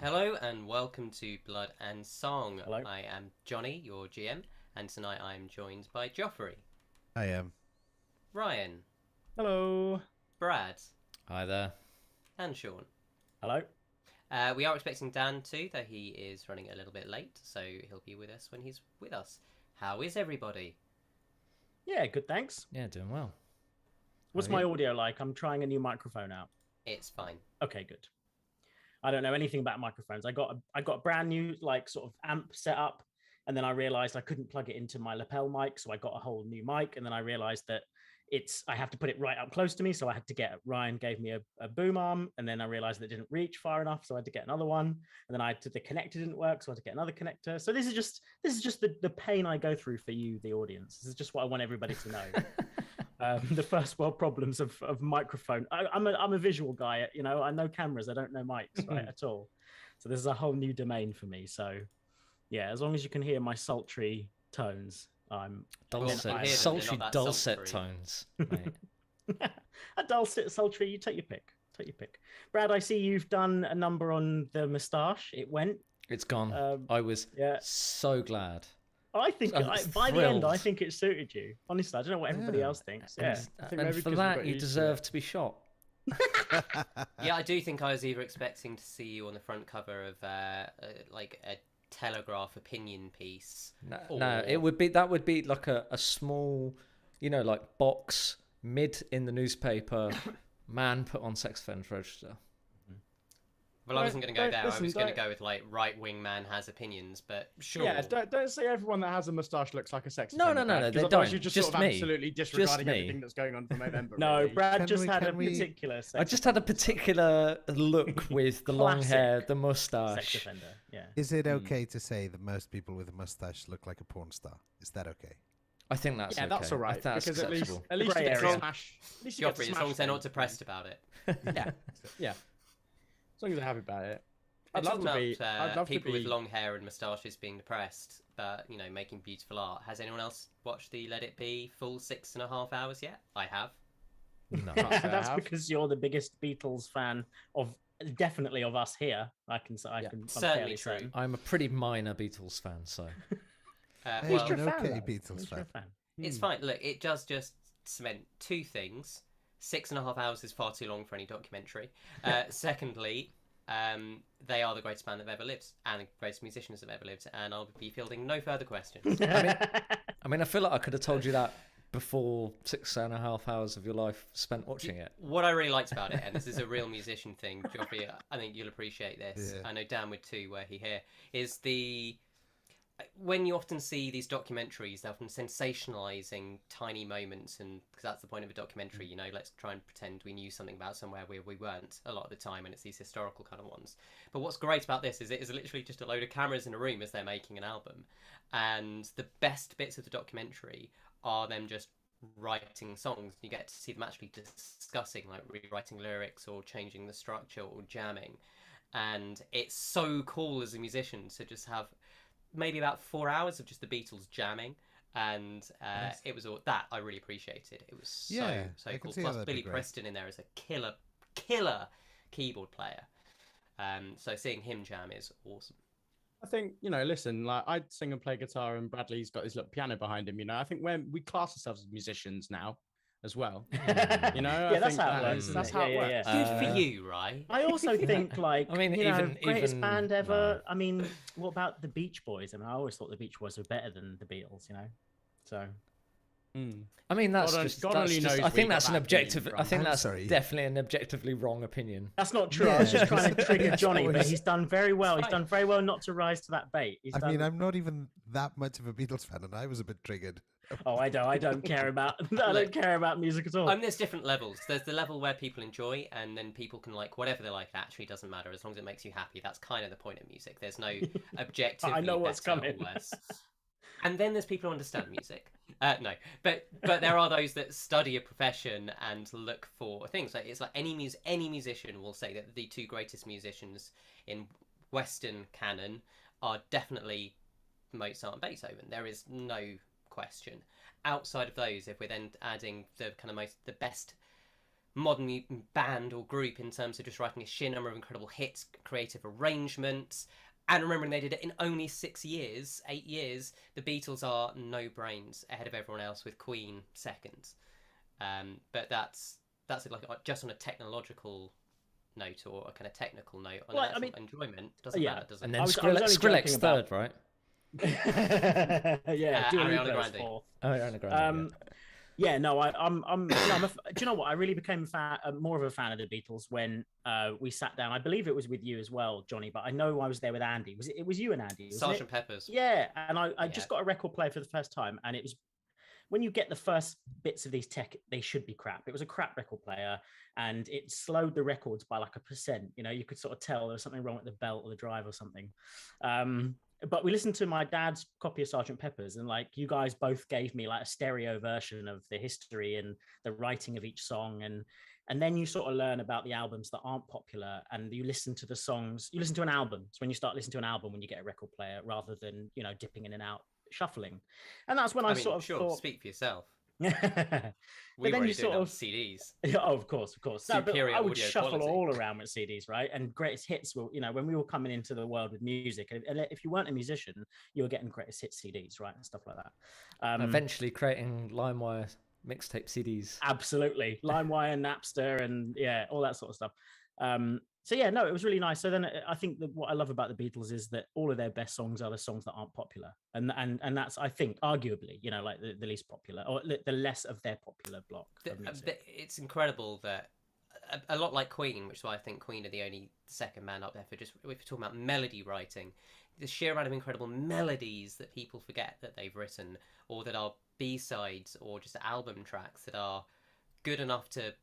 Hello and welcome to Blood and Song. Hello. I am Johnny, your GM, and tonight I am joined by Joffrey. I am. Ryan. Hello. Brad. Hi there. And Sean. Hello. We are expecting Dan too, though he is running a little bit late, so he'll be with us when he's with us. How is everybody? Yeah, good, thanks. Yeah, doing well. What's my audio like? I'm trying a new microphone out. It's fine. Okay, good. I don't know anything about microphones. I got a brand new sort of amp set up, and then I realized I couldn't plug it into my lapel mic, so I got a whole new mic, and then I realized that I have to put it right up close to me, so I had to get Ryan gave me a boom arm, and then I realized that it didn't reach far enough, so I had to get another one, and then the connector didn't work, so I had to get another connector. So this is just the pain I go through for you, the audience. This is just what I want everybody to know. The first world problems of microphone. I'm a visual guy, I know cameras, I don't know mics, right, at all. So this is a whole new domain for me. So yeah, as long as you can hear my sultry tones, I'm sultry dulcet tones. Mate. A dulcet, sultry. You take your pick. Brad, I see you've done a number on the moustache. It's gone. I was so glad. I think by the end, I think it suited you. Honestly, I don't know what everybody else thinks. Yeah, and for that, you deserve to be shot. Yeah, I do think I was either expecting to see you on the front cover of like a Telegraph opinion piece. No, that would be like a small, like box mid in the newspaper. Man put on sex offender register. Well, I wasn't going to go there. I was going to go with like right-wing man has opinions, but sure. Yeah, don't say everyone that has a moustache looks like a sex No, they don't. You're just sort of me. absolutely disregarding everything that's going on for November. No, really. Brad just had a particular. I just had a particular look with the long hair, the moustache. Sex offender. Yeah. Is it okay to say that most people with a mustache look like a porn star? Is that okay? I think that's okay. That's all right. That's because acceptable. at least you get to smash. Joffrey, as long as they're not depressed about it. Yeah. As long as they're happy about it. I'd love about people with long hair and moustaches being depressed, but making beautiful art. Has anyone else watched the Let It Be full 6.5 hours yet? I have. No, that's because you're the biggest Beatles fan definitely of us here. I can certainly true. I'm a pretty minor Beatles fan, so. Well, an okay Beatles fan. It's fine. Look, it does just cement two things. 6.5 hours is far too long for any documentary. Secondly, they are the greatest band that have ever lived and the greatest musicians that have ever lived, and I'll be fielding no further questions. I mean, I feel like I could have told you that before 6.5 hours of your life spent watching it. What I really liked about it, and this is a real musician thing, Joffrey, I think you'll appreciate this. Yeah. I know Dan would too, were he here, is when you often see these documentaries, they're often sensationalizing tiny moments, and because that's the point of a documentary, let's try and pretend we knew something about somewhere where we weren't a lot of the time, and it's these historical kind of ones. But what's great about this is it is literally just a load of cameras in a room as they're making an album, and the best bits of the documentary are them just writing songs. You get to see them actually discussing, like rewriting lyrics or changing the structure or jamming, and it's so cool as a musician to just have maybe about 4 hours of just the Beatles jamming, and it was all that I really appreciated. It was so cool. Plus Billy Preston in there as a killer keyboard player. So seeing him jam is awesome. I think, listen, like I sing and play guitar, and Bradley's got his little piano behind him. I think we class ourselves as musicians now as well. That's how it works. That's how it works. Good for you, right? I also think, greatest even band ever. No. I mean, what about the Beach Boys? I mean, I always thought the Beach Boys were better than the Beatles. So. I mean, I think that's an objective. I think that's definitely an objectively wrong opinion. That's not true. I was just trying to trigger Johnny, but he's done very well. He's done very well not to rise to that bait. I'm not even that much of a Beatles fan, and I was a bit triggered. Oh, I don't care about. I don't care about music at all. There's different levels. There's the level where people enjoy, and then people can like whatever they like. It actually doesn't matter as long as it makes you happy. That's kind of the point of music. There's no objective. I know what's coming. And then there's people who understand music. No, but there are those that study a profession and look for things. Like it's like any musician will say that the two greatest musicians in Western canon are definitely Mozart and Beethoven. There is no question. Outside of those, if we're then adding the kind of the best modern band or group in terms of just writing a sheer number of incredible hits, creative arrangements, and remembering they did it in only 8 years. The Beatles are no brains ahead of everyone else, with Queen second. But that's like just on a technological note or a kind of technical note. On enjoyment doesn't matter, does it? And then Skrillex third, right? Ariana Grande. Fourth. Ariana Grande. Yeah, no, do you know what? I really became more of a fan of the Beatles when we sat down. I believe it was with you as well, Johnny, but I know I was there with Andy. It was you and Andy? Sgt. Pepper's. Yeah, and I just got a record player for the first time, and it was when you get the first bits of these tech, they should be crap. It was a crap record player, and it slowed the records by like 1%. You know, you could sort of tell there was something wrong with the belt or the drive or something. But we listened to my dad's copy of Sgt. Pepper's, and like you guys both gave me like a stereo version of the history and the writing of each song, and then you sort of learn about the albums that aren't popular, and you listen to the songs. You listen to an album. It's when you start listening to an album when you get a record player, rather than dipping in and out shuffling. And that's when I sort of thought, speak for yourself. But we then were you sort of CDs. Oh, of course. No, but I would audio shuffle quality. all around with CDs, right? And greatest hits were, when we were coming into the world with music, and if you weren't a musician, you were getting greatest hits CDs, right, and stuff like that. Eventually creating LimeWire mixtape CDs. Absolutely, LimeWire, Napster, and all that sort of stuff. So yeah, no, it was really nice. So then I think that what I love about the Beatles is that all of their best songs are the songs that aren't popular, and that's, I think, arguably, like the least popular, or the less of their popular block of music. It's incredible that a lot like Queen, which is why I think Queen are the only second band up there for just, if you're talking about melody writing, the sheer amount of incredible melodies that people forget that they've written, or that are B-sides or just album tracks that are good enough to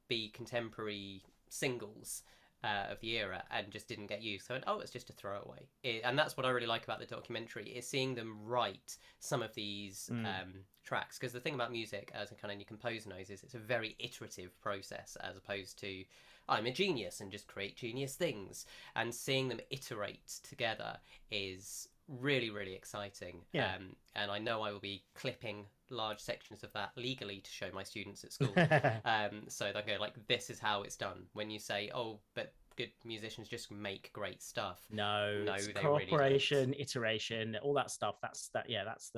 be contemporary singles of the era and just didn't get used. So, it's just a throwaway. And that's what I really like about the documentary, is seeing them write some of these tracks. Because the thing about music, as a kind of new composer knows, is it's a very iterative process, as opposed to I'm a genius and just create genius things. And seeing them iterate together is really, really exciting. Yeah. And I know I will be clipping large sections of that legally to show my students at school. So they'll go like, this is how it's done. When you say, but good musicians just make great stuff. No, it's they cooperation, really iteration, all that stuff. That's It's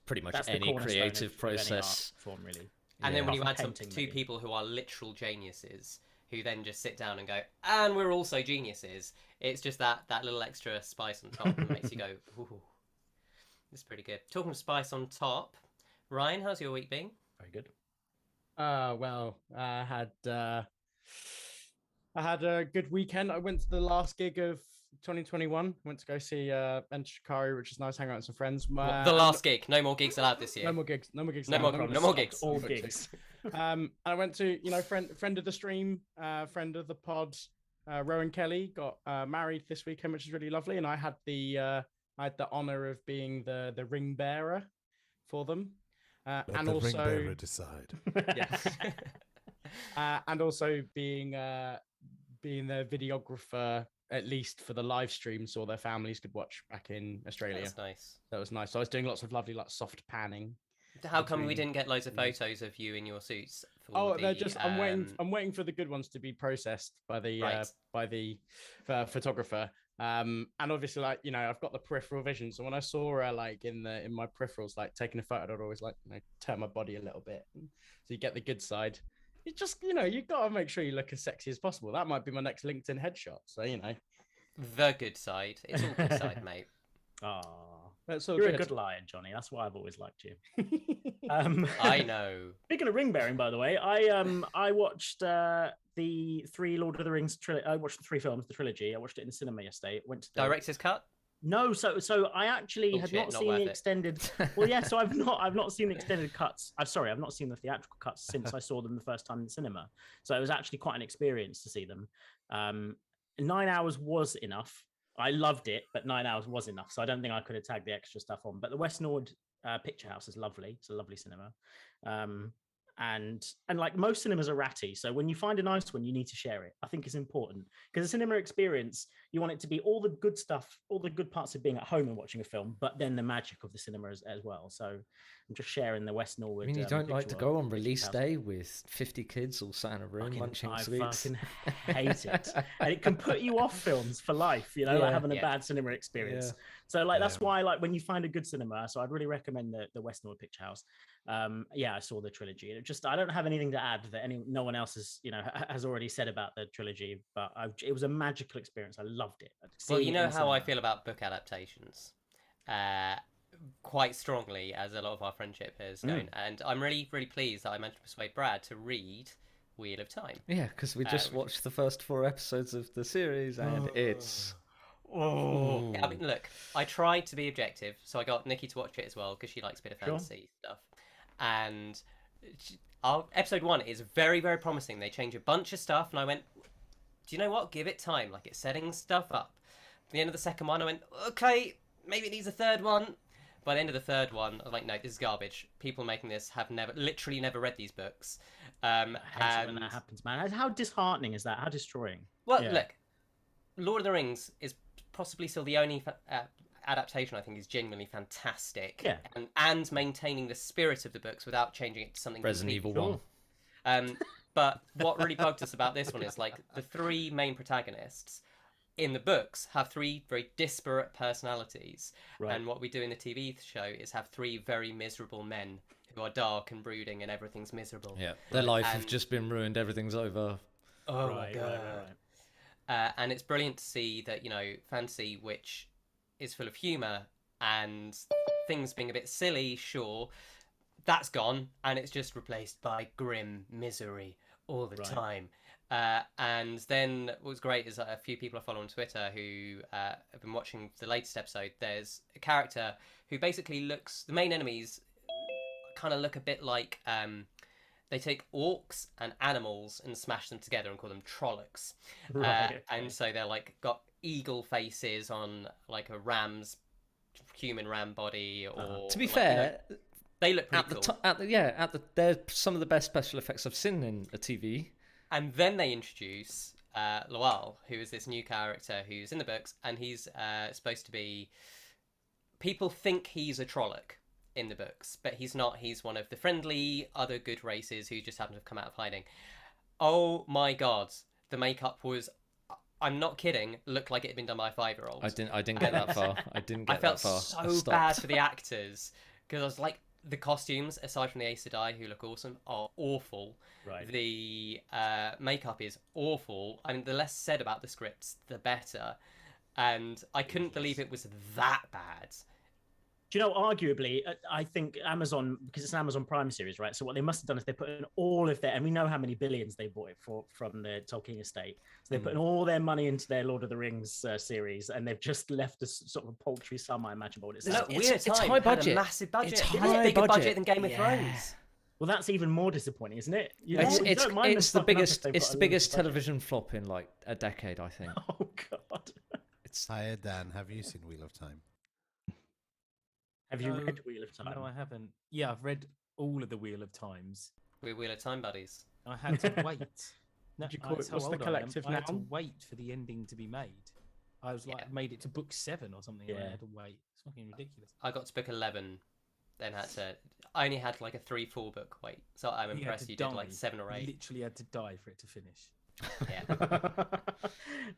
pretty much any creative process form, really. And then when you add two people who are literal geniuses, who then just sit down and go, and we're also geniuses, it's just that little extra spice on top that makes you go, ooh, it's pretty good. Talking of spice on top, Ryan, how's your week been? Very good. Well, I had a good weekend. I went to the last gig of 2021. Went to go see Enter Shikari, which is nice. Hang out with some friends. The last gig. No more gigs allowed this year. No more gigs. No more gigs. No more gigs. All gigs. I went to friend of the stream, friend of the pod, Rowan Kelly got married this weekend, which is really lovely. And I had the honor of being the ring bearer for them. Let the ring bearer decide. Yes. And also being the videographer, at least for the live stream, so their families could watch back in Australia. That's nice. That was nice. So I was doing lots of lovely soft panning. How come we didn't get loads of photos of you in your suits? They're just. I'm waiting for the good ones to be processed by the photographer. And obviously, I've got the peripheral vision. So when I saw her in my peripherals, taking a photo, I'd always turn my body a little bit, so you get the good side. You just, you got to make sure you look as sexy as possible. That might be my next LinkedIn headshot. So the good side. It's all good side, mate. Oh, you're a good liar, Johnny. That's why I've always liked you. I know. Speaking of ring bearing, by the way, I watched the 3 Lord of the Rings trilogy. I watched the 3 films, the trilogy. I watched it in the cinema yesterday. Went to the director's cut. No, so I actually had not seen the extended. Well, yeah, so I've not seen the extended cuts. I've not seen the theatrical cuts since I saw them the first time in the cinema. So it was actually quite an experience to see them. 9 hours was enough. I loved it, but 9 hours was enough. So I don't think I could have tagged the extra stuff on. But the West Nord Picture House is lovely. It's a lovely cinema. and like most cinemas are ratty, so when you find a nice one, you need to share it. I think it's important because a cinema experience, you want it to be all the good stuff, all the good parts of being at home and watching a film, but then the magic of the cinema as well. So I'm just sharing the West Norwood. I mean, you don't like to go on release day with 50 kids all sat in a room munching sweets. I fucking hate it, and it can put you off films for life. You know, like having a bad cinema experience. Yeah. So like that's why, like, when you find a good cinema, so I'd really recommend the West Norwood Picture House. I saw the trilogy. I don't have anything to add that no one else has already said about the trilogy, but it was a magical experience. I loved it. Well, you know how I feel about book adaptations, quite strongly, as a lot of our friendship is going, and I'm really, really pleased that I managed to persuade Brad to read Wheel of Time. Yeah, because we just watched the first 4 episodes of the series, and it's. Oh, I mean, look, I tried to be objective, so I got Nikki to watch it as well because she likes a bit of fantasy stuff. And our episode 1 is very, very promising. They change a bunch of stuff, and I went, do you know what? Give it time. Like, it's setting stuff up. At the end of the second one, I went, okay, maybe it needs a third one. By the end of the third one, I was like, no, this is garbage. People making this have literally never read these books. I hate it when that happens, man. How disheartening is that? How destroying? Well, look, Lord of the Rings is possibly still the only adaptation I think is genuinely fantastic, and maintaining the spirit of the books without changing it to something Resident Evil 1. But what really bugged us about this one is, like, the 3 main protagonists in the books have 3 very disparate personalities, and what we do in the TV show is have 3 very miserable men who are dark and brooding, and everything's miserable. Yeah, their life has just been ruined. Everything's over. Oh my god! And it's brilliant to see that, fantasy, which is full of humour and things being a bit silly, sure, that's gone, and it's just replaced by grim misery all the time. And then what was great is that a few people I follow on Twitter who have been watching the latest episode. There's a character who basically the main enemies kind of look a bit like, they take orcs and animals and smash them together and call them Trollocs. And so they're like got eagle faces on like a human ram body, or to be fair, they look pretty cool. They're some of the best special effects I've seen in a TV. And then they introduce Loal, who is this new character who's in the books, and he's supposed to be. People think he's a Trolloc in the books, but he's not. He's one of the friendly other good races who just happen to have come out of hiding. Oh my god, the makeup was, I'm not kidding, looked like it had been done by a 5-year-old. I didn't get that far. I felt so bad for the actors, because I was like, the costumes, aside from the Aes Sedai, who look awesome, are awful. The makeup is awful. I mean, the less said about the scripts, the better. And I couldn't believe it was that bad. Do you know, arguably, I think Amazon, because it's an Amazon Prime series, right? So what they must have done is they put in all of their, and we know how many billions they bought it from the Tolkien estate. So they put in all their money into their Lord of the Rings series, and they've just left a sort of a paltry sum, I imagine. But it's high budget. A massive budget. It's a bigger budget than Game of Thrones. Well, that's even more disappointing, isn't it? It's the biggest television flop in like a decade, I think. Oh god. Hiya, Dan. Have you seen Wheel of Time? Have you read Wheel of Time? No, I haven't. Yeah, I've read all of the Wheel of Times. We're Wheel of Time buddies. I had to wait. No, what's the collective now? I had to wait for the ending to be made. I was like, made it to book 7 or something. Yeah. And I had to wait. It's fucking ridiculous. I got to book 11, then I only had like a 3-4 book wait. So I'm impressed you did like 7 or 8. Literally had to die for it to finish. Yeah.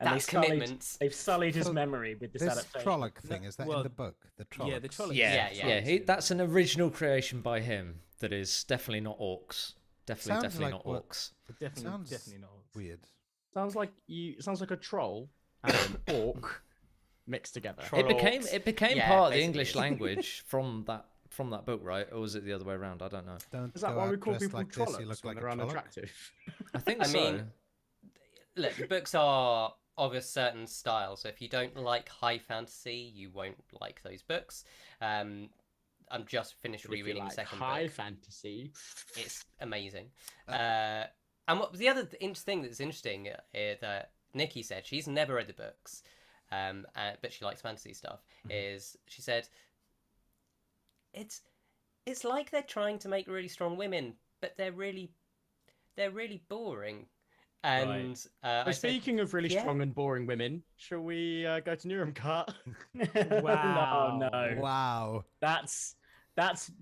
And that's commitment. They've sullied his memory with this adaptation. Trolloc thing, is that in the book? The Trollocs? Yeah, the Trollocs. Yeah. That's an original creation by him that is definitely not orcs. Definitely not orcs. Definitely not orcs. Weird. Sounds like a troll and an orc mixed together. It became part of the English language from that book, right? Or was it the other way around? I don't know. Is that why we call people Trollocs when they're unattractive? I think so. I mean, look, the books are of a certain style, so if you don't like high fantasy, you won't like those books. I'm just finished rereading the second book. High fantasy, it's amazing. And what the other thing that's interesting that Nikki said, she's never read the books, but she likes fantasy stuff. Is she said it's like they're trying to make really strong women but they're really boring. And speaking of really strong and boring women, shall we go to Nuremberg? Wow! No! Wow! That's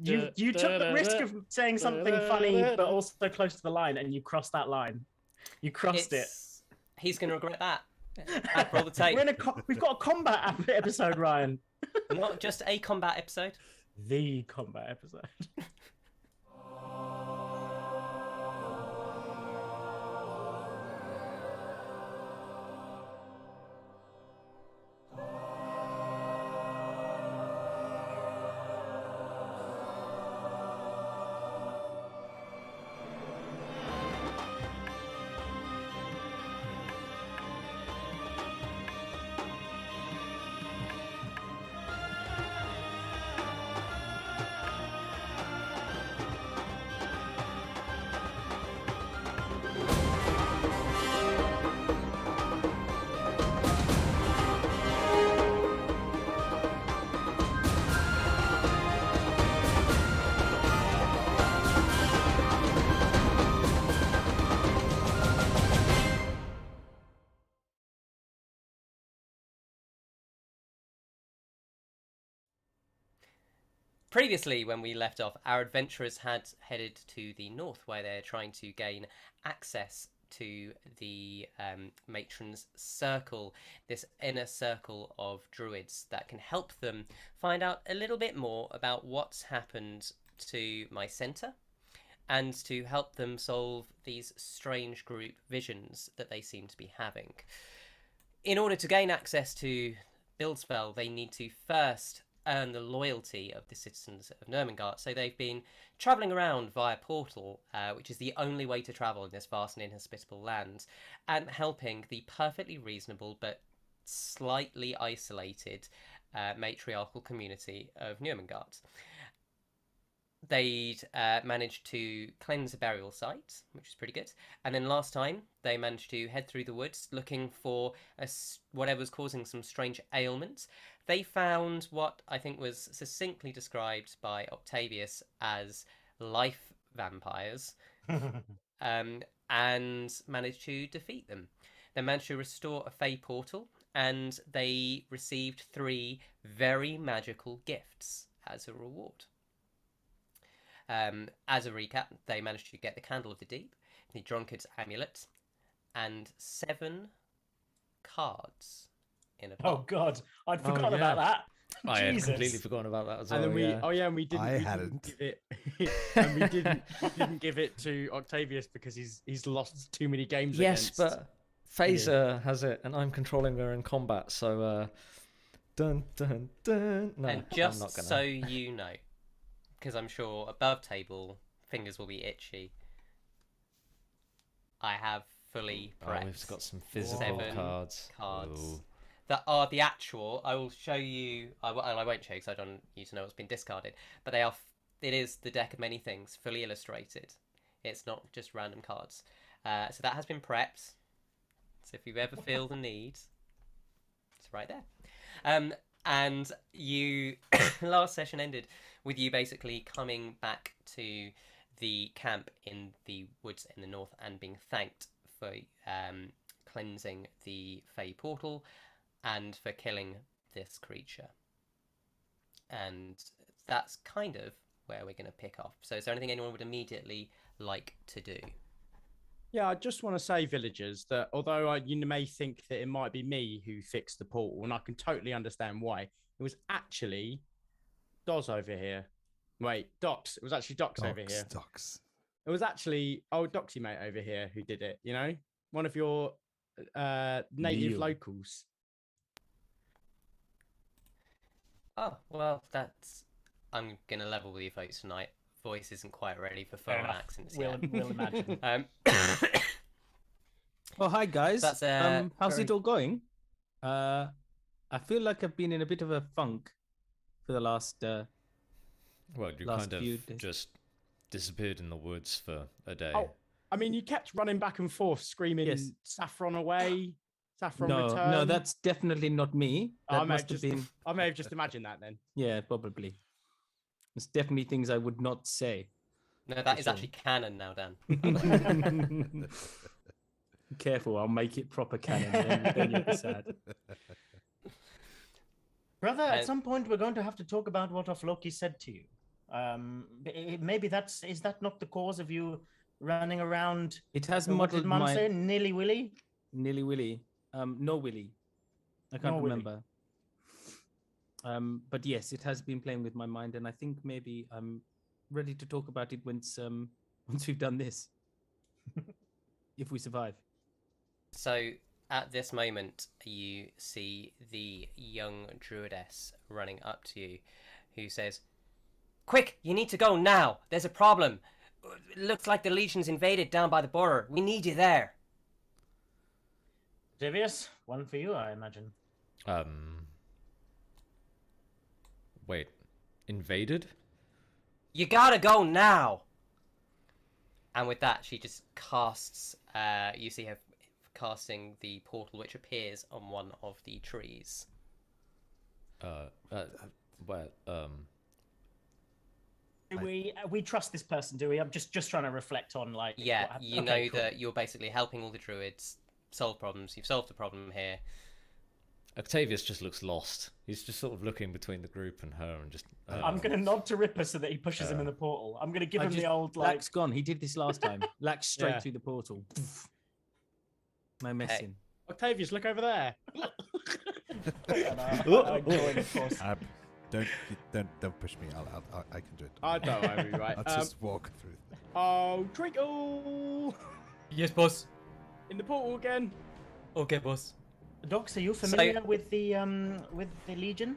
you took the risk of saying something funny, but also close to the line, and you crossed that line. You crossed it. He's going to regret that. Roll the tape. We've got a combat episode, Ryan. Not just a combat episode. The combat episode. Previously, when we left off, our adventurers had headed to the north, where they're trying to gain access to the matron's circle, this inner circle of druids that can help them find out a little bit more about what's happened to my centre, and to help them solve these strange group visions that they seem to be having. In order to gain access to Bilsfell, they need to first earn the loyalty of the citizens of Nuremberg. So they've been travelling around via portal, which is the only way to travel in this vast and inhospitable land, and helping the perfectly reasonable but slightly isolated matriarchal community of Nuremberg. They'd managed to cleanse a burial site, which is pretty good. And then last time, they managed to head through the woods looking for whatever's causing some strange ailments. They found what I think was succinctly described by Octavius as life vampires, and managed to defeat them. They managed to restore a Fey portal, and they received 3 very magical gifts as a reward. As a recap, they managed to get the Candle of the Deep, the Drunkard's Amulet, and 7 cards in a pot. Oh God, I'd forgotten about that. I had completely forgotten about that as well. And then we didn't. I hadn't. Give it, and we didn't give it to Octavius because he's lost too many games. Yes, but Faeza has it, and I'm controlling her in combat. So, dun dun dun. No, and just I'm not gonna. so you know, because I'm sure above table fingers will be itchy. I have fully prepped. We've got some physical 7 cards. Ooh. That are the actual. I will show you. I won't show you because I don't want you to know what's been discarded. But they are. It is the deck of many things, fully illustrated. It's not just random cards. So that has been prepped. So if you ever feel the need, it's right there. And you last session ended with you basically coming back to the camp in the woods in the north and being thanked for cleansing the Fey portal and for killing this creature. And that's kind of where we're going to pick off. So is there anything anyone would immediately like to do? Yeah, I just want to say, villagers, that although you may think that it might be me who fixed the portal, and I can totally understand why, it was actually Doz over here. Wait, Docs. It was actually Docs over here. Docs. It was actually old Doxy mate over here who did it, you know? One of your native locals. Oh, well, that's... I'm going to level with you folks tonight. Voice isn't quite ready for foreign accents yet. We'll imagine. Well, hi guys. That's, how's it all going? I feel like I've been in a bit of a funk for the last. Well, you last kind few of days. just disappeared in the woods for a day. Oh, I mean, you kept running back and forth, screaming Yes. "Saffron away, Saffron No, return." no, that's definitely not me. That must have been. I may have just imagined that then. Yeah, probably. It's definitely things I would not say. No, that is actually canon now, Dan. Careful, I'll make it proper canon. Then you'll be sad. Brother, at some point we're going to have to talk about what Loki said to you. Maybe is that not the cause of you running around? It has what did modeled Mum my say? Nilly willy? Nilly willy. No willy. I can't remember. But yes, it has been playing with my mind, and I think maybe I'm ready to talk about it once we've done this. If we survive. So at this moment, you see the young druidess running up to you, who says, "Quick, you need to go now. There's a problem. It looks like the Legion's invaded down by the border. We need you there." Octavius, one for you, I imagine. Wait, invaded? You gotta go now. And with that, she just casts. You see her casting the portal, which appears on one of the trees. We trust this person, do we? I'm just trying to reflect on like. Yeah, what you know that you're basically helping all the druids solve problems. You've solved the problem here. Octavius just looks lost. He's just sort of looking between the group and her, and just. I'm gonna nod to Ripper so that he pushes him in the portal. I'm gonna give him the old like. Lack's gone. He did this last time. Lack's straight through the portal. No messing. Octavius, look over there. I join, of course. Don't push me. I can do it. I know, I'll be right. I'll just walk through. Oh, Treacle! Yes, boss. In the portal again. Okay, boss. Docs, are you familiar with the Legion?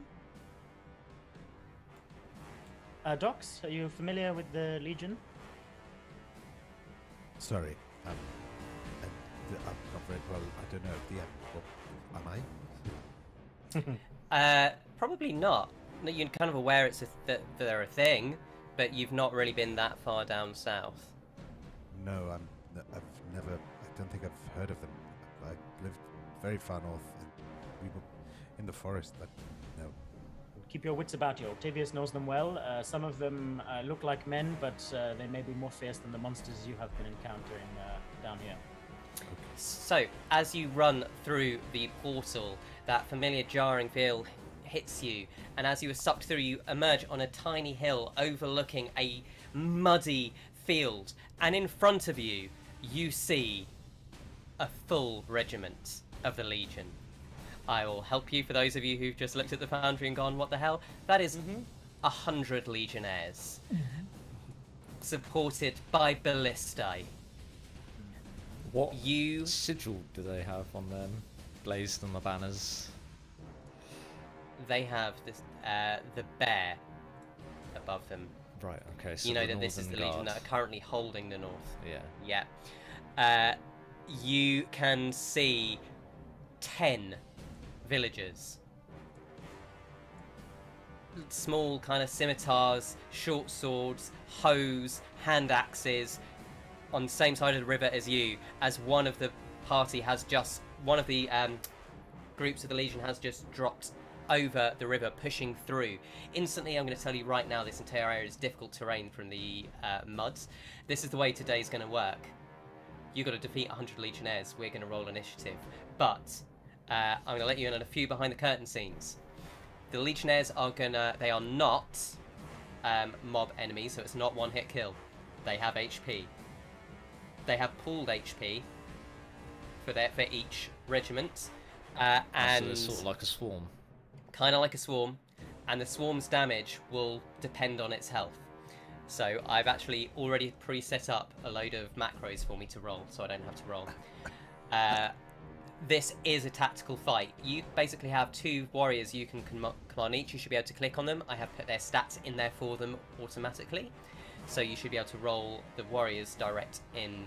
Docs, are you familiar with the Legion? Sorry, I'm not very well. I don't know. Am I? Probably not. No, you're kind of aware that they're a thing, but you've not really been that far down south. No, I've never. I don't think I've heard of them. I lived very far north, and we were in the forest. But no. Keep your wits about you. Octavius knows them well. Some of them look like men, but they may be more fierce than the monsters you have been encountering down here. Okay. So, as you run through the portal, that familiar jarring feel hits you, and as you are sucked through, you emerge on a tiny hill overlooking a muddy field, and in front of you, you see a full regiment of the Legion. I will help you for those of you who've just looked at the foundry and gone, what the hell? That is 100 Legionnaires, supported by ballistae. What sigil do they have on them, blazed on the banners? They have this the bear above them. Right. Okay. So you know that this is the Legion that are currently holding the north. Yeah. Yeah. You can see 10 villagers. Small kind of scimitars, short swords, hoes, hand axes, on the same side of the river as you, as one of the party has just, one of the groups of the Legion has just dropped over the river, pushing through. Instantly, I'm going to tell you right now, this entire area is difficult terrain from the muds. This is the way today's going to work. You've got to defeat 100 Legionnaires. We're going to roll initiative. But I'm going to let you in on a few behind the curtain scenes. The Legionnaires are they are not mob enemies, so it's not one hit kill. They have HP. They have pooled HP for each regiment. And so it's sort of like a swarm. Kind of like a swarm. And the swarm's damage will depend on its health. So I've actually already pre-set up a load of macros for me to roll, so I don't have to roll. This is a tactical fight. You basically have 2 warriors you can command each. You should be able to click on them. I have put their stats in there for them automatically. So you should be able to roll the warriors direct in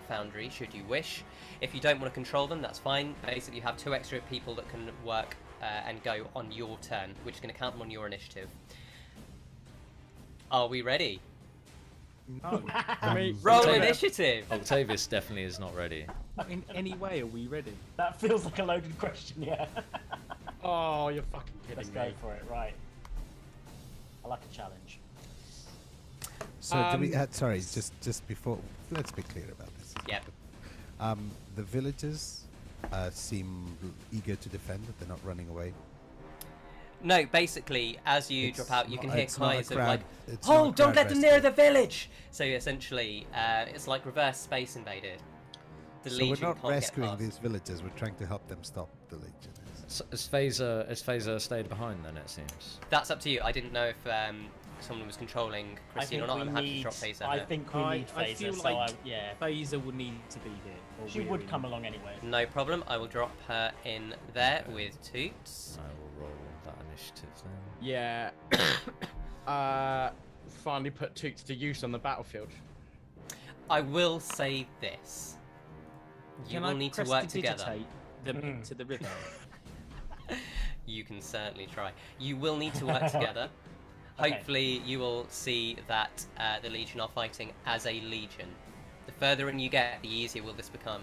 Foundry, should you wish. If you don't want to control them, that's fine. Basically, you have 2 extra people that can work and go on your turn, which is going to count them on your initiative. Are we ready? No. Roll initiative! Octavius definitely is not ready. In any way, are we ready? That feels like a loaded question, yeah. Oh, you're fucking kidding Let's me. go for it, right. I like a challenge. So do we? Sorry, just before. Let's be clear about this. Yep. The villagers seem eager to defend. They're not running away. No, basically, as you drop out, you can hear cries of like, it's "Hold! not Don't crowd let them near rescue. the village!" So essentially, it's like reverse Space Invaded. The So Legion we're not can't rescuing get past. these villagers. We're trying to help them stop the Legion. So has Faeza stayed behind then? It seems. That's up to you. I didn't know if someone was controlling Christine or not. I'm happy to drop Faeza. I think we need I Faeza. feel So like yeah, Faeza would need to be here. Or she we're would in. come along anyway. No problem. I will drop her in there with Toots. I will roll that initiative then. Yeah. Finally put Toots to use on the battlefield. I will say this. You Can will I need to press work together. them to the river. You can certainly try. You will need to work together. Okay. Hopefully, you will see that the Legion are fighting as a Legion. The further in you get, the easier will this become.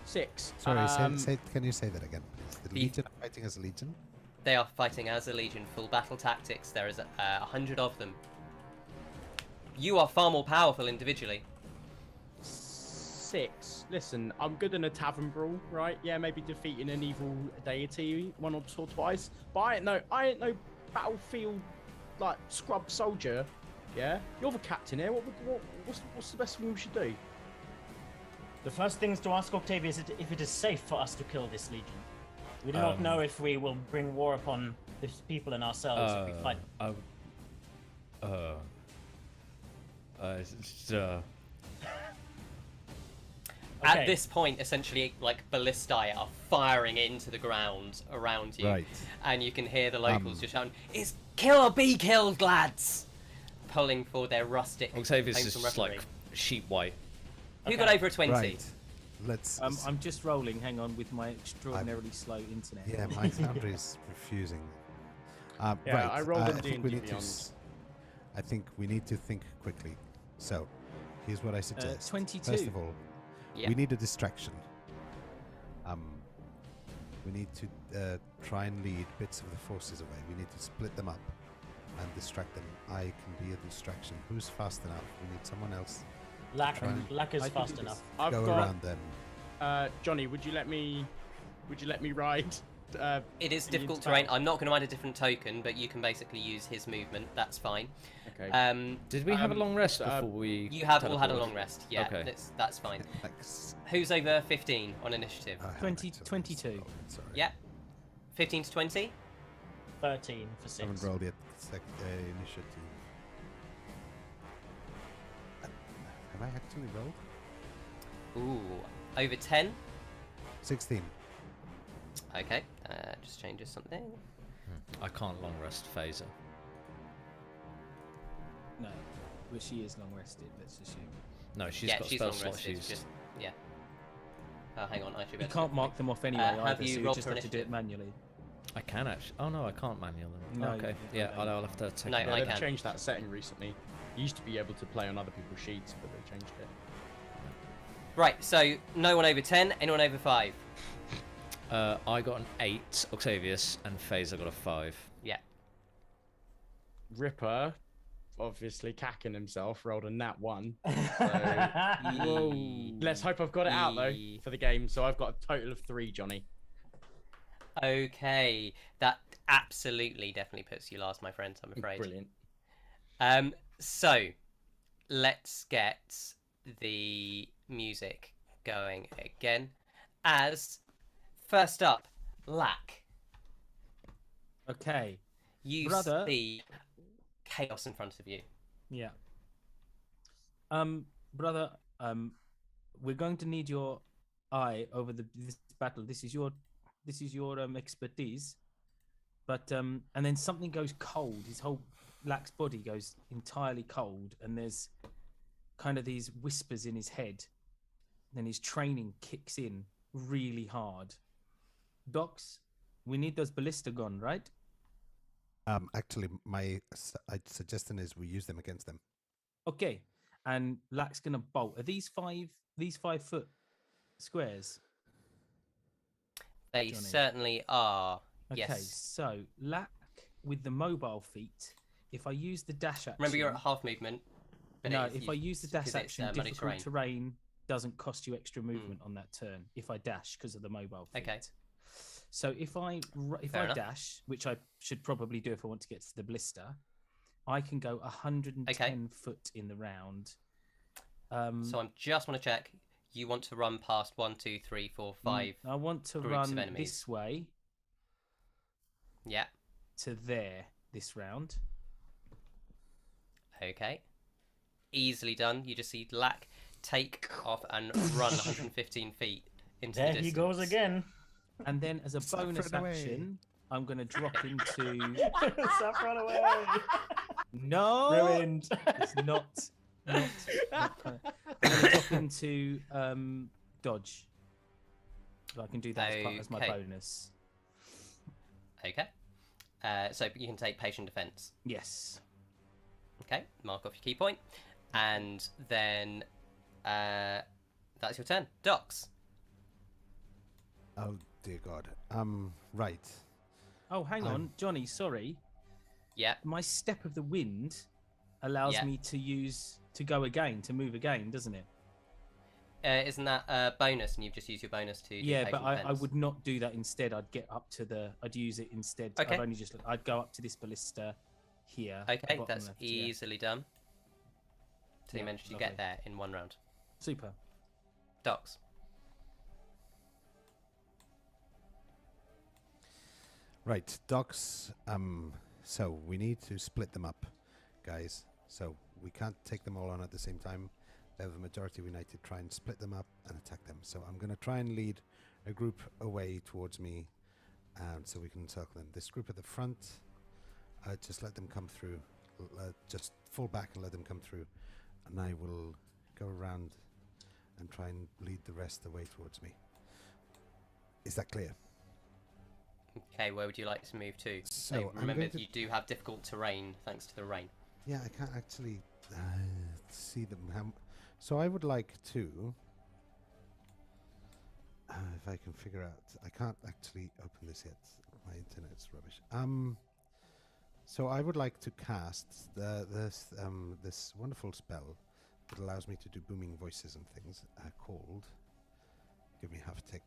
6. Sorry, can you say that again, please? The Legion are fighting as a Legion? They are fighting as a Legion, full battle tactics. There is 100 of them. You are far more powerful individually. 6. Listen, I'm good in a tavern brawl, right? Yeah, maybe defeating an evil deity one or twice. But I ain't no battlefield like scrub soldier. Yeah, you're the captain here. What's the best thing we should do? The first thing is to ask Octavius if it is safe for us to kill this Legion. We do not know if we will bring war upon this people and ourselves if we fight. At this point, essentially, like ballistae are firing into the ground around you, Right. and you can hear the locals just shouting, "It's kill or be killed, lads!" Pulling for their rustic. Octavius painful is just like revelry. sheep white. Who got over a 20? Right. Let's. I'm just rolling. Hang on, with my extraordinarily slow internet. Yeah, my Foundry is refusing. Yeah, right. I rolled in I think we D&D need to. I think we need to think quickly. So, here's what I suggest. 22. First of all, Yeah. we need a distraction. We need to try and lead bits of the forces away. We need to split them up and distract them. I can be a distraction. Who's fast enough? We need someone else. Lack is I can fast do enough. this. I've Go got around them. Johnny. Would you let me ride? It is the difficult entire- terrain. I'm not going to add a different token, but you can basically use his movement. That's fine. Okay. Did we have a long rest before we? You have all had a teleported? long rest. Yeah, Okay. that's fine. Like, Who's over 15 on initiative? I haven't 20, actually 22. rolled, sorry. Yeah. 15 to 20? 13 for I haven't 6. rolled yet. Initiative. Have I actually rolled? Ooh. Over 10? 16. Okay. Just changes something. I can't long rest Faeza. No, but she is long rested. Let's assume. No, she's Yeah, got she's spell long slots. rested. She's Just, yeah. Oh, hang on. I should be You able to- can't mark them off anyway have either, you so you rolled just for have to do it initiative? manually. I can actually. Oh no, I can't manual them. No, okay. you Yeah, can't I'll have to take. No, it. Yeah, I they've can. changed that setting recently. You used to be able to play on other people's sheets, but they changed it. Right, so no one over 10, anyone over 5? I got an 8, Octavius, and Faeza got a 5. Yeah. Ripper, obviously cacking himself, rolled a nat 1. Whoa. Let's hope I've got it out though for the game. So I've got a total of 3, Johnny. Okay. That absolutely definitely puts you last, my friends, I'm afraid. Brilliant. So, let's get the music going again. As, first up, Lack. Okay. You Brother. see chaos in front of you. Yeah. Brother, we're going to need your eye over this battle. This is your expertise. But and then something goes cold. His whole Lack's body goes entirely cold, and there's kind of these whispers in his head. Then his training kicks in really hard. Docs, we need those ballista gone, right? Actually, my suggestion is we use them against them. Okay. And Lack's gonna bolt. Are these 5-foot squares? They Johnny. certainly are. Okay, Yes. so Lack with the mobile feat if I use the dash action... Remember, you're at half movement. But no, if I use the dash action, muddy difficult terrain doesn't cost you extra movement on that turn if I dash because of the mobile feat. Okay. So if I dash, which I should probably do if I want to get to the blister, I can go 110 foot in the round. So I just want to check. You want to run past 1, 2, 3, 4, 5. I want to run this way. Yeah. To there this round. Okay. Easily done. You just see Lack take off and run 115 feet into the distance. There he goes again. And then as a bonus action, I'm going to drop into... Saffron away! No! Ruined. It's not I'm going to drop into dodge. So I can do that as my bonus. Okay. So you can take patient defense. Yes. Okay, mark off your key point. And then that's your turn. Docs. Oh, dear God. Right. Oh, hang on. Johnny, sorry. Yeah. My Step of the Wind allows me to go again, to move again, doesn't it? Isn't that a bonus, and you've just used your bonus to... Yeah, but I would not do that instead. I'd use it instead. Okay. I'd go up to this ballista here. Okay, that's easily done. So you managed to get there in one round. Super. Docs. Right, Docs. So we need to split them up, guys. So we can't take them all on at the same time. They have a majority. We need to try and split them up and attack them. So I'm going to try and lead a group away towards me, so we can circle them. This group at the front, just let them come through. Just fall back and let them come through, and I will go around and try and lead the rest away towards me. Is that clear? Okay, where would you like to move to? So remember, you do have difficult terrain thanks to the rain. Yeah, I can't actually see them. So I would like to, if I can figure out, I can't actually open this yet. My internet's rubbish. So I would like to cast this wonderful spell that allows me to do booming voices and things called. Give me half a tick.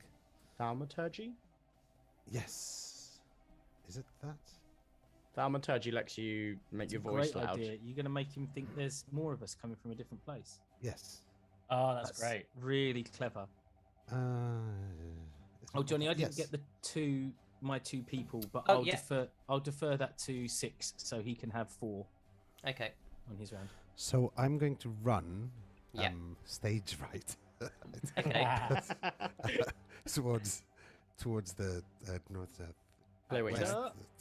Thaumaturgy? Yes. Is it that? Thaumaturgy lets you make your voice great loud. Idea. You're going to make him think there's more of us coming from a different place. Yes. Oh, that's great. Really clever. Oh, Johnny, I didn't get my two people, but I'll defer that to 6, so he can have 4. Okay. On his round. So I'm going to run stage right. Okay. towards the north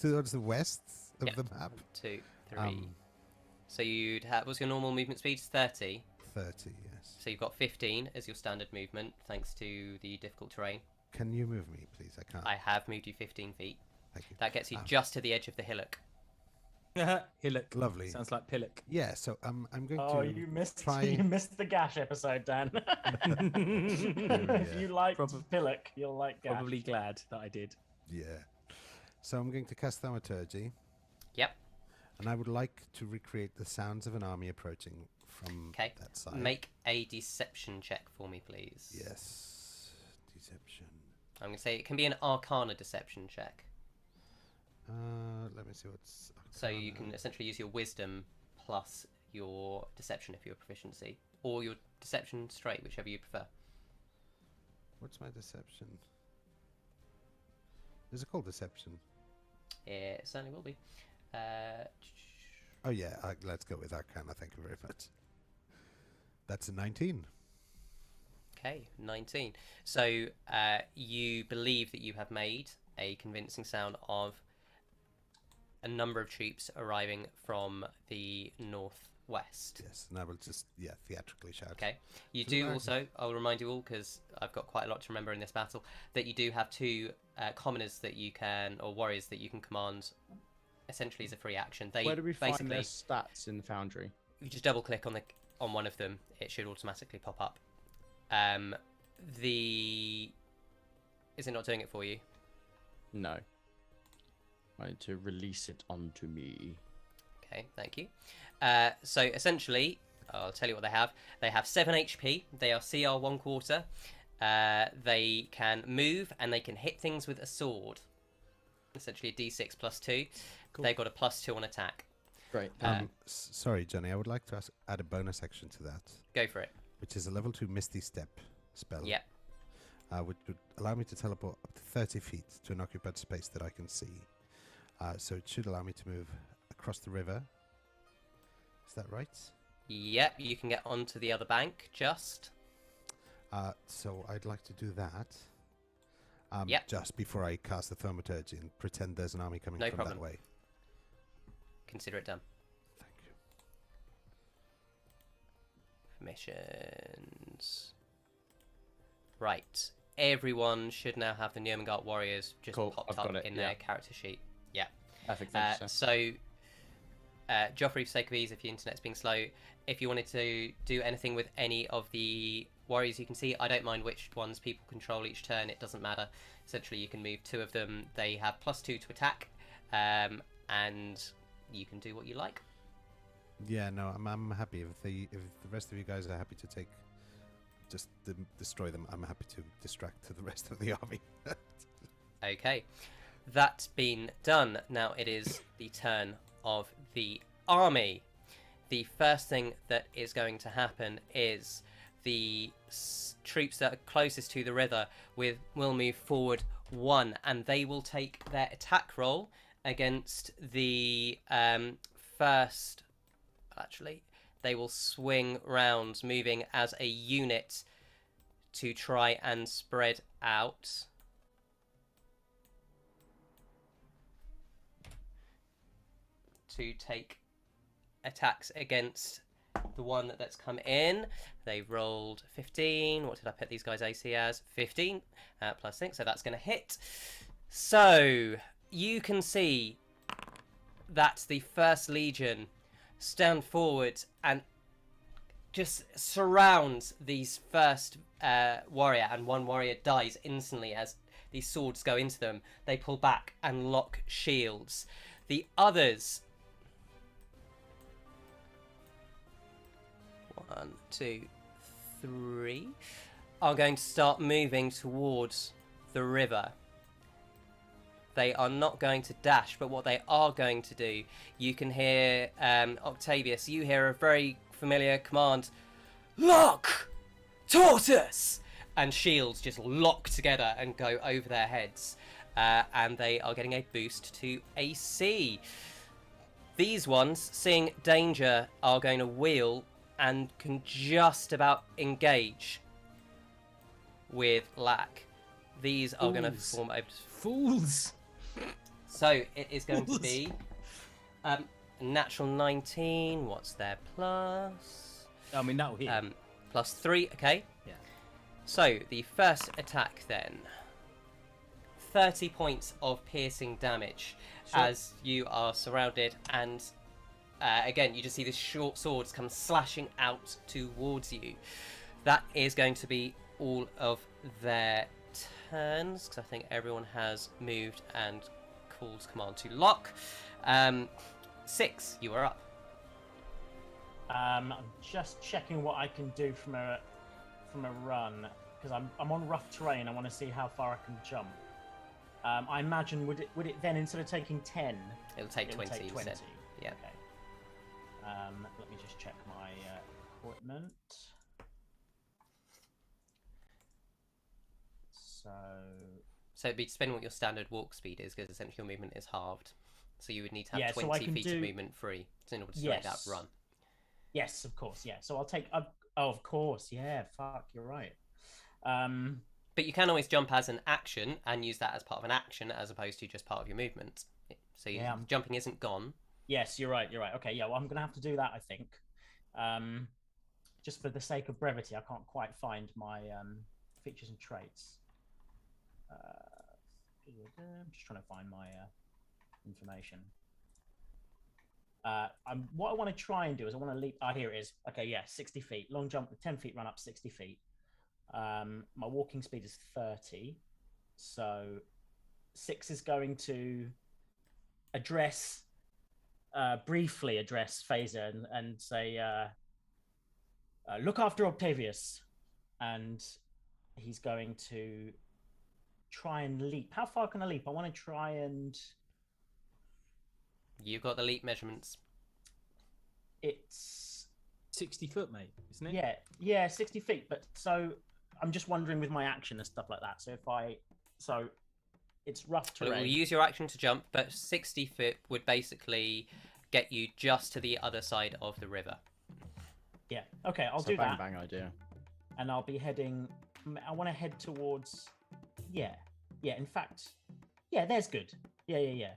towards the west of the map. 2, 3. So you'd have, what's your normal movement speed? 30. 30, yes. So you've got 15 as your standard movement, thanks to the difficult terrain. Can you move me, please? I can't. I have moved you 15 feet. Thank you. That gets you just to the edge of the hillock. Hillock. Lovely. Sounds like pillock. Yeah, so I'm going to you missed the Gash episode, Dan. If you like pillock, you'll like Gash. Probably glad that I did. Yeah. So I'm going to cast Thaumaturgy. Yep. And I would like to recreate the sounds of an army approaching from that side. Make a deception check for me, please. Yes. Deception. I'm going to say it can be an Arcana deception check. Let me see what's... Arcana. So you can essentially use your Wisdom plus your Deception if you're proficiency. Or your Deception straight, whichever you prefer. What's my Deception? Is it called Deception? It certainly will be. Oh yeah, let's go with Arcana, thank you very much. That's a 19. Okay, 19. So you believe that you have made a convincing sound of a number of troops arriving from the northwest. Yes, and I will just, theatrically shout. Okay. You do also, I'll remind you all, because I've got quite a lot to remember in this battle, that you do have 2 commoners that you can, or warriors that you can command essentially as a free action. They Where do we basically find their stats in Foundry? You just double click on one of them, it should automatically pop up. Is it not doing it for you? No. I need to release it onto me. Okay, thank you. So essentially, I'll tell you what they have. They have 7 HP. They are CR 1/4. They can move and they can hit things with a sword. Essentially a D6 +2. Cool. They got a +2 on attack. Great. Sorry, Johnny, I would like to add a bonus action to that. Go for it. Which is a level 2 Misty Step spell. Yep. Which would allow me to teleport up to 30 feet to an occupied space that I can see. So it should allow me to move across the river. Is that right? Yep, you can get onto the other bank, just. So I'd like to do that. Yep. Just before I cast the Thaumaturgy and pretend there's an army coming No from problem. that way. Consider it done. Thank you. Missions. Right. Everyone should now have the Nurmengard Warriors just Cool, popped I've up got it, in yeah. their character sheet. Yeah. Perfect. Thank you, sir. Joffrey, for sake of ease, if your internet's being slow, if you wanted to do anything with any of the warriors you can see, I don't mind which ones people control each turn, it doesn't matter. Essentially, you can move 2 of them. They have +2 to attack, and you can do what you like. Yeah, no, I'm happy if the rest of you guys are happy to take, just destroy them. I'm happy to distract to the rest of the army. Okay, that's been done. Now it is the turn of the army. The first thing that is going to happen is the troops that are closest to the river will move forward 1, and they will take their attack roll against the first. Actually, they will swing round, moving as a unit to try and spread out. To take attacks against the one that's come in. They've rolled 15. What did I put these guys' AC as? 15 +6, so that's going to hit. So you can see that the First Legion stand forward and just surround these first warrior, and one warrior dies instantly as these swords go into them. They pull back and lock shields. The others, 1, 2, 3, are going to start moving towards the river. They are not going to dash, but what they are going to do, you can hear Octavius, you hear a very familiar command, "Lock! Tortoise!" And shields just lock together and go over their heads. And they are getting a boost to AC. These ones, seeing danger, are going to wheel and can just about engage with Lack. These are going to form over. Fools! So it is going to be natural 19. What's their plus? I mean, that'll hit. +3. Okay. Yeah. So the first attack then. 30 points of piercing damage as you are surrounded, and again you just see these short swords come slashing out towards you. That is going to be all of their turns, because I think everyone has moved and calls command to lock. 6, you are up. I'm just checking what I can do from a run, because I'm on rough terrain. I want to see how far I can jump. I imagine would it then, instead of taking 10, It'll take 20. take 20. Yeah. Okay. Let me just check my equipment. So it'd be depending what your standard walk speed is, because essentially your movement is halved. So you would need to have so 20 feet of movement free in order to straight out run. Yes, of course. Yeah. So I'll take. Oh, of course. Yeah. Fuck. You're right. But you can always jump as an action and use that as part of an action, as opposed to just part of your movement. So jumping isn't gone. Yes, you're right. You're right. Okay. Yeah. Well, I'm gonna have to do that, I think. Just for the sake of brevity, I can't quite find my features and traits. I'm just trying to find my information. What I want to try and do is I want to leap. Here it is. Okay, yeah, 60 feet. Long jump with 10 feet, run up 60 feet. My walking speed is 30. So 6 is going to address briefly address Faeza and say, look after Octavius. And he's going to try and leap. How far can I leap? I want to try and... You've got the leap measurements. It's 60 foot, mate, isn't it? Yeah, 60 feet. But so I'm just wondering with my action and stuff like that. So it's rough terrain. Well, it will use your action to jump, but 60 foot would basically get you just to the other side of the river. Yeah. Okay, I'll It's a do that. bang idea. And I'll be heading. I want to head towards. Yeah. In fact, there's good. Yeah.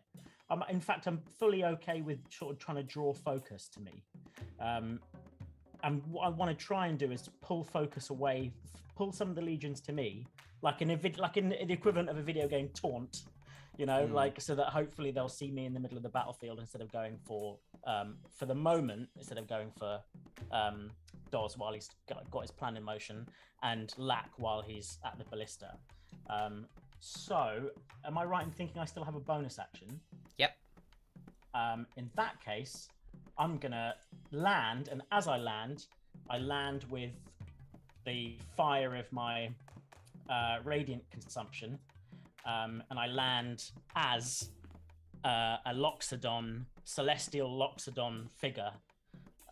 In fact, I'm fully okay with sort of trying to draw focus to me. And what I want to try and do is pull focus away, pull some of the legions to me, like in the equivalent of a video game taunt, like so that hopefully they'll see me in the middle of the battlefield instead of going for the moment, instead of going for Doz while he's got his plan in motion, and Lak while he's at the ballista. So, am I right in thinking I still have a bonus action? Yep. In that case, I'm gonna land, and as I land with the fire of my radiant consumption, and I land as a Loxodon, celestial Loxodon figure,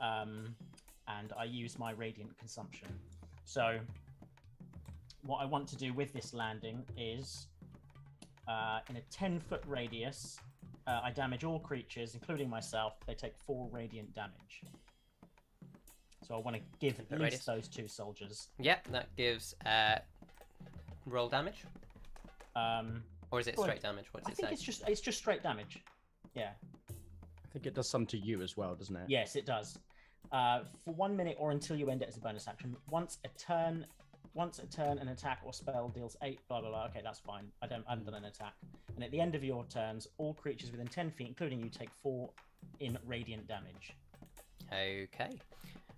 and I use my radiant consumption. So what I want to do with this landing is, in a 10-foot radius, I damage all creatures, including myself. They take 4 radiant damage. So I want to give at least those 2 soldiers. Yep, that gives roll damage. Or is it straight damage? What does it say? I think it's just straight damage. Yeah. I think it does some to you as well, doesn't it? Yes, it does. For 1 minute or until you end it as a bonus action. Once a turn, an attack or spell deals 8, blah, blah, blah. Okay, that's fine. I haven't done an attack. And at the end of your turns, all creatures within 10 feet, including you, take 4 in radiant damage. Okay.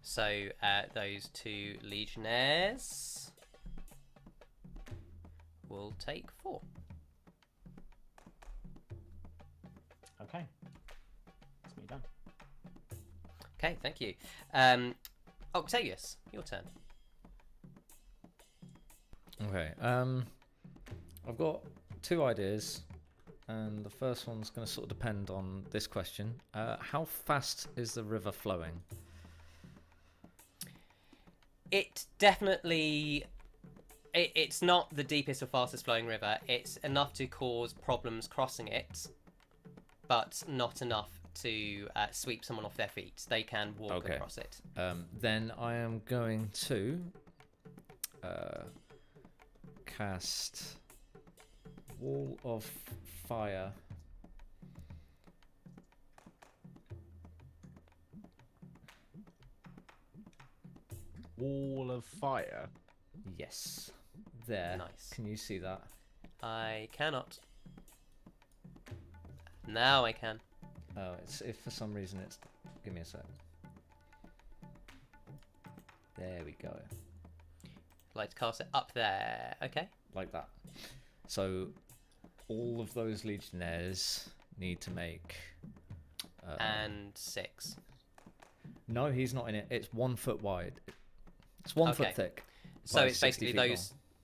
So those 2 legionnaires will take 4. Okay. That's me done. Okay, thank you. Octavius, your turn. Okay. I've got 2 ideas, and the first one's going to sort of depend on this question. How fast is the river flowing? It definitely... It's not the deepest or fastest flowing river. It's enough to cause problems crossing it, but not enough to sweep someone off their feet. They can walk across it. Then I am going to cast Wall of Fire. Wall of Fire? Yes. There. Nice. Can you see that? I cannot. Now I can. Oh, it's if for some reason it's... Give me a sec. There we go. I'd like to cast it up there. Okay. Like that. So all of those legionnaires need to make... and 6. No, he's not in it. It's 1 foot wide. It's 1 foot thick. So it's basically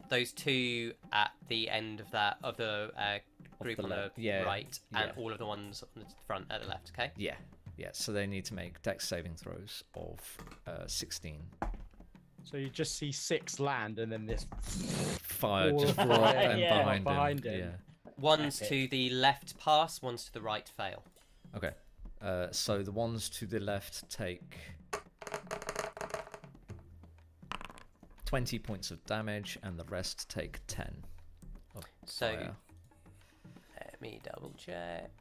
those 2 at the end of the group on the right, and all of the ones on the front at the left. Okay. Yeah. So they need to make Dex saving throws of 16. So you just see 6 land, and then this fire just right behind him. Yeah. One's to the left pass, one's to the right fail. Okay. So the ones to the left take 20 points of damage, and the rest take 10. So let me double check.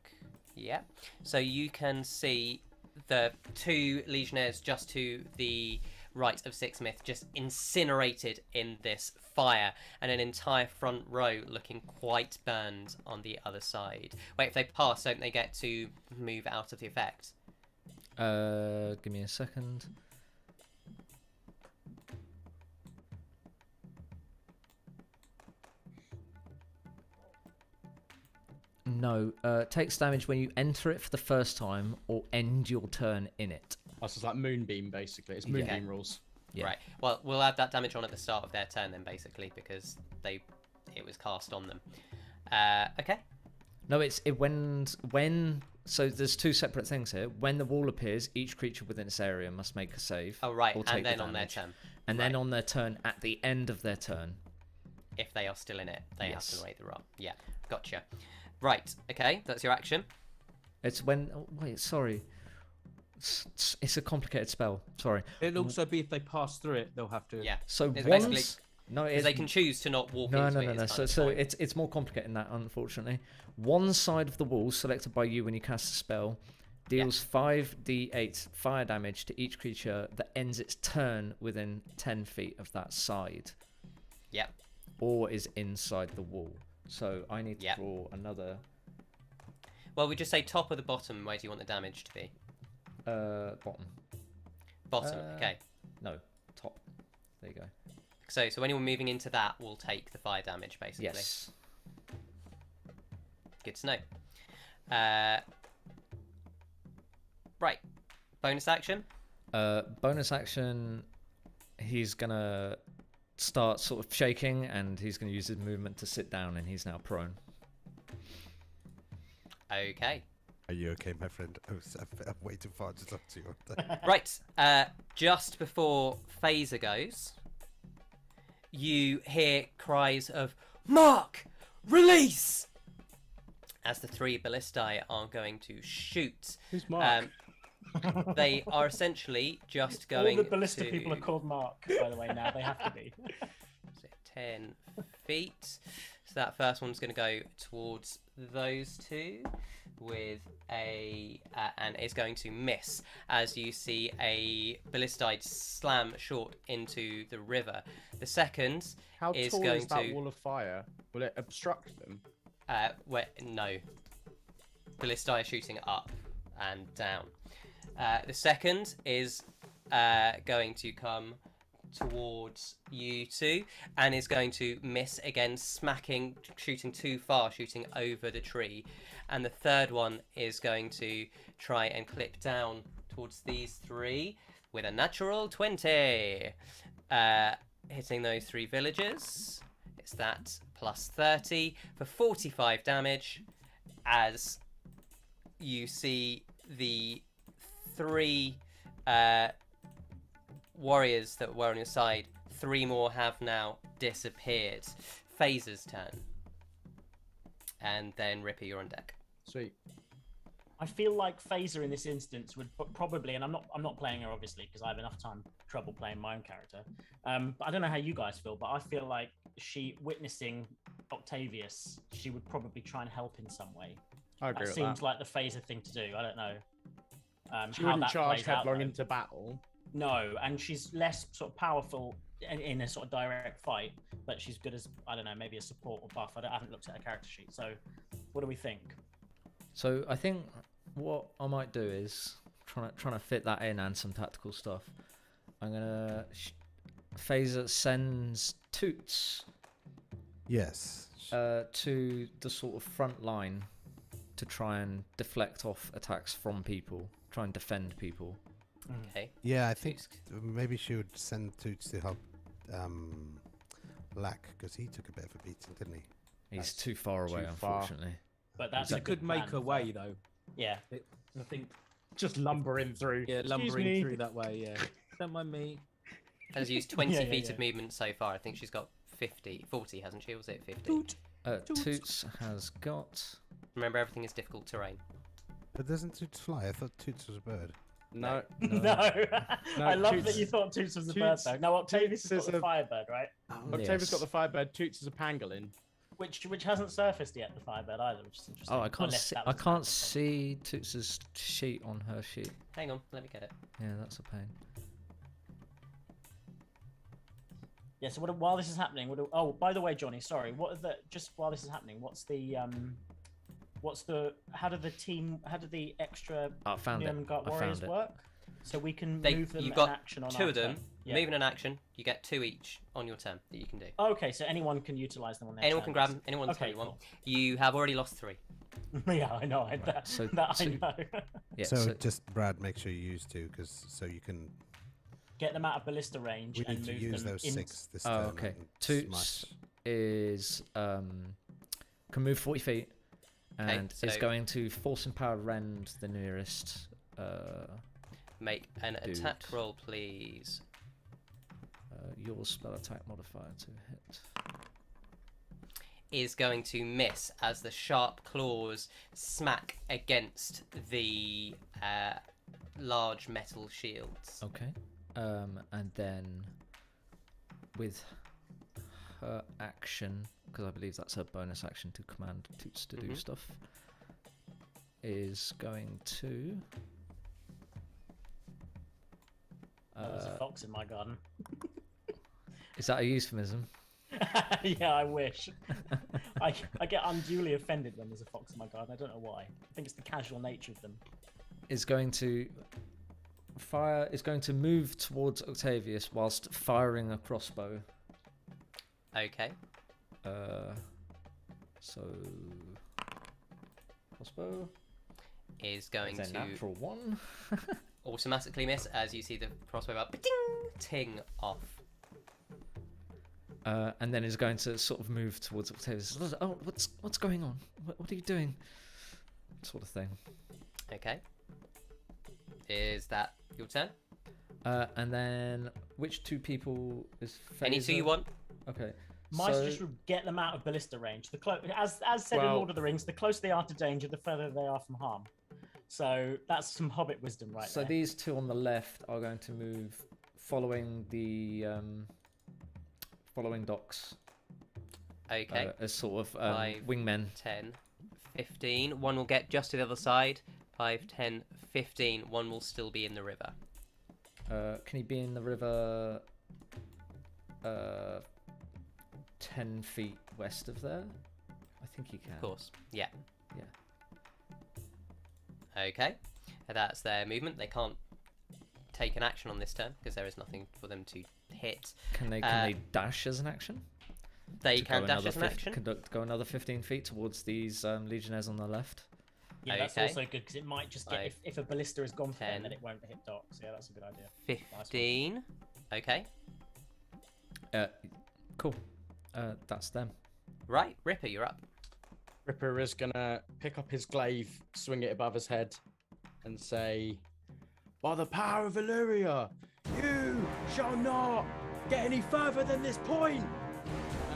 Yeah. So you can see the 2 legionnaires just to the right of Sixsmith just incinerated in this fire, and an entire front row looking quite burned on the other side. Wait, if they pass, don't they get to move out of the effect? Give me a second. No, takes damage when you enter it for the first time or end your turn in it. Oh, so it's like Moonbeam, basically. It's Moonbeam rules. Yeah. Right. Well, we'll add that damage on at the start of their turn then, basically, because it was cast on them. Okay. No, when. So there's two separate things here. When the wall appears, each creature within its area must make a save. Oh, right. Or take And then the on their damage. turn. And then on their turn, at the end of their turn. If they are still in it, they Yes. have to make the roll. Yeah. Gotcha. Right. Okay. That's your action. It's when. Oh, wait, sorry. It's a complicated spell. Sorry. It'll also be if they pass through it, they'll have to. Yeah. So It's once. basically- No, Because they can choose to not walk No, into no, it. no, is no. kind So, of the so point. it's more complicated than that, unfortunately. One side of the wall selected by you when you cast a spell deals 5d8 fire damage to each creature that ends its turn within 10 feet of that side. Yep. Or is inside the wall. So I need to draw another. Well, we just say top or the bottom. Where do you want the damage to be? Bottom. Bottom. Okay. No, top. There you go. So anyone moving into that will take the fire damage, basically. Yes. Good to know. Right. Bonus action. Bonus action. He's gonna start sort of shaking, and he's gonna use his movement to sit down, and he's now prone. Okay. Are you okay, my friend? I'm way too far to talk to you. Right. Just before Faeza goes, you hear cries of "Mark, release!" as the three ballistae are going to shoot. Who's Mark? They are essentially just going. All the ballista to... people are called Mark, by the way. Now they have to be. So 10 feet. So that first one's going to go towards those two with a and is going to miss as you see a ballistide slam short into the river. The second How is tall going is that to wall of fire? Will it obstruct them? no. Ballistae are shooting up and down. The second is going to come towards you two and is going to miss again, shooting too far, shooting over the tree. And the third one is going to try and clip down towards these three with a natural 20. Hitting those three villagers. It's that plus 30 for 45 damage as you see the three warriors that were on your side, three more have now disappeared. Faeza's turn. And then Ripper, you're on deck. Sweet. I feel like Faeza in this instance would probably, and I'm not playing her obviously because I have enough trouble playing my own character. But I don't know how you guys feel, but I feel like she witnessing Octavius, she would probably try and help in some way. I agree That with seems that. like the Faeza thing to do. I don't know. She how wouldn't that charge plays out, headlong though. into battle. No, and she's less sort of powerful in a sort of direct fight, but she's good as, I don't know, maybe a support or buff. I haven't looked at her character sheet. So what do we think? So I think what I might do is trying to fit that in and some tactical stuff. I'm gonna Faeza sends Toots Yes. to the sort of front line to try and deflect off attacks from people, try and defend people. Okay. Yeah, I think maybe she would send Toots to help Lack, because he took a bit of a beating, didn't he? He's too far away, too far. unfortunately. But that's She a could good make plan her way though. Yeah. I think. Just lumbering through. Yeah, Excuse lumbering me. through that way. Yeah. Don't mind me. Has used 20 Yeah, feet yeah. of movement so far. I think she's got 40, hasn't she? Or was it 50? Toots has got. Remember, everything is difficult terrain. But doesn't Toots fly? I thought Toots was a bird. No. No. I love Toots- that you thought Toots was a bird Toots- though. No, Octavius has Toots got is the a- firebird, right? Octavius got the firebird. Toots is a pangolin. Which hasn't surfaced yet, the firebird either, which is interesting. Oh, I can't Unless see. that I was can't the see Toots's sheet on her sheet. Hang on, let me get it. Yeah, that's a pain. Yeah, so while this is happening, oh, by the way, Johnny, sorry, just while this is happening, how do the extra I found it. Nuremberg I warriors found it. work? So we can They- move them you've in got action on two our of them. turn. Yeah. Moving an action, you get 2 each on your turn that you can do. Okay, so anyone can utilize them on their Anyone turn. can grab them, anyone Okay, you want. cool. You have already lost 3. Yeah, I know. I know. Yeah. So just Brad, make sure you use 2, so you can. Get them out of ballista range We and need to move use them those in. 6 this Oh, turn. okay. and 2 smash. is can move 40 feet, and is going to force empower rend the nearest. Make an Dude. attack roll, please. Your spell attack modifier to hit. Is going to miss as the sharp claws smack against the large metal shields. Okay. And then with her action, because I believe that's her bonus action to command Toots to do stuff, is going to. There's a fox in my garden. Is that a euphemism? Yeah, I wish. I get unduly offended when there's a fox in my garden. I don't know why. I think it's the casual nature of them. Is going to fire. Is going to move towards Octavius whilst firing a crossbow. Okay. So crossbow Is going is a to natural 1. automatically miss as you see the crossbow up ting off. And then is going to sort of move towards Octavius. Oh, what's going on? What are you doing? Sort of thing. Okay. Is that your turn? And then which 2 people is Faeza? Any 2 you want? Okay. My so, suggestion would get them out of ballista range. As said in Well- Lord of the Rings, the closer they are to danger, the further they are from harm. So that's some Hobbit wisdom right so there. these 2 on the left are going to move following the following docks Okay. as sort of 5, wingmen. 10, 15. One will get just to the other side. 5, 10, 15. One will still be in the river. Can he be in the river 10 feet west of there? I think he can. Of course. Yeah. Yeah. Okay. That's their movement. They can't take an action on this turn because there is nothing for them to hit. Can they dash as an action? They To can go dash another as an action. Go another 15 feet towards these legionnaires on the left. Yeah, that's Okay. also good because it might just get if a ballista has gone for 10, them, then it won't hit docks. Yeah, that's a good idea. 15. Okay. Cool. That's them. Right. Ripper, you're up. Ripper is gonna pick up his glaive, swing it above his head, and say, "By the power of Illyria, you shall not get any further than this point!"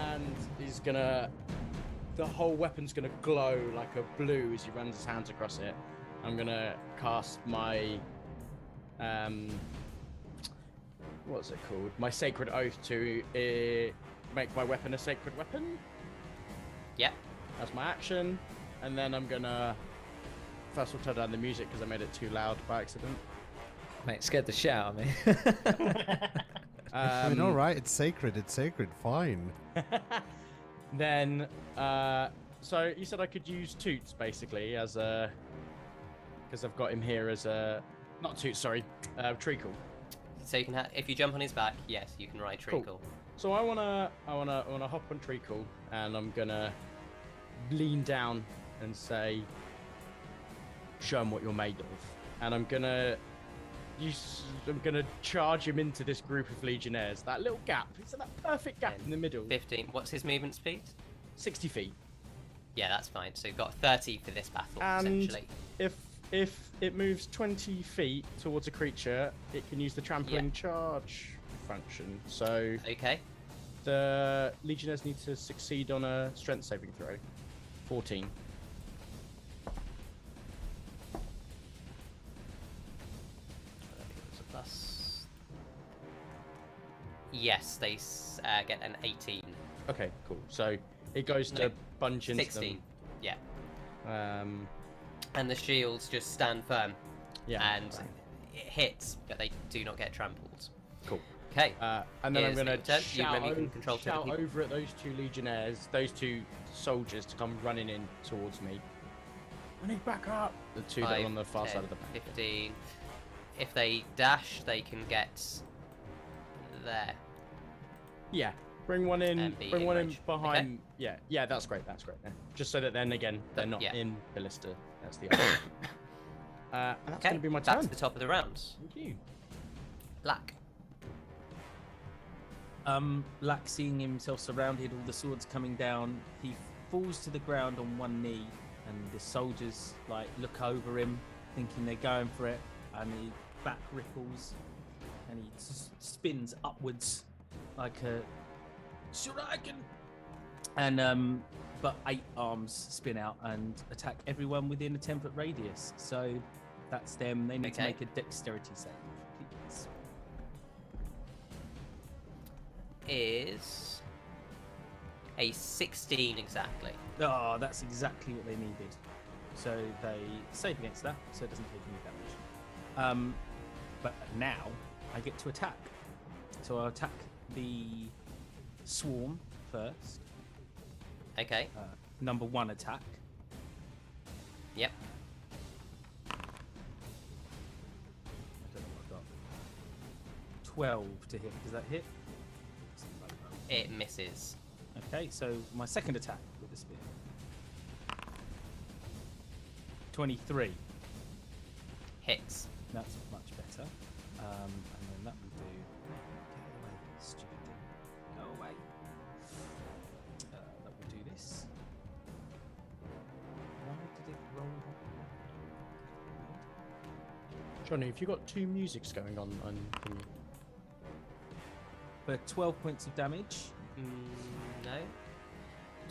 And he's gonna... The whole weapon's gonna glow like a blue as he runs his hands across it. I'm gonna cast my... what's it called? My Sacred Oath to make my weapon a sacred weapon. Yep. That's my action. And then I'm gonna... First of all, turn down the music because I made it too loud by accident. Mate, scared the shit out of me. I mean, all right, it's sacred, fine. Then, so you said I could use Toots basically as a... Because I've got him here as a... Not Toots, sorry. Treacle. So you can if you jump on his back, yes, you can ride Treacle. Cool. So I wanna hop on Treacle, and I'm gonna lean down and say, "Show him what you're made of." And I'm gonna charge him into this group of legionnaires. That little gap, it's that perfect gap 10, in the middle. 15. What's his movement speed? 60 feet. Yeah, that's fine. So you've got 30 for this battle, And essentially. if it moves 20 feet towards a creature, it can use the trampling charge function. So Okay. the legionnaires need to succeed on a strength saving throw. 14. It's a plus. Yes, they get an 18. Okay, cool. So it goes to No, bunge into 16. Yeah. them. And the shields just stand firm. Yeah. And it hits, but they do not get trampled. Cool. Okay. And then I'm Is going to it your turn? You shout, remember you can control two shout people. over at those two legionnaires, those two soldiers to come running in towards me. I need backup. The two that are on the far 10, side of the back. 15. If they dash, they can get there. Yeah. Bring one in. be Bring one in range. behind. Okay. Yeah, that's great. That's great. Yeah. Just so that then again they're not in ballista. That's the idea. And that's going to be my turn. Back to the top of the round. Thank you. Black. Lack, seeing himself surrounded, all the swords coming down, he falls to the ground on one knee, and the soldiers like look over him, thinking they're going for it, and he back ripples, and he spins upwards like a shuriken, and but 8 arms spin out and attack everyone within a 10-foot radius. So that's them. They need to make a dexterity save. Please. Is a 16 exactly. Oh, that's exactly what they needed. So they save against that, so it doesn't take any damage. But now I get to attack. So I'll attack the swarm first. Okay. Number 1 attack. Yep. I don't know what I've got. 12 to hit. Does that hit? It misses. Okay, so my second attack with the spear. 23. Hits. That's much better. And then that will do. Get away, stupid thing. Go away. That will do this. Why did it roll? Johnny, have you got 2 musics going on thingy? For 12 points of damage. No.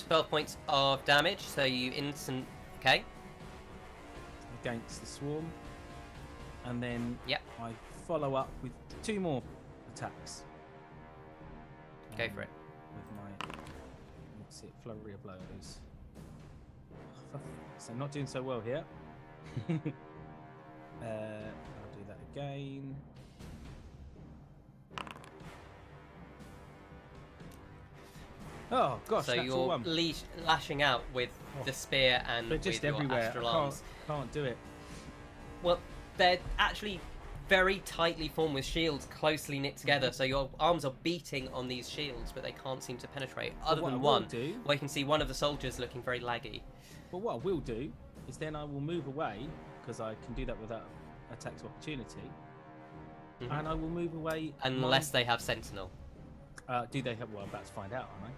12 points of damage, so you Okay. Against the swarm. And then Yep. I follow up with 2 more attacks. Go for it. With my, what's it, flurry of blows. So not doing so well here. I'll do that again. Oh gosh, So natural you're one. lashing out with the spear and They're just with your everywhere. astral I arms. can't do it. Well, they're actually very tightly formed with shields closely knit together, so your arms are beating on these shields, but they can't seem to penetrate. Other what than I will one, do- where you can see one of the soldiers looking very laggy. But what I will do is then I will move away, because I can do that without attack of opportunity, Mhm. and I will move away. Unless they have sentinel. Do they have? Well, I'm about to find out, aren't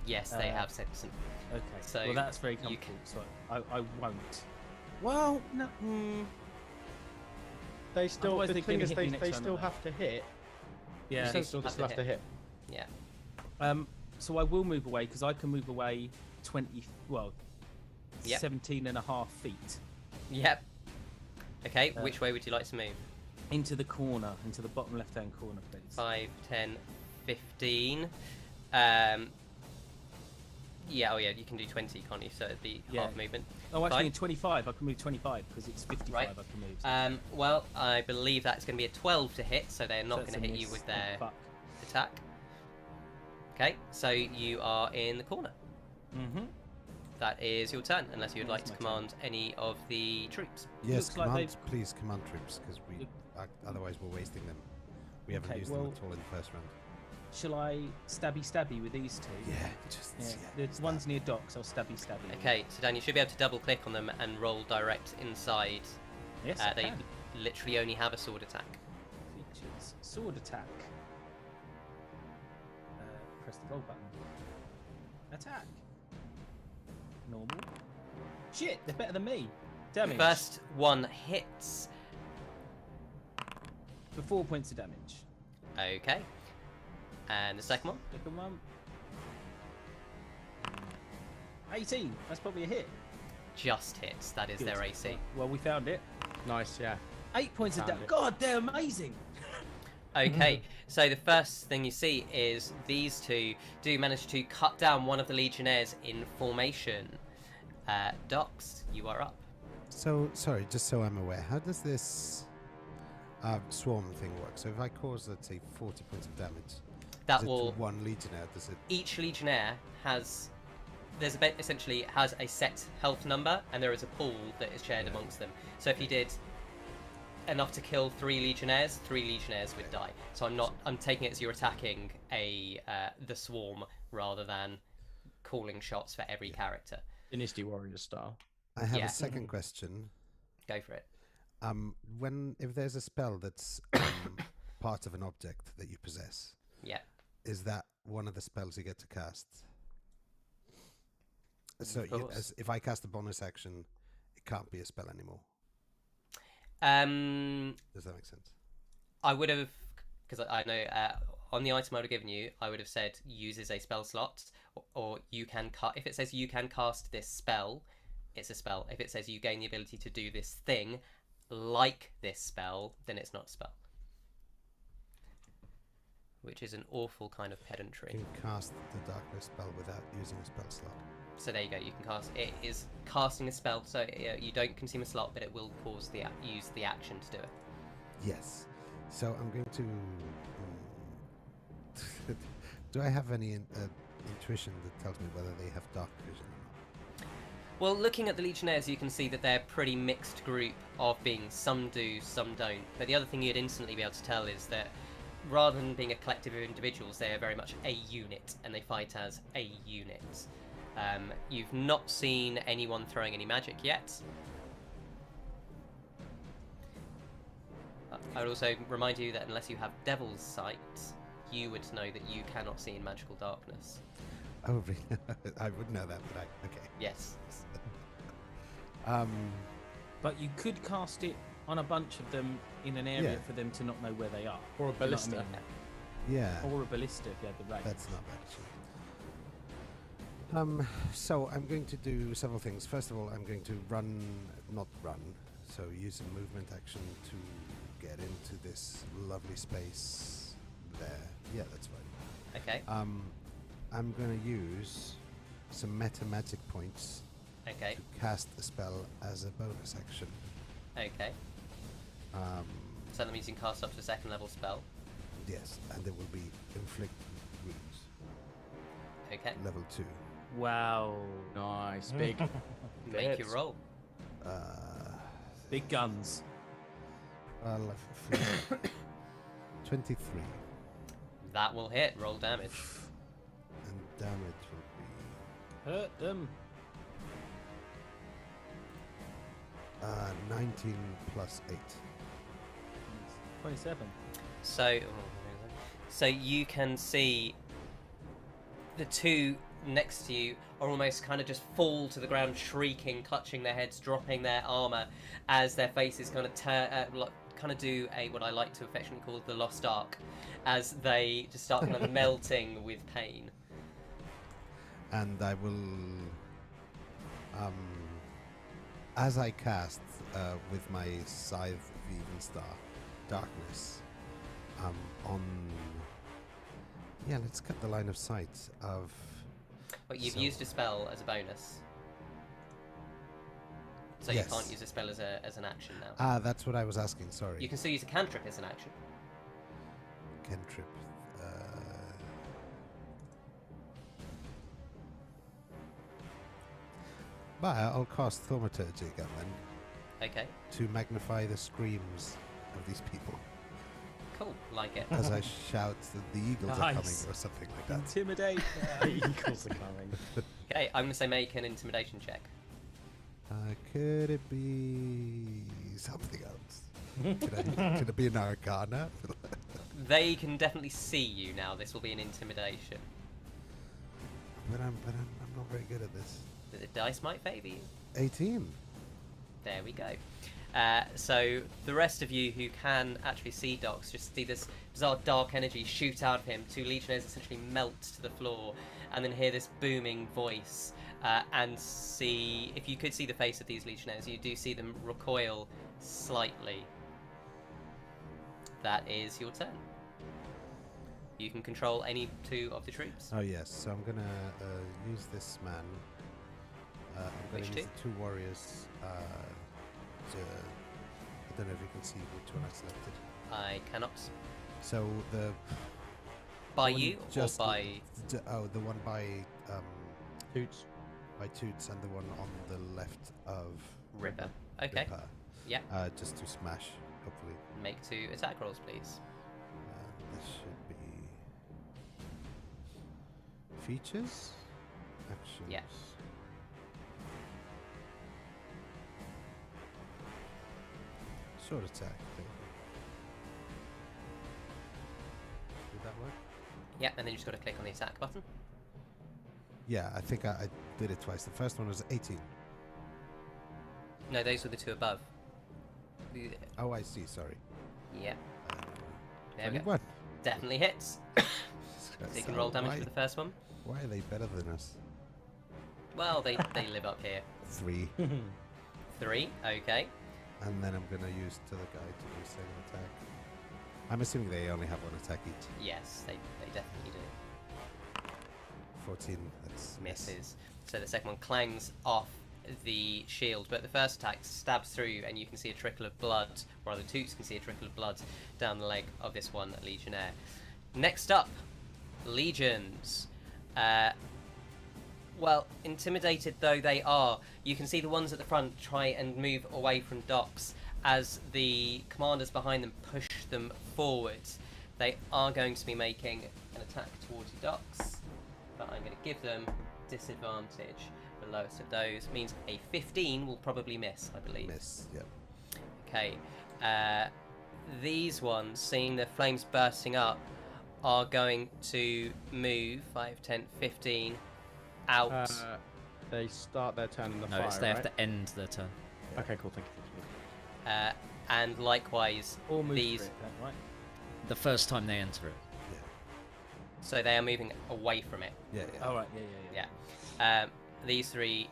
Yes, they have sentinel. I? Okay. So well, that's very you comfortable. So I won't. Well, no. They still. Otherwise The they're thing gonna is, hit me they next turn, still aren't have to hit. Yeah. They still have to hit. Yeah. So I will move away because I can move away 20. Well, Yep. 17.5 feet Yep. Okay, which way would you like to move? into the corner, into the bottom left-hand corner, please. 5, 10, 15. Yeah, you can do 20, can't you? So it'd be half movement. Oh, actually, Fine. in 25, I can move 25 because it's 55 Right. I can move. Well, I believe that's going to be a 12 to hit, so they're not So going to it's a hit you miss. with Oh, their fuck. attack. Okay, so you are in the corner. Mm-hmm. That is your turn, unless you would like That's to my command any of the troops. Yes, Looks like command, they've- please command troops, because we otherwise we're wasting them. We haven't Okay, used well- them at all in the first round. Shall I stabby with these two? Yeah, just Yeah. The one's near docks, I'll stabby. Okay, so Dan, you should be able to double click on them and roll direct inside. Yes, I They can. literally only have a sword attack. Features. Sword attack. Press the gold button. Attack. Normal. Shit, they're better than me. Damage. First one hits. For 4 points of damage. Okay. And the second one? Second one. 18. That's probably a hit. Just hits. That is Good. their AC. Well, we found it. Nice, yeah. 8 points of Found damage. it. God, they're amazing. Okay, so the first thing you see is these two do manage to cut down one of the legionnaires in formation. Docs, you are up. So, sorry, just so I'm aware, how does this swarm thing work? So if I cause, let's say, 40 points of damage, That is it will. to one legionnaire? Does it? Each legionnaire has. There's a bit essentially has a set health number, and there is a pool that is shared amongst them. So if you did enough to kill 3 legionnaires, 3 legionnaires would die. So I'm taking it as you're attacking the swarm rather than calling shots for every character. Dynasty Warrior style. I have a second question. Go for it. If there's a spell that's part of an object that you possess, is that one of the spells you get to cast? So if I cast a bonus action, it can't be a spell anymore. Does that make sense? I would have, because I know on the item I would have given you, I would have said uses a spell slot, or you can cast. If it says you can cast this spell, it's a spell. If it says you gain the ability to do this thing like this spell, then it's not a spell. Which is an awful kind of pedantry. You can cast the darkness spell without using a spell slot. So there you go. You can cast. It is casting a spell, so you don't consume a slot, but it will cause use the action to do it. Yes. So I'm going to. Do I have any intuition that tells me whether they have dark vision or not? Well, looking at the Legionnaires, you can see that they're a pretty mixed group of being some do, some don't. But the other thing you'd instantly be able to tell is that rather than being a collective of individuals, they are very much a unit, and they fight as a unit. You've not seen anyone throwing any magic yet. I would also remind you that unless you have Devil's Sight, you would know that you cannot see in magical darkness. Oh, really? I would know that, but okay. Yes. But you could cast it on a bunch of them in an area for them to not know where they are. Or a ballista. You know what I mean? Yeah. Or a ballista if you had the range. That's not bad, actually. So I'm going to do several things. First of all, I'm going to not run, so use a movement action to get into this lovely space there. Yeah, that's right. Okay. I'm going to use some meta magic points Okay. to cast a spell as a bonus action. Okay. So that means you can cast up to a 2nd level spell. Yes, and it will be inflict wounds. Okay. Level 2. Wow. Nice. Big. Make your roll. Big guns. Well, 23. That will hit. Roll damage. And damage will Hurt them. be 19 plus 8. 27. So you can see the two next to you are almost kind of just fall to the ground, shrieking, clutching their heads, dropping their armor as their faces kind of kind of do what I like to affectionately call the Lost Ark, as they just start kind of melting with pain. And I will, as I cast with my Scythe of Even Star Darkness, let's cut the line of sight of. But you've used a spell as a bonus, so Yes. you can't use a spell as an action now. Ah, that's what I was asking. Sorry. You can still use a cantrip as an action. Cantrip. But I'll cast Thaumaturgy again then Okay, to magnify the screams of these people cool, like it. as I shout that the eagles are coming Nice. or something like that. Intimidate. The eagles are coming. Okay, I'm gonna say make an intimidation check. Could it be something else? Could it be an arcana? They can definitely see you now. This will be an intimidation. But I'm not very good at this. The dice might favour you. 18. There we go. So the rest of you who can actually see Dox just see this bizarre dark energy shoot out of him. 2 legionnaires essentially melt to the floor, and then hear this booming voice. And see, if you could see the face of these legionnaires, you do see them recoil slightly. That is your turn. You can control any 2 of the troops. Oh yes, so I'm gonna use this man. I'm gonna Which use 2? the 2 warriors. I don't know if you can see which one I selected. I cannot. So the By one you just or by... the one by Toots. by Toots and the one on the left of Ripper. Okay. Ripper. Yeah. Just to smash hopefully. Make 2 attack rolls, please. This should be features, actions. Yeah. Sword attack. There you go. Did that work? Yeah, and then you just got to click on the attack button. Yeah, I think I did it twice. The first one was 18. No, those were the 2 above. Oh, I see. Sorry. Yeah. There we go. 21. Definitely hits. So you can roll damage for the first one. Why are they better than us? Well, they live up here. 3. 3, okay. And then I'm going to use to the guy to do second attack. I'm assuming they only have 1 attack each. Yes, they definitely do. 14. That's Misses. So the second one clangs off the shield, but the first attack stabs through, and you can see a trickle of blood, or the Toots can see a trickle of blood down the leg of this one Legionnaire. Next up, Legions. Well, intimidated though they are, you can see the ones at the front try and move away from Dox as the commanders behind them push them forwards. They are going to be making an attack towards you, Dox, but I'm going to give them disadvantage. The lowest of those means a 15 will probably miss, I believe. Miss, yep. Okay. These ones, seeing the flames bursting up, are going to move 5, 10, 15 out. They start their turn in the fire, No, they have to end their turn. Yeah. Okay, cool. Thank you. And likewise, All move these. for it, then, right? The first time they enter it. So they are moving away from it. Yeah. Oh, right. Yeah. These 3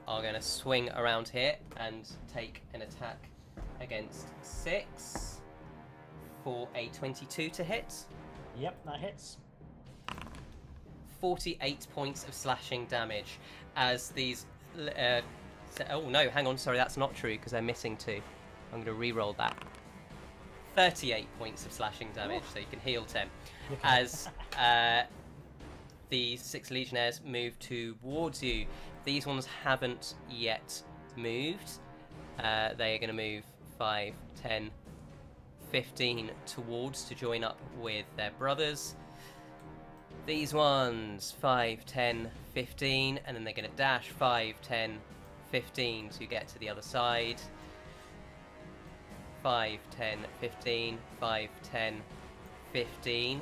are going to swing around here and take an attack against 6 for a 22 to hit. Yep, that hits. 48 points of slashing damage as these. Oh no, hang on, sorry, that's not true because they're missing 2. I'm going to re-roll that. 38 points of slashing damage, so you can heal 10. As the 6 Legionnaires move towards you. These ones haven't yet moved. They are going to move 5, 10, 15 towards to join up with their brothers. These ones, 5, 10, 15, and then they're going to dash 5, 10, 15 to get to the other side. 5, 10, 15, 5, 10, 15.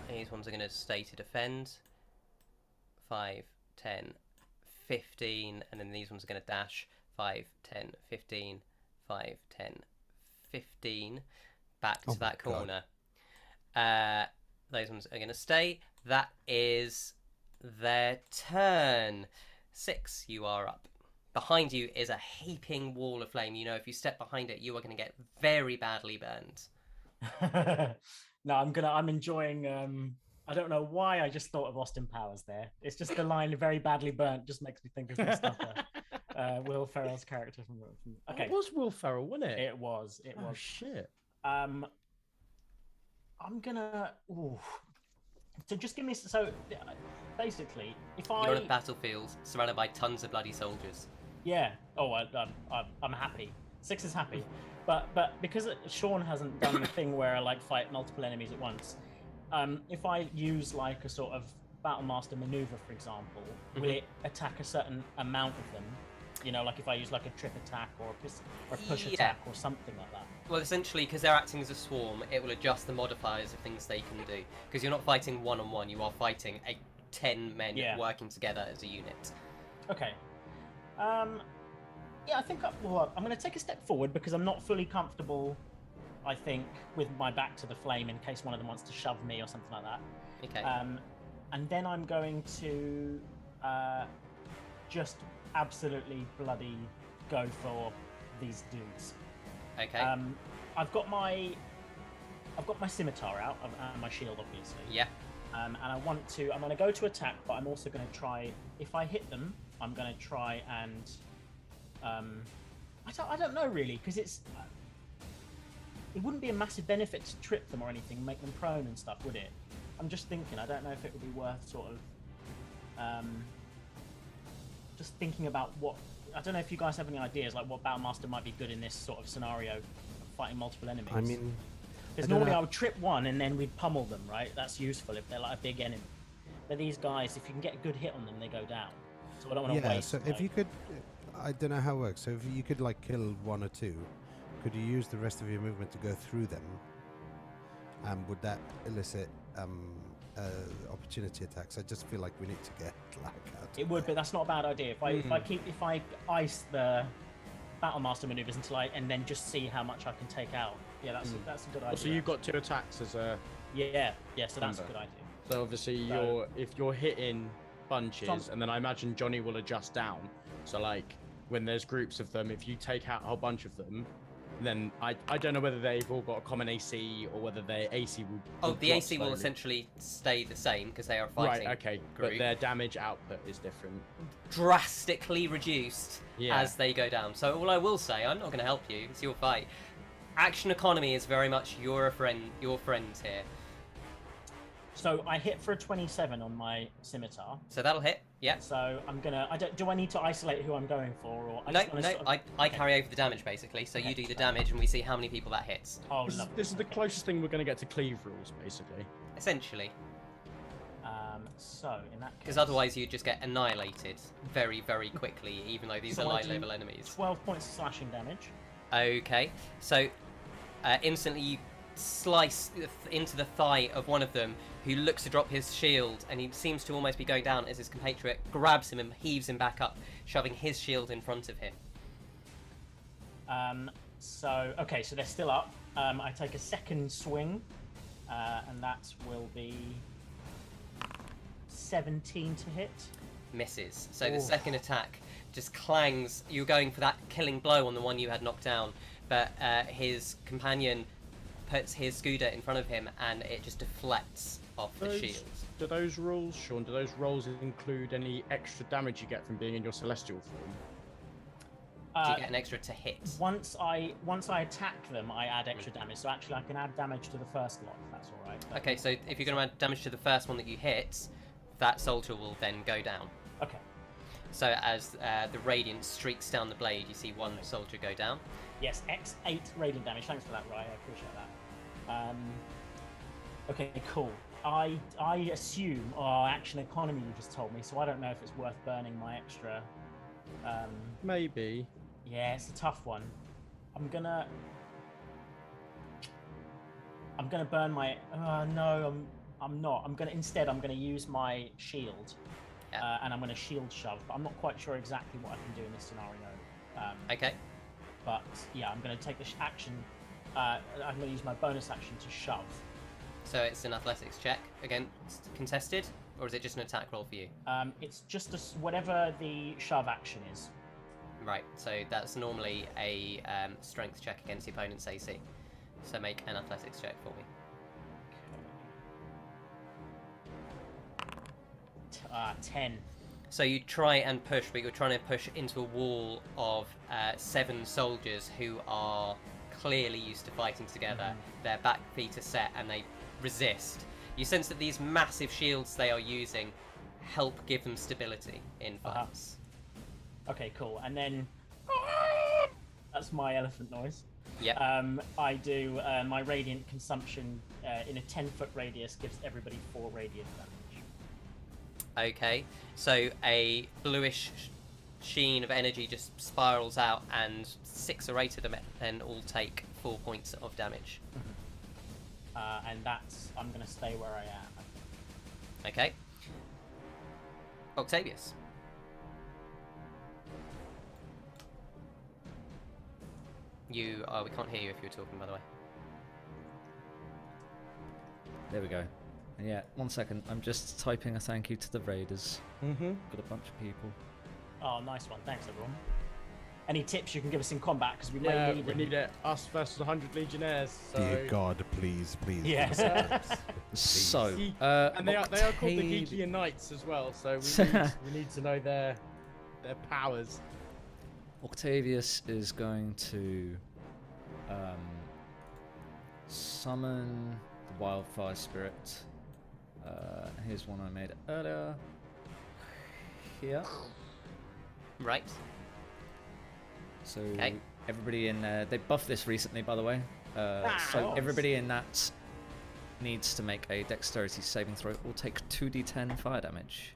These ones are going to stay to defend. 5, 10, 15, and then these ones are going to dash 5, 10, 15, 5, 10, 15 back to that corner. Those ones are going to stay. That is their turn. 6, you are up. Behind you is a heaping wall of flame. You know, if you step behind it, you are going to get very badly burned. No, I'm enjoying. I don't know why I just thought of Austin Powers there. It's just the line "very badly burnt" just makes me think of some stuff. Will Ferrell's character from. Okay, It was Will Ferrell, wasn't it? it was. It Oh was. shit. I'm gonna. Ooh. So just give me. So basically, if You're on a battlefield surrounded by tons of bloody soldiers. Yeah. Oh, I'm happy. 6 is happy, but because Sean hasn't done the thing where I like fight multiple enemies at once. If I use like a sort of Battlemaster maneuver, for example, will it attack a certain amount of them? You know, like if I use like a trip attack or a push attack or something like that. Well, essentially, because they're acting as a swarm, it will adjust the modifiers of things they can do. Because you're not fighting one-on-one, you are fighting 10 men working together as a unit. Okay. Yeah, I think I'm going to take a step forward because I'm not fully comfortable, I think, with my back to the flame in case one of them wants to shove me or something like that. Okay. And then I'm going to just absolutely bloody go for these dudes. Okay. I've got my scimitar out and my shield, obviously. Yeah. And I'm going to go to attack, but I'm also going to try, if I hit them, I'm going to try and, I don't know really, because it wouldn't be a massive benefit to trip them or anything, make them prone and stuff, would it? I'm just thinking, I don't know if it would be worth sort of, just thinking about what I don't know if you guys have any ideas like what Battlemaster might be good in this sort of scenario, fighting multiple enemies. I mean, because normally I would trip one and then we'd pummel them, right? That's useful if they're like a big enemy. But these guys, if you can get a good hit on them, they go down. So I don't want to waste. So if you could, I don't know how it works. So if you could like kill one or two, could you use the rest of your movement to go through them? Would that elicit opportunity attacks? I just feel like we need to get Lack out. It would, but that's not a bad idea. If I ice the Battlemaster maneuvers and then just see how much I can take out. Yeah, that's a good idea. So you've got 2 attacks as a yeah. So that's a good idea. So obviously if you're hitting bunches, and then I imagine Johnny will adjust down. So like when there's groups of them, if you take out a whole bunch of them, then I don't know whether they've all got a common AC or whether their AC will. The AC will essentially stay the same because they are fighting. Right. Okay. Group. But their damage output is different. Drastically reduced as they go down. So all I will say, I'm not going to help you. It's your fight. Action economy is very much your friends here. So I hit for a 27 on my scimitar. So that'll hit, yeah. So I'm gonna. do I need to isolate who I'm going for, or I carry over the damage basically. So you do the damage, and we see how many people that hits. Oh, this is the closest thing we're going to get to cleave rules, basically. Essentially. So in that case, because otherwise you'd just get annihilated very, very quickly, even though these are light-level enemies. 12 points of slashing damage. Okay, so instantly you slice into the thigh of one of them, who looks to drop his shield, and he seems to almost be going down as his compatriot grabs him and heaves him back up, shoving his shield in front of him. So they're still up. I take a second swing, and that will be 17 to hit. Misses. So the second attack just clangs. You're going for that killing blow on the one you had knocked down, but his companion puts his scooter in front of him and it just deflects off the shield. Do those rolls, Sean, include any extra damage you get from being in your celestial form? Do you get an extra to hit? Once I attack them, I add extra damage. So actually I can add damage to the first lot, if that's alright. Okay, so if you're going to add damage to the first one that you hit, that soldier will then go down. Okay. So as the radiant streaks down the blade, you see one soldier go down. Yes, X8 radiant damage. Thanks for that, Ryan. I appreciate that. Okay, cool. I assume action economy you just told me, so I don't know if it's worth burning my extra. Maybe. Yeah, it's a tough one. I'm gonna burn my. No, I'm not. I'm gonna use my shield, and I'm gonna shield shove. But I'm not quite sure exactly what I can do in this scenario. Okay. But yeah, I'm going to take the action. I'm going to use my bonus action to shove. So it's an athletics check against contested, or is it just an attack roll for you? It's just whatever the shove action is. Right. So that's normally a strength check against the opponent's AC. So make an athletics check for me. 10. So you try and push, but you're trying to push into a wall of 7 soldiers who are clearly used to fighting together. Their back feet are set and they resist. You sense that these massive shields they are using help give them stability in fights. Okay, cool. And then that's my elephant noise. Yeah. I do my radiant consumption in a 10-foot radius gives everybody 4 radiant damage. Okay, so a bluish sheen of energy just spirals out, and 6 or 8 of them then all take 4 points of damage. And I'm going to stay where I am. Okay. Octavius. We can't hear you if you're talking, by the way. There we go. Yeah, 1 second. I'm just typing a thank you to the raiders. Got a bunch of people. Oh, nice one. Thanks, everyone. Any tips you can give us in combat? Because we may need need it. Us versus 100 legionnaires. So... Dear God, please. Yeah. So, and they are called the Geekian Knights as well. So we need to know their powers. Octavius is going to summon the Wildfire Spirit. Here's one I made earlier. Here. Right. So Okay. everybody in they buffed this recently, by the way. So everybody in that needs to make a dexterity saving throw or take 2d10 fire damage.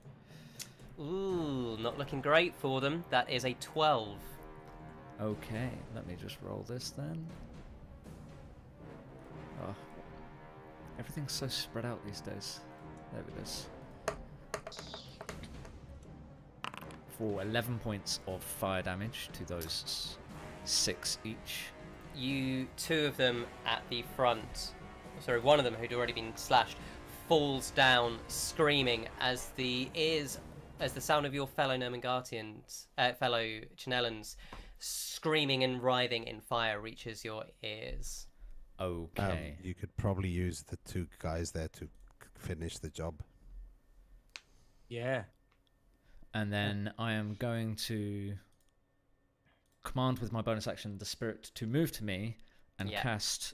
Ooh, not looking great for them. That is a 12. Okay, let me just roll this then. Oh, everything's so spread out these days. There it is. For 11 points of fire damage to those 6 each. You, 2 of them at the front, sorry, one of them who'd already been slashed, falls down screaming as the sound of your fellow Nermangatians, fellow Chinellans, screaming and writhing in fire reaches your ears. Okay. You could probably use the 2 guys there to finish the job. Yeah. And then I am going to command with my bonus action the spirit to move to me and cast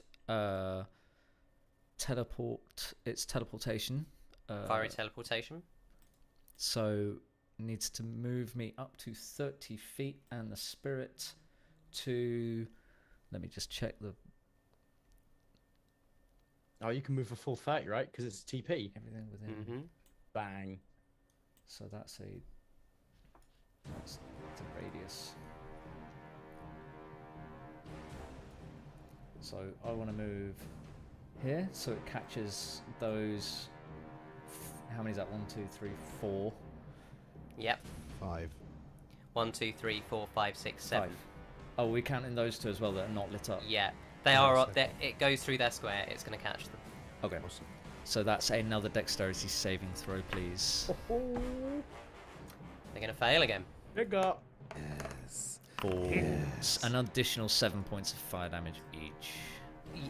teleport. It's teleportation. Fiery teleportation. So needs to move me up to 30 feet and the spirit to. Let me just check the. Oh, you can move a full 30, right? Because it's TP. Everything within. Mm-hmm. Bang. So that's the radius. So I want to move here, so it catches those. How many is that? 1, 2, 3, 4. Yep. 5. 1, 2, 3, 4, 5, 6, 7. 5. Oh, we're counting those 2 as well that are not lit up. Yeah, they are up there. It goes through their square. It's going to catch them. Okay. Awesome. So that's another dexterity saving throw, please. They're going to fail again. Good go. Yes. For an additional 7 points of fire damage each.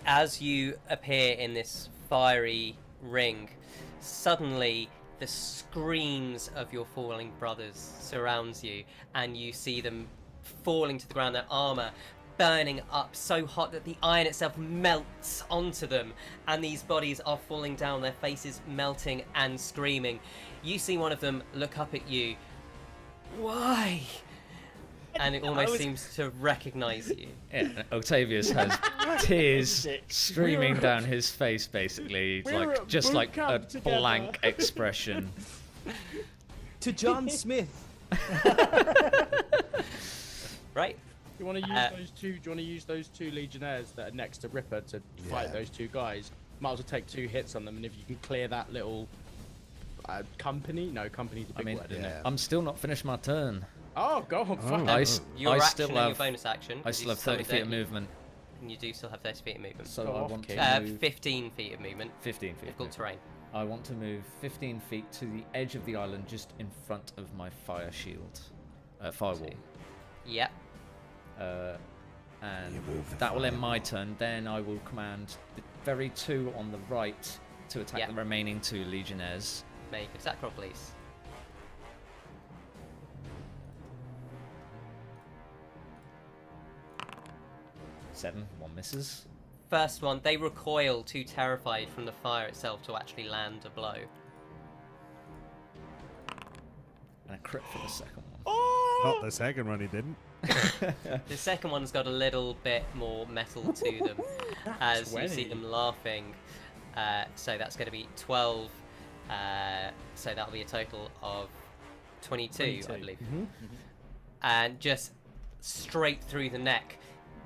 As you appear in this fiery ring, suddenly the screams of your falling brothers surrounds you, and you see them falling to the ground, their armor burning up so hot that the iron itself melts onto them, and these bodies are falling down, their faces melting and screaming. You see one of them look up at you. Why? And it almost seems to recognize you. Yeah, Octavius has tears streaming down his face, basically, like just like a blank expression. To John Smith. Right. Do you want to use those 2? Do you want to use those 2 legionnaires that are next to Ripper to fight those 2 guys? Might as well take 2 hits on them, and if you can clear that little company. No, company's a big word, isn't it? I'm still not finished my turn. Oh, go on. Fuck. Your I action still and have your bonus action. I still have 30 feet of movement. And you do still have 30 feet of movement. So Go I off, want kid. to move 15 feet of movement. 15 feet. Difficult terrain. I want to move 15 feet to the edge of the island, just in front of my fire shield, firewall. Yep. And that will end my turn. Then I will command the very 2 on the right to attack the remaining 2 legionnaires. Make a attack roll, please. 7, 1 misses. First one, they recoil, too terrified from the fire itself to actually land a blow. And a crit for the second one. Oh! Not the second one, he didn't. The second one's got a little bit more metal to them as you see them laughing. So that's going to be 12. So that'll be a total of 22. I believe. Mm-hmm. And just straight through the neck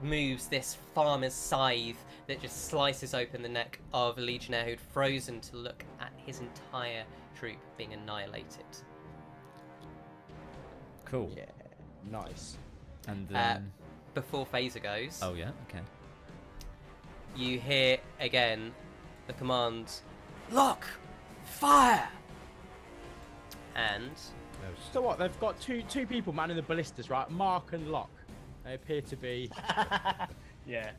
moves this farmer's scythe that just slices open the neck of a legionnaire who'd frozen to look at his entire troop being annihilated. Cool. Yeah, nice. And then... Before Faeza goes, oh yeah, okay. you hear again the command, lock, fire! And... So what, they've got two people manning the ballistas, right? Mark and Locke. They appear to be... Yeah.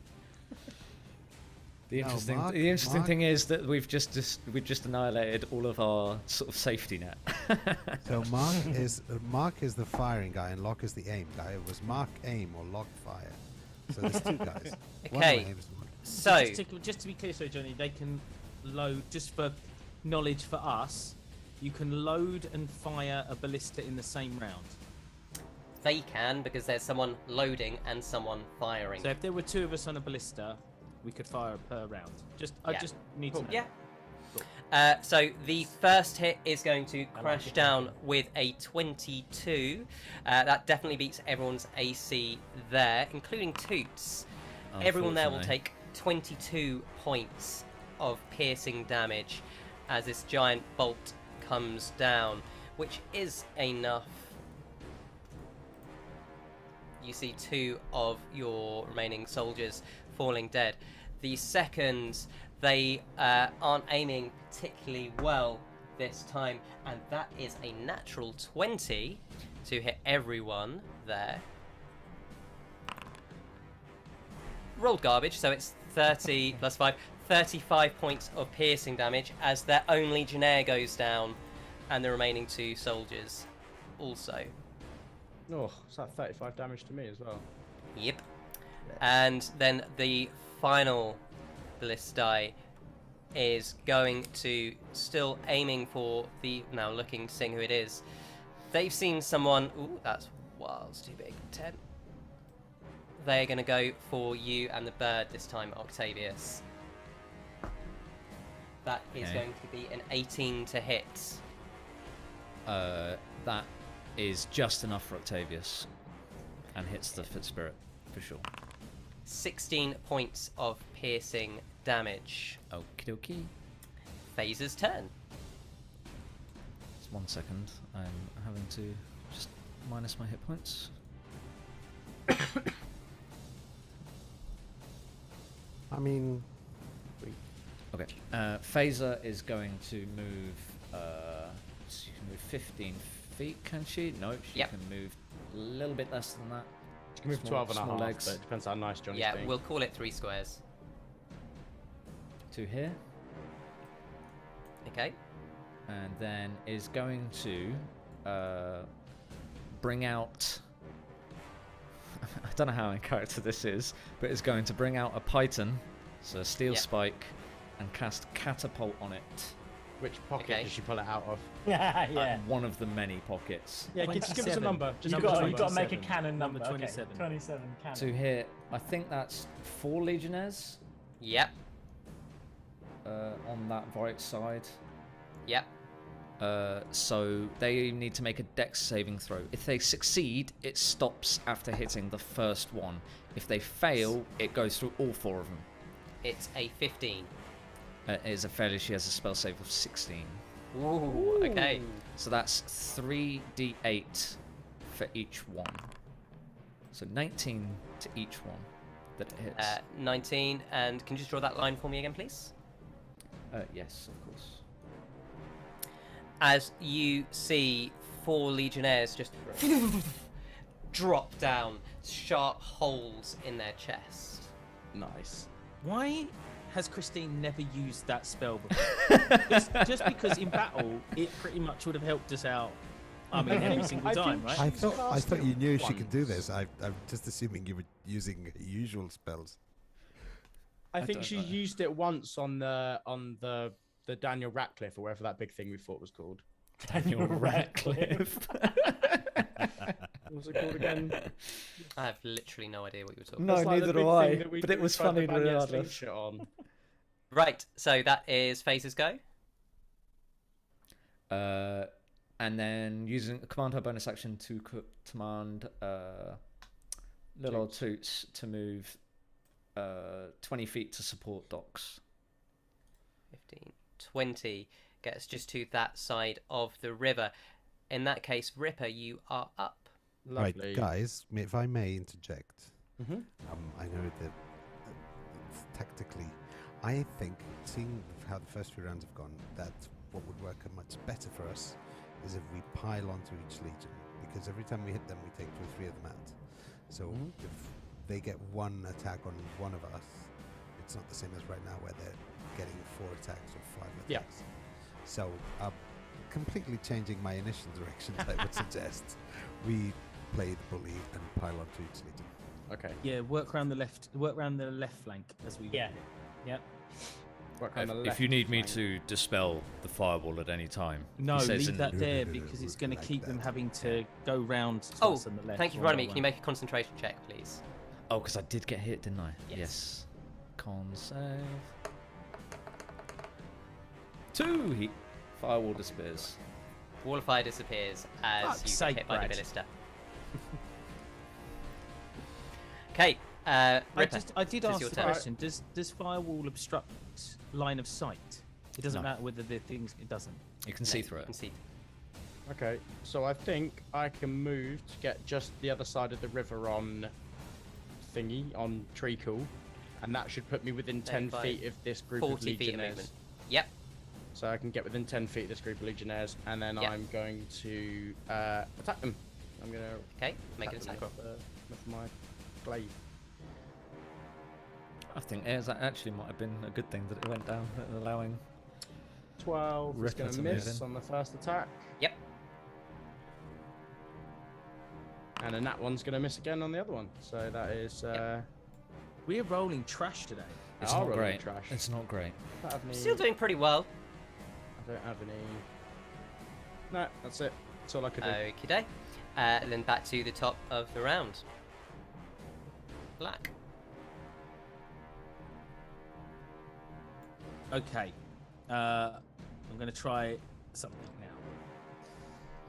The interesting, Mark- the interesting Mark- thing is that we've just annihilated all of our sort of safety net. So Mark is the firing guy and Locke is the aim guy. It was Mark aim or Locke fire. So there's 2 guys. One Okay. aims, one- So, just to be clear, so Johnny, they can load, just for knowledge for us, you can load and fire a ballista in the same round. they can because there's someone loading and someone firing. So if there were 2 of us on a ballista, we could fire per round. I just need to know. Yeah. So the first hit is going to crash down with a 22. That definitely beats everyone's AC there, including Toots. Everyone there will take 22 points of piercing damage as this giant bolt comes down, which is enough. You see 2 of your remaining soldiers falling dead. The seconds, they aren't aiming particularly well this time, and that is a natural 20 to hit everyone there. Rolled garbage, so it's 30 plus 5, 35 points of piercing damage as their only Legionnaire goes down, and the remaining 2 soldiers also. Oh, it's that 35 damage to me as well. Yep. And then the final ballistae is going to, still aiming for the, now looking, seeing who it is. They've seen someone, ooh, that's it's too big, 10. They're going to go for you and the bird this time, Octavius. That is going to be an 18 to hit. That is just enough for Octavius and hits the Fit Spirit for sure. 16 points of piercing damage. Okie dokie. Faeza's turn. Just 1 second. I'm having to just minus my hit points. I mean... Okay. Faeza is going to move... she can move 15 feet, can she? No, she can move a little bit less than that. She can move 12 and a half, legs. but it depends how nice Johnny's being. We'll call it 3 squares. To here. Okay. And then is going to bring out... I don't know how in character this is, but is going to bring out a Python, so a steel spike, and cast Catapult on it. Which pocket did she pull it out of? Yeah. One of the many pockets. Yeah, just give us a number. You've got to make a cannon number. 27. Okay. 27 cannon. To hit, I think that's 4 Legionnaires. Yep. On that right side. Yep. So they need to make a dex saving throw. If they succeed, it stops after hitting the first one. If they fail, it goes through all 4 of them. It's a 15. It is a failure. She has a spell save of 16. Ooh, okay. So that's 3d8 for each one. So 19 to each one that it hits. 19, and can you just draw that line for me again, please? Yes, of course. As you see 4 Legionnaires just drop down, sharp holes in their chest. Nice. Why has Christine never used that spell before? just because in battle it pretty much would have helped us out. I mean, every single time, right? I thought you knew she could do this. I'm just assuming you were using usual spells. I think she used it once on the Daniel Radcliffe or whatever that big thing we thought was called. Daniel Radcliffe. What was it called again? I have literally no idea what you were talking No, about. Like neither do I. But it we was tried funny the Banyan regardless. slingshot on. Right, so that is Faeza's go. And then using a command her bonus action to command little old Toots to move 20 feet to support docks. 15, 20 gets just to that side of the river. In that case, Ripper, you are up. Lovely. Right, guys, if I may interject. Mm-hmm. I know that tactically, I think, seeing how the first few rounds have gone, that what would work much better for us is if we pile onto each legion, because every time we hit them, we take 2 or 3 of them out. So if they get 1 attack on one of us, it's not the same as right now where they're getting 4 attacks or 5 attacks. Yeah. So completely changing my initial directions, I would suggest we play the bully and pile onto each legion. Okay. Yeah, work around the left flank as we. Yeah. Yep. If you need me to dispel the firewall at any time. No, leave that there because it's going to keep them having to go round. Oh, on the left, thank you for running me. Can you make a concentration check, please? Oh, because I did get hit, didn't I? Yes. Con save. 2 heat. Firewall disappears. Wall of fire disappears as you get hit by the ballista. Okay. I did ask the question. Does firewall obstruct line of sight? It doesn't matter whether the things. It doesn't. You can see through it. Okay, so I think I can move to get just the other side of the river on thingy, on Treacle, and that should put me within 10 feet of this group of 40 feet of legionnaires. movement. Yep. So I can get within 10 feet of this group of legionnaires, and then I'm going to attack them. I'm going to make an attack roll with my glaive. I think that actually might have been a good thing that it went down, allowing 12 is going to miss on the first attack. Yep. And then that one's going to miss again on the other one. So that is... We are rolling trash today. It's not great. Trash. It's not great. Still doing pretty well. I don't have any... No, that's it. That's all I could do. Okey-doke. Then back to the top of the round. Black. Okay. I'm going to try something now.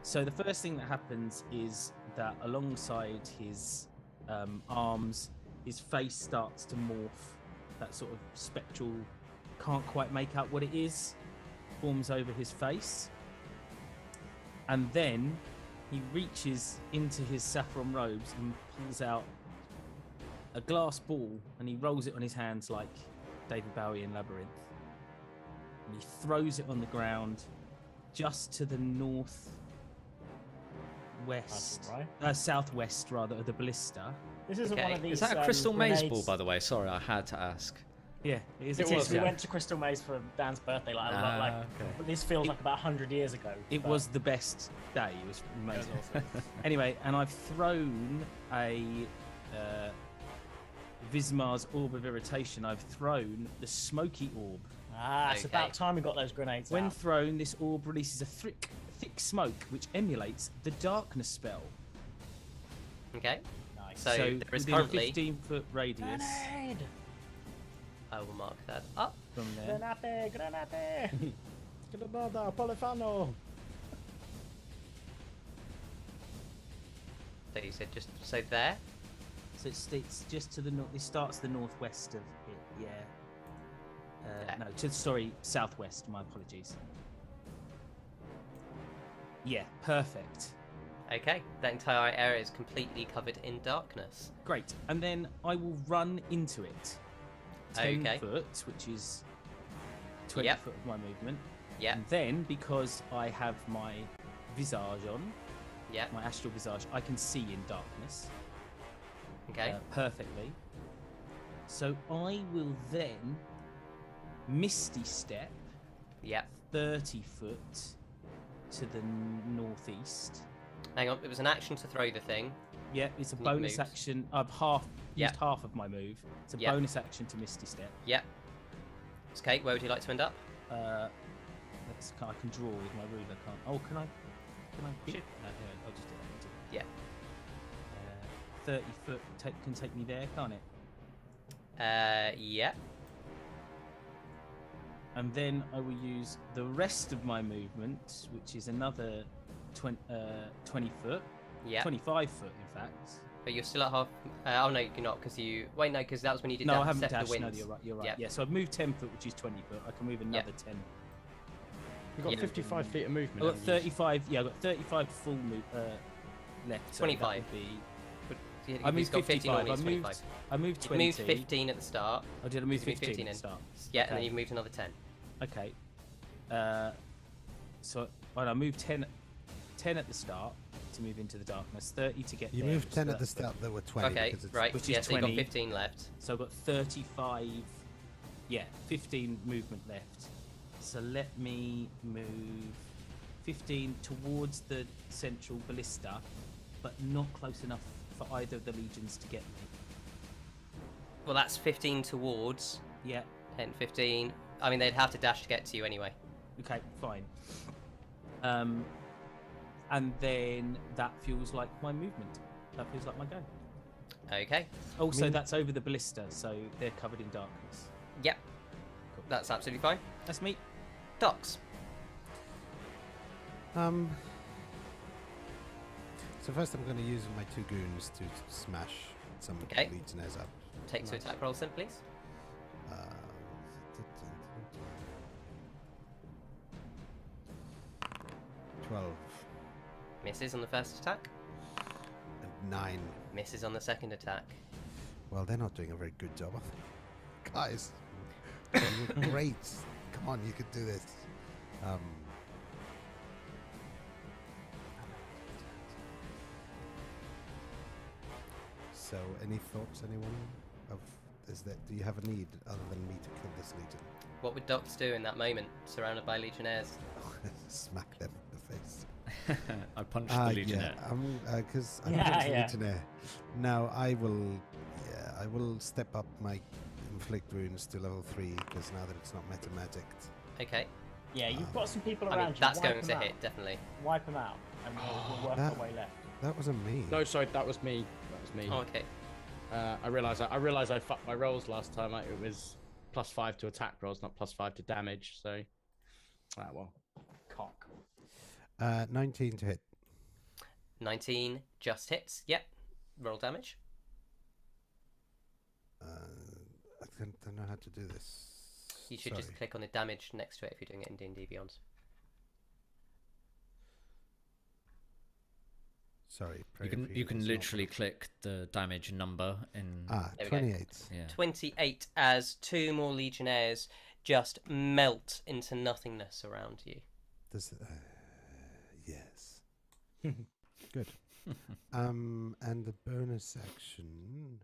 So the first thing that happens is that alongside his arms, his face starts to morph. That sort of spectral, can't quite make out what it is, forms over his face. And then he reaches into his saffron robes and pulls out a glass ball, and he rolls it on his hands like David Bowie in Labyrinth. And he throws it on the ground just to the southwest rather, of the ballista. This isn't one of these. Is that a crystal maze grenades? ball, by the way? Sorry, I had to ask. Yeah, it is. It is. We went to Crystal Maze for Dan's birthday. This feels like about 100 years ago. It was the best day. It was amazing. Anyway, and I've thrown a Vismar's Orb of Irritation. I've thrown the Smoky Orb. It's about time we got those grenades When out. thrown, this orb releases a thick smoke which emulates the darkness spell. Okay. Nice. So there is within currently a 15-foot radius. Grenade! I will mark that up. From there. Grenade! Granada, Polifano! So you said just so there. So it's just to the north. It starts the northwest of it. Yeah. Southwest. My apologies. Yeah, perfect. Okay, that entire area is completely covered in darkness. Great. And then I will run into it. 10 foot, which is 20 foot of my movement. Yeah. And then, because I have my visage on, my astral visage, I can see in darkness. Okay. Perfectly. So I will then misty step 30 foot to the northeast. Hang on, it was an action to throw the thing. Yeah, it's a bonus action. I've used half of my move. It's a bonus action to misty step. Yeah. Okay, where would you like to end up? I can draw with my ruler, can't? Oh, can I? Shoot. No, I'll just do that. Yeah. 30 foot can take me there, can't it? Yeah. And then I will use the rest of my movement, which is another 20 foot. Yeah. 25 foot, in fact. But you're still at half. Oh no, you're not, because you. Wait, no, because that was when you did no, that. I haven't set dashed. the winds. No, you're right. Yeah, so I've moved 10 foot, which is 20 foot. I can move another 10. You've got 55 feet of movement. I've got 35. Yeah, I've got 35 full move left. 25. I moved 55. I moved 20. You moved 15 at the start. Oh, did I move 15 at the start? Yeah, and then you've moved another 10. Okay. So I moved 10 at the start to move into the darkness, 30 to get You there. moved 10 at the start, there were 20. Okay, right. Which is is 20. So 20. you've got 15 left. So I've got 35, 15 movement left. So let me move 15 towards the central ballista, but not close enough for either of the legions to get me. Well, that's 15 towards. Yeah. 10, 15. I mean, they'd have to dash to get to you anyway. Okay, fine. And then that feels like my movement. That feels like my go. Okay. Also, that's over the ballista, so they're covered in darkness. Yep. Cool. That's absolutely fine. That's me. Docs. So first I'm going to use my 2 goons to smash some legionnaires up. Take 2 attack rolls then, please. 12. Misses on the first attack. And 9. Misses on the second attack. Well, they're not doing a very good job. Guys, you're great. Come on, you could do this. So, any thoughts, anyone? Do you have a need other than me to kill this legion? What would Docs do in that moment, surrounded by legionnaires? Smack them in the face. I punched the legionnaire. Yeah, because I'm a legionnaire. Now I will step up my inflict wounds to level 3 because now that it's not meta magicked. Okay. Yeah, you've got some people around you. That's going to hit, definitely. Wipe them out, and we'll work our way left. That wasn't me. No, sorry, that was me. That was me. Oh, okay. I realised I fucked my rolls last time. It was +5 to attack rolls, not +5 to damage. So, well, cock. 19 to hit. 19 just hits. Yep. Roll damage. I don't know how to do this. You should just click on the damage next to it if you're doing it in D&D Beyond. Sorry. You can literally click the damage number in. 28. Yeah. 28 as 2 more legionnaires just melt into nothingness around you. Yes. Good. And the bonus action.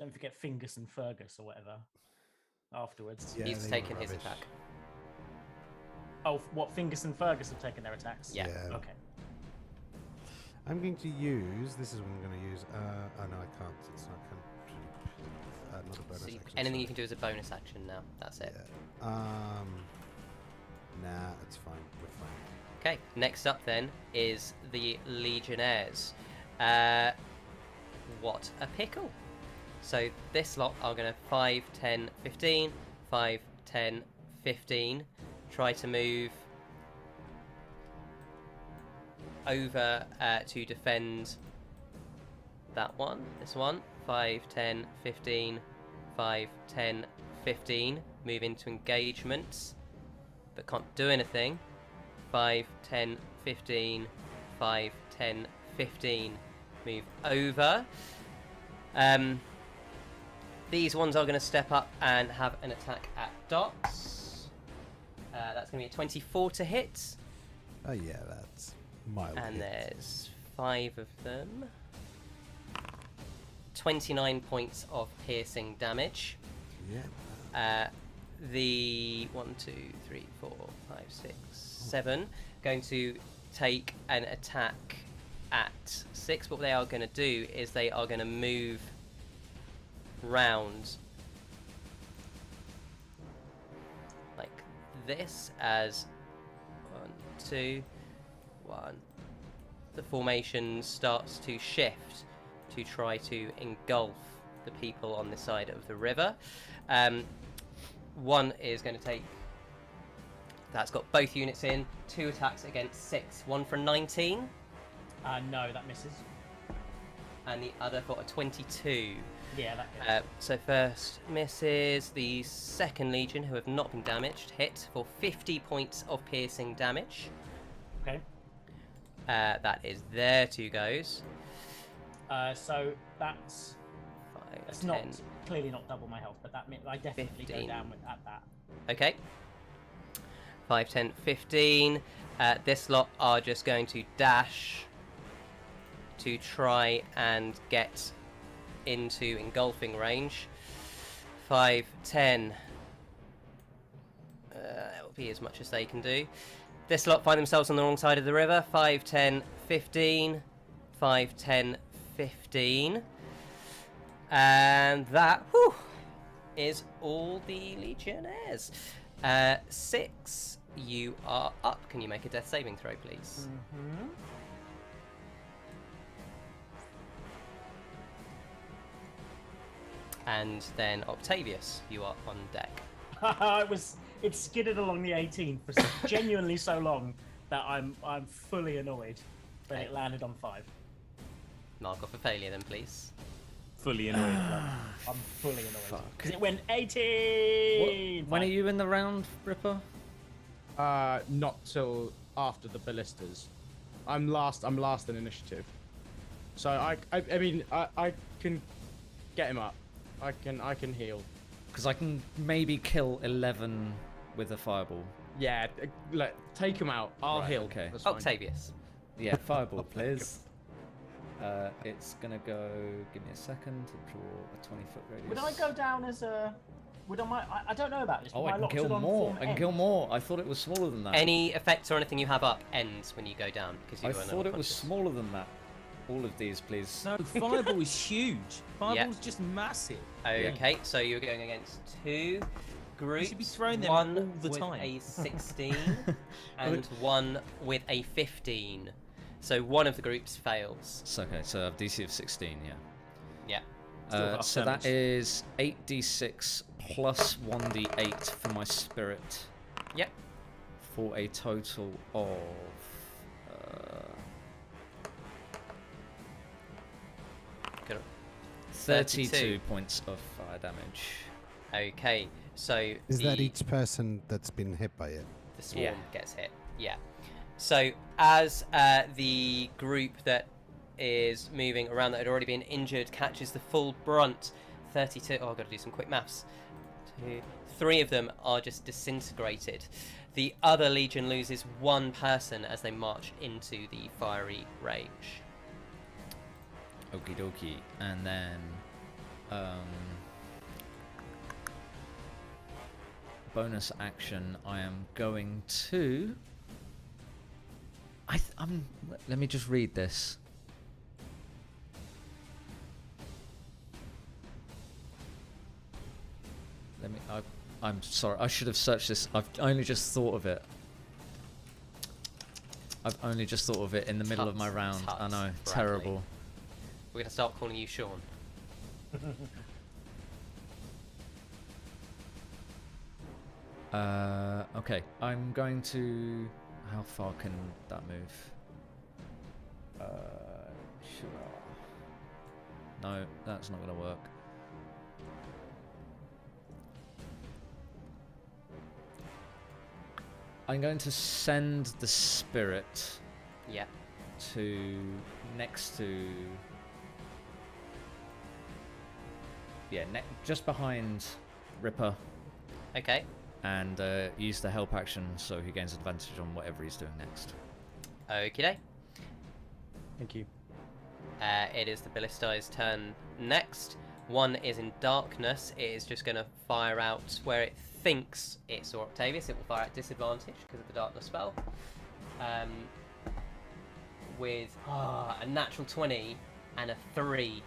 Don't forget Fingus and Fergus or whatever. Afterwards. Yeah, he's taken his attack. Oh, what? Fingus and Fergus have taken their attacks? Yeah. Okay. I'm going to use. This is what I'm going to use. Oh no, I can't. It's not not a bonus action. Anything you can do is a bonus action now. That's it. Yeah. Nah, it's fine. We're fine. Okay. Next up then is the Legionnaires. What a pickle! So this lot are going to 5, 10, 15, 5, 10, 15. Try to move over to defend that one. This one. 5, 10, 15, 5, 10, 15. Move into engagements, but can't do anything. 5, 10, 15, 5, 10, 15. Move over. These ones are going to step up and have an attack at Dots. That's going to be a 24 to hit. Oh yeah, that's mild. And there's 5 of them. 29 points of piercing damage. Yeah. The 1, 2, 3, 4, 5, 6, 7 going to take an attack at 6. What they are going to do is they are going to move round like this as 1, 2, 1. The formation starts to shift to try to engulf the people on this side of the river. One is going to take. That's got both units in. 2 attacks against 6. One for 19. No, that misses. And the other for a 22. Yeah, that hits. So first misses. The second Legion, who have not been damaged, hit for 50 points of piercing damage. Okay. That is their 2 goes. So that's 5, that's 10, not clearly not double my health, but that I definitely 15. go down at that. Okay. 5, 10, 15. This lot are just going to dash to try and get into engulfing range. 5, 10. That will be as much as they can do. This lot find themselves on the wrong side of the river. 5, 10, 15. 5, 10, 15. And that, is all the Legionnaires. 6, you are up. Can you make a death saving throw, please? Mm-hmm. And then Octavius, you are on deck. It skidded along the 18 for genuinely so long that I'm fully annoyed that it landed on 5. Mark off a failure then, please. Fully annoyed. I'm fully annoyed because it went 18. When are you in the round, Ripper? Not till after the ballistas. I'm last in initiative. So I mean I can get him up. I can heal. Because I can maybe kill 11 with a fireball. Yeah, take him out. I'll Right, heal. okay. That's fine. Octavius. Yeah, fireball, please. It's gonna go. Give me a second to draw a 20-foot radius. Would I go down as a? I don't know about this. Oh, but I my can kill Loxodon more. form I can ends. kill more. I thought it was smaller than that. Any effects or anything you have up ends when you go down because you I are thought it was unconscious. smaller than that. All of these, please. No, fireball is huge. Fireball's just massive. Okay, so you're going against 2 groups. should be throwing them one all the with time. a 16 and one with a 15. So one of the groups fails. It's okay. So I've DC of 16. Yeah. Yeah. So that is 8d6 plus 1d8 for my spirit. Yep. For a total of 32 points of fire damage. Okay, so Is that each person that's been hit by it? the swarm Yeah. gets hit. Yeah. So as the group that is moving around that had already been injured catches the full brunt, 32. Oh, I've got to do some quick maths. 2, 3 of them are just disintegrated. The other legion loses 1 person as they march into the fiery range. Okie dokie. And then bonus action, I am going to let me just read this. I'm sorry, I should have searched this. I've only just thought of it. I've only just thought of it in the middle of my round. I know, Bradley. terrible. We're going to start calling you Sean. Okay, I'm going to. How far can that move? Sure. No, that's not going to work. I'm going to send the spirit Yeah. to next to. Yeah, just behind Ripper. Okay. And use the help action so he gains advantage on whatever he's doing next. Okay. Thank you. It is the Ballistae's turn next. One is in darkness. It is just going to fire out where it thinks it saw Octavius. It will fire at disadvantage because of the darkness spell. With a natural 20 and a 3.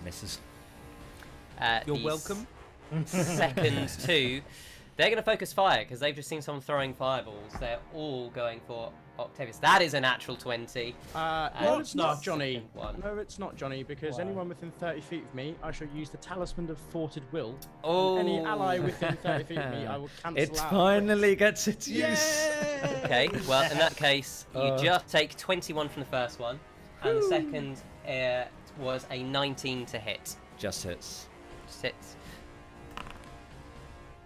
Misses. You're The welcome. Second 2. They're going to focus fire because they've just seen someone throwing fireballs. They're all going for Octavius. That is a natural 20. No, it's not, the Johnny. second one. No, it's not, Johnny, because Why? anyone within 30 feet of me, I shall use the Talisman of Thwarted Will. Oh. And any ally within 30 feet of me, I will cancel It out. finally gets its use. Yay! Okay, well, in that case, you just take 21 from the first one, and the second was a 19 to hit. Just hits. Just hits.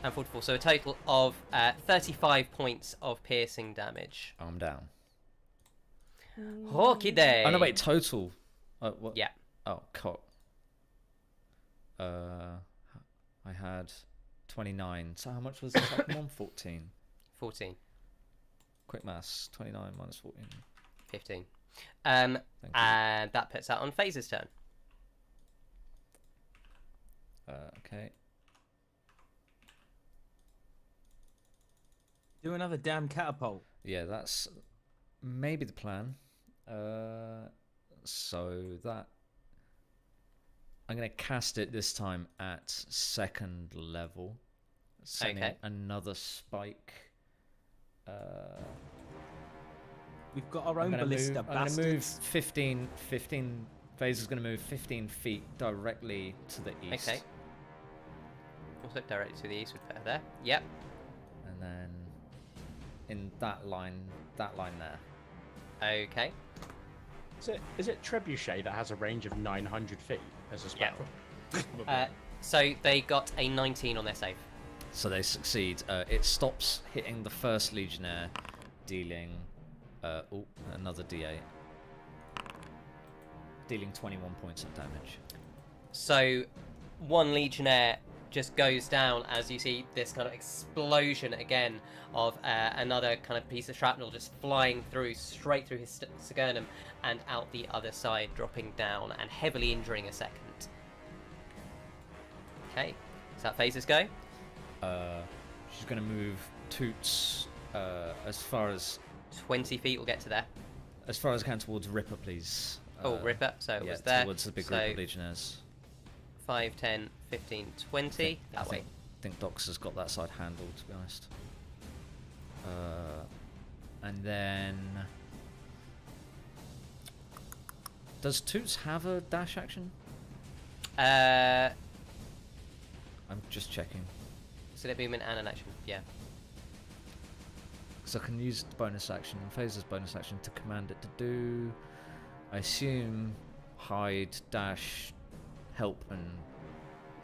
And 44, so a total of 35 points of piercing damage. I'm down. Hawky day. Oh no, wait, total. What? Yeah. Oh, cock. I had 29. So how much was the second one? 14. 14. Quick maths. 29 minus 14. 15. Thank you. And that puts that on Faeza's turn. Okay. Do another damn catapult. Yeah, that's maybe the plan. So that I'm going to cast it this time at 2nd level. Sending another spike. We've got our own ballista. I'm going to move 15. Faeza's going to move 15 feet directly to the east. Okay. Also directly to the east with there. Yep. And then in that line there. Okay. Is it Trebuchet that has a range of 900 feet as a spell? Yeah. So they got a 19 on their save. So they succeed. It stops hitting the first Legionnaire, dealing another D8. Dealing 21 points of damage. So one Legionnaire just goes down as you see this kind of explosion again of another kind of piece of shrapnel just flying through, straight through his sternum and out the other side, dropping down and heavily injuring a second. Okay, is that Faeza's go? She's going to move Toots as far as 20 feet will get to there. As far as I can towards Ripper, please. Ripper, so it was there. Towards the big group of Legionnaires. 5, 10, 15, 20. That way. I think Dox has got that side handled, to be honest. And then... Does Toots have a dash action? I'm just checking. So they're movement and an action, yeah. So I can use the bonus action, Faeza's bonus action, to command it to do... I assume hide, dash, help, and...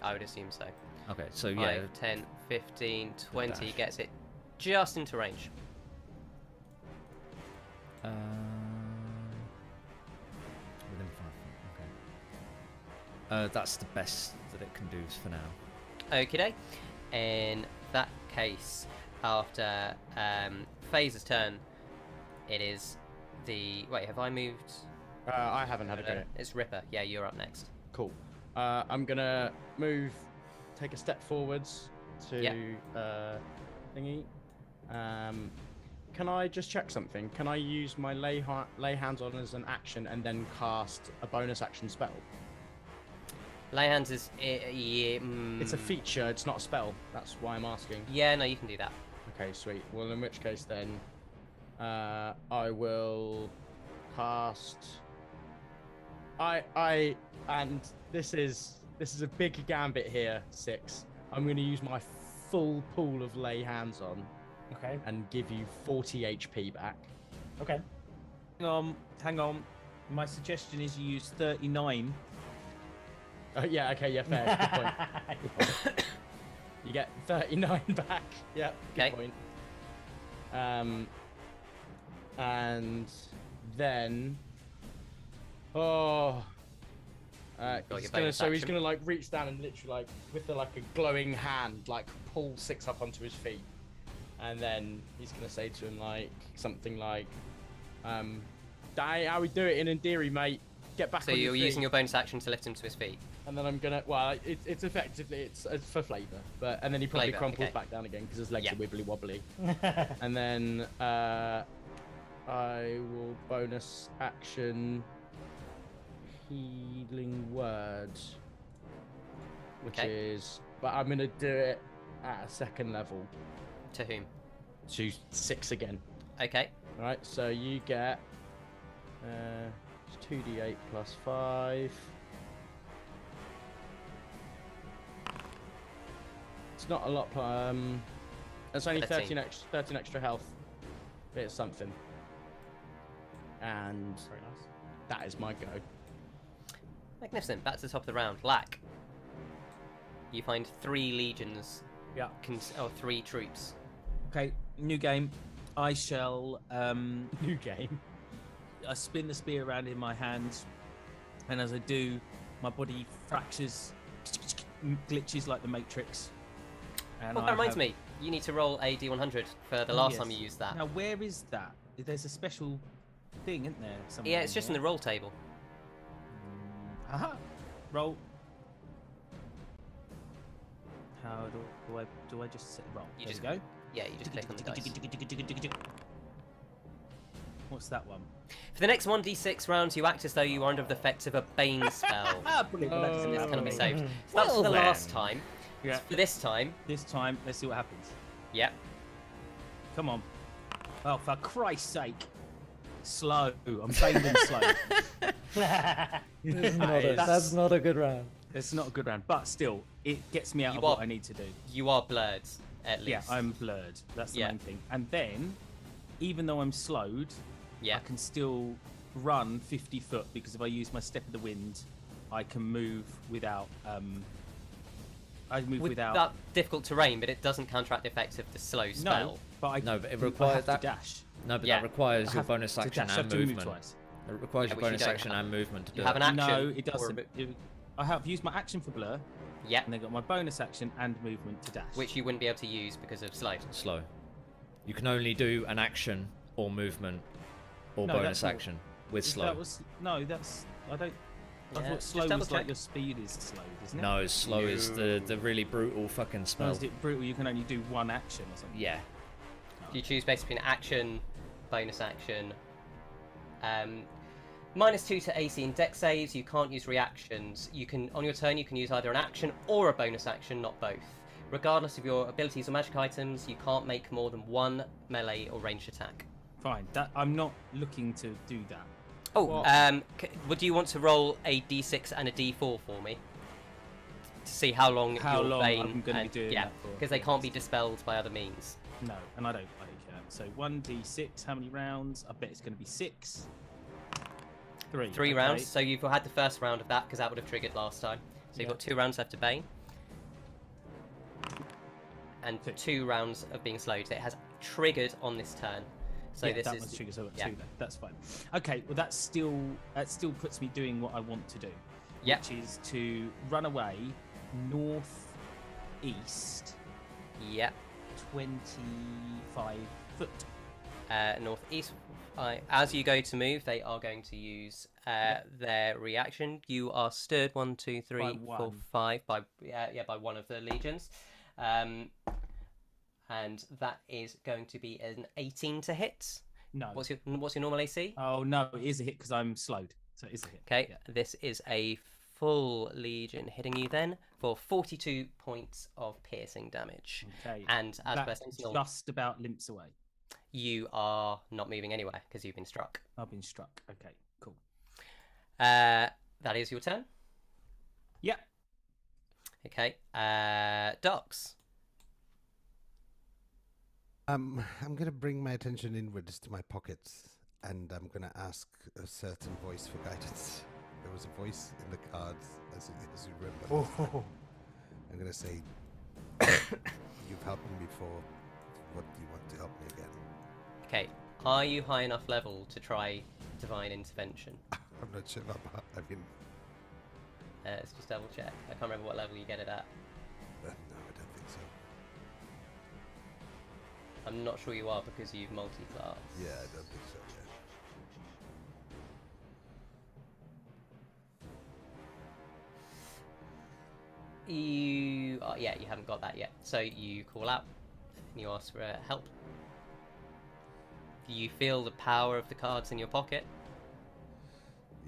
I would assume so. Okay, so 5, yeah. 10, 15, 20 gets it just into range. Within 5 feet, okay. That's the best that it can do for now. Okay, in that case, after Faeza's turn, it is the... Wait, have I moved? I haven't had a go. It's Ripper. Yeah, you're up next. Cool. I'm gonna take a step forwards to thingy. Can I just check something? Can I use my lay hands on as an action and then cast a bonus action spell? Lay hands is it's a feature. It's not a spell. That's why I'm asking. Yeah, no, you can do that. Okay, sweet. Well, in which case then, I will cast. And this is a big gambit here, 6. I'm going to use my full pool of lay hands on. Okay. And give you 40 HP back. Okay. Hang on. My suggestion is you use 39. Yeah, okay, yeah, fair. Good point. Good point. You get 39 back. Yeah, good point. And then... he's gonna like reach down and literally like with a glowing hand like pull 6 up onto his feet, and then he's gonna say to him like something like, how we do it in Indiri, mate. Get back. So you're using your bonus action to lift him to his feet. And then I'm gonna it's effectively it's for flavour, and then he probably crumples back down again because his legs are wibbly wobbly. And then I will bonus action Healing Word, which is, but I'm gonna do it at a 2nd level. To whom? To 6 again. Okay. All right. So you get 2d8 plus 5. It's not a lot. It's only 13 extra health. But it's something. And very nice. That is my go. Magnificent. Back to the top of the round. Lack. You find 3 legions. Yeah. 3 troops. Okay. New game. I shall. New game. I spin the spear around in my hands, and as I do, my body fractures, glitches like the Matrix. And that reminds me. You need to roll a D100 for the last time you used that. Now, where is that? There's a special thing, isn't there? Somewhere yeah, it's just in the roll table. Aha! Roll. How do I just set roll? You There just we go. Yeah, you just click on the dice. What's that one? For the next 1d6 rounds, you act as though you are under the effects of a Bane spell. Brilliant. Well, that doesn't And this happen. cannot be saved. So that's for the last time. Yeah. For this time. This time, let's see what happens. Yep. Come on. Oh, for Christ's sake. Slow. I'm trained in slow. That's not a good round. It's not a good round, but still, it gets me out of are- what I need to do. You are blurred, at least. Yeah, I'm blurred. That's the Yeah. main thing. And then, even though I'm slowed, Yeah. I can still run 50 foot because if I use my step of the wind, I can move without. I move With without. that difficult terrain, but it doesn't counteract the effects of the slow spell. No, but I. No, but it I requires have that. to dash. No, but Yeah. that requires I your have bonus to action dash. I have and to move movement. twice. It requires Yeah, your which you bonus don't action have. and movement to do You have it. an action. No, it or doesn't. I have used my action for blur, Yeah. and then got my bonus action and movement to dash. Which you wouldn't be able to use because of slow. Slow. You can only do an action or movement or No, bonus that's not- action with Is slow. That was no. That's I don't. I Yeah, thought just slow double was like check. your speed is slowed, isn't it? No, slow is the really brutal fucking No, spell. is it brutal? You can only do one action or something. Yeah. You choose basically an action, bonus action. -2 to AC and dex saves. You can't use reactions. You can on your turn you can use either an action or a bonus action, not both. Regardless of your abilities or magic items, you can't make more than one melee or ranged attack. Fine. That I'm not looking to do that. Oh, would you want to roll a d6 and a d4 for me? To see how long How your long Bane I'm gonna be and- doing yeah, that for. because they can't be dispelled by other means. No, and I don't like it. So 1d6. How many rounds? I bet it's going to be 6. 3. Three okay. rounds, so you've had the first round of that because that would have triggered last time. So you've Yeah. got 2 rounds left of Bane. And Two. 2 rounds of being slowed. So it has triggered on this turn. So Yeah, this that is one's triggered. So I've got yeah. 2 there. That's fine. Okay. Well, that still puts me doing what I want to do. Yep. Which is to run away northeast Yep. 25 foot. Northeast. As you go to move, they are going to use their reaction. You are stood 1, 2, 3, By 4, one. 5 by by one of the legions, and that is going to be an 18 to hit. No. What's your normal AC? Oh no, it is a hit because I'm slowed. So it is a hit. Okay, Yeah. this is a full legion hitting you then for 42 points of piercing damage. Okay. And as per That Sentinel, just about limps away. you are not moving anywhere because you've been struck. I've been struck. Okay, cool. That is your turn. Yeah. Okay. Docs. I'm going to bring my attention inwards to my pockets, and I'm going to ask a certain voice for guidance. There was a voice in the cards, as you remember. last time. I'm going to say, "You've helped me before. What do you want to help me again?" Okay. Are you high enough level to try divine intervention? I'm not sure about. I mean, Let's just double check. I can't remember what level you get it at. no, I don't think so. I'm not sure you are because you've multi-class. Yeah, I don't think so. You haven't got that yet. So you call out and you ask for help. Do you feel the power of the cards in your pocket?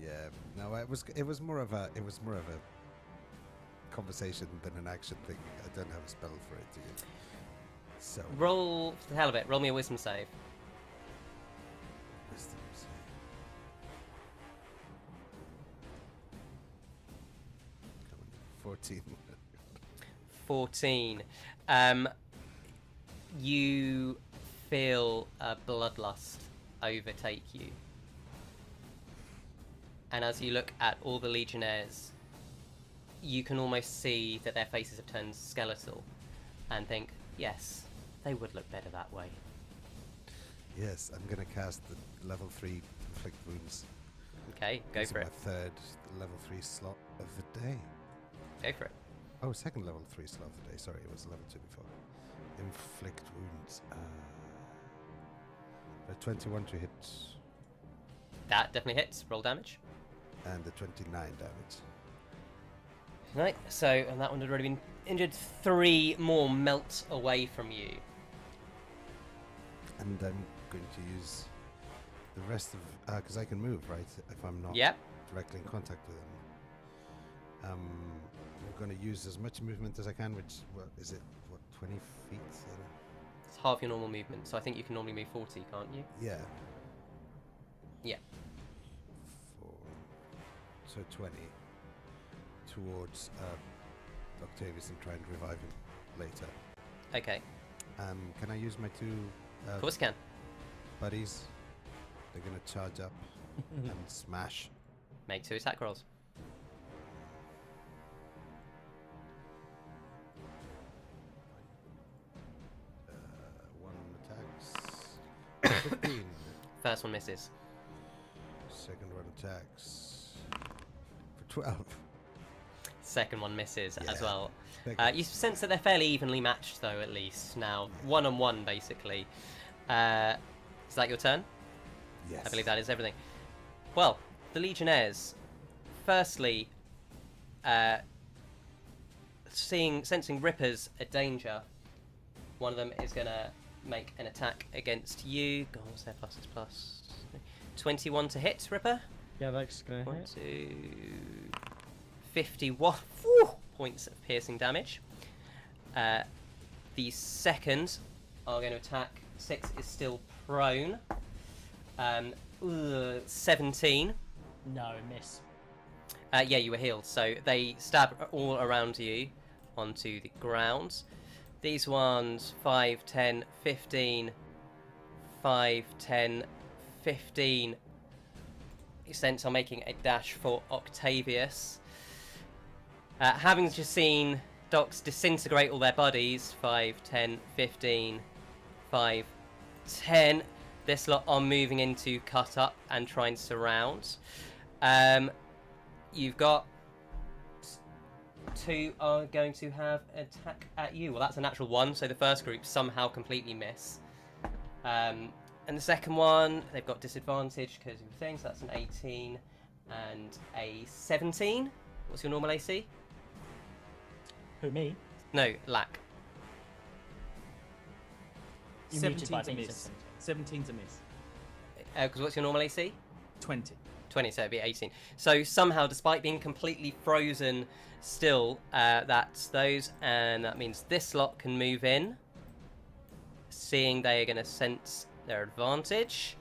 Yeah, no, it was more of a conversation than an action thing. I don't have a spell for it. So Roll, for the hell of it, roll me a wisdom save. wisdom save. Come on, 14. 14. You feel a bloodlust overtake you. And as you look at all the legionnaires, you can almost see that their faces have turned skeletal and think, yes, they would look better that way. Yes, I'm gonna cast the level 3 inflict wounds. Okay, go This is for my it. third level 3 slot of the day. Go for it. Oh, second level 3 slot of the day. Sorry, it was level 2 before. Inflict wounds. 21 to hit, That definitely hits. Roll damage. and the 29 damage. Right, so, and that one had already been injured. 3 more melt away from you. And I'm going to use the the rest of because I can move, right? If I'm not directly in contact with them. I'm going to use as much movement as I can, which is it? What 20 feet? It's half your normal movement, so I think you can normally move 40, can't you? Yeah. Yeah. So 20 towards Octavius and try and revive him later. Okay. Can I use my two? Of course you can. Buddies. They're going to charge up and smash. Make 2 attack rolls. One attacks. 15. First one misses. Second one attacks for 12. Second one misses as well. Okay. You sense that they're fairly evenly matched, though, at least. Now, 1-on-1, basically. Is that your turn? Yes. I believe that is everything. Well, the Legionnaires, firstly, sensing Ripper's a danger, one of them is going to make an attack against you. God, what's their plus? It's plus 21 to hit, Ripper. Yeah, that's going to hit. 51 points of piercing damage. The second are going to attack. 6 is still prone. 17. No, miss. Yeah, you were healed. So they stab all around you onto the ground. These ones, 5, 10, 15. 5, 10, 15. Sense are making a dash for Octavius. Having just seen Docs disintegrate all their bodies, 5, 10, 15, 5, 10. This lot are moving into cut up and try and surround. You've got 2 are going to have an attack at you. Well, that's a natural 1, so the first group somehow completely miss. And the second one, they've got disadvantage because of things. So that's an 18 and a 17. What's your normal AC? Who, me? No, Lack. You 17's a miss. 17's a miss. Because what's your normal AC? 20. 20, so it'd be 18. So somehow, despite being completely frozen still, that's those. And that means this lot can move in. Seeing they are going to sense their advantage.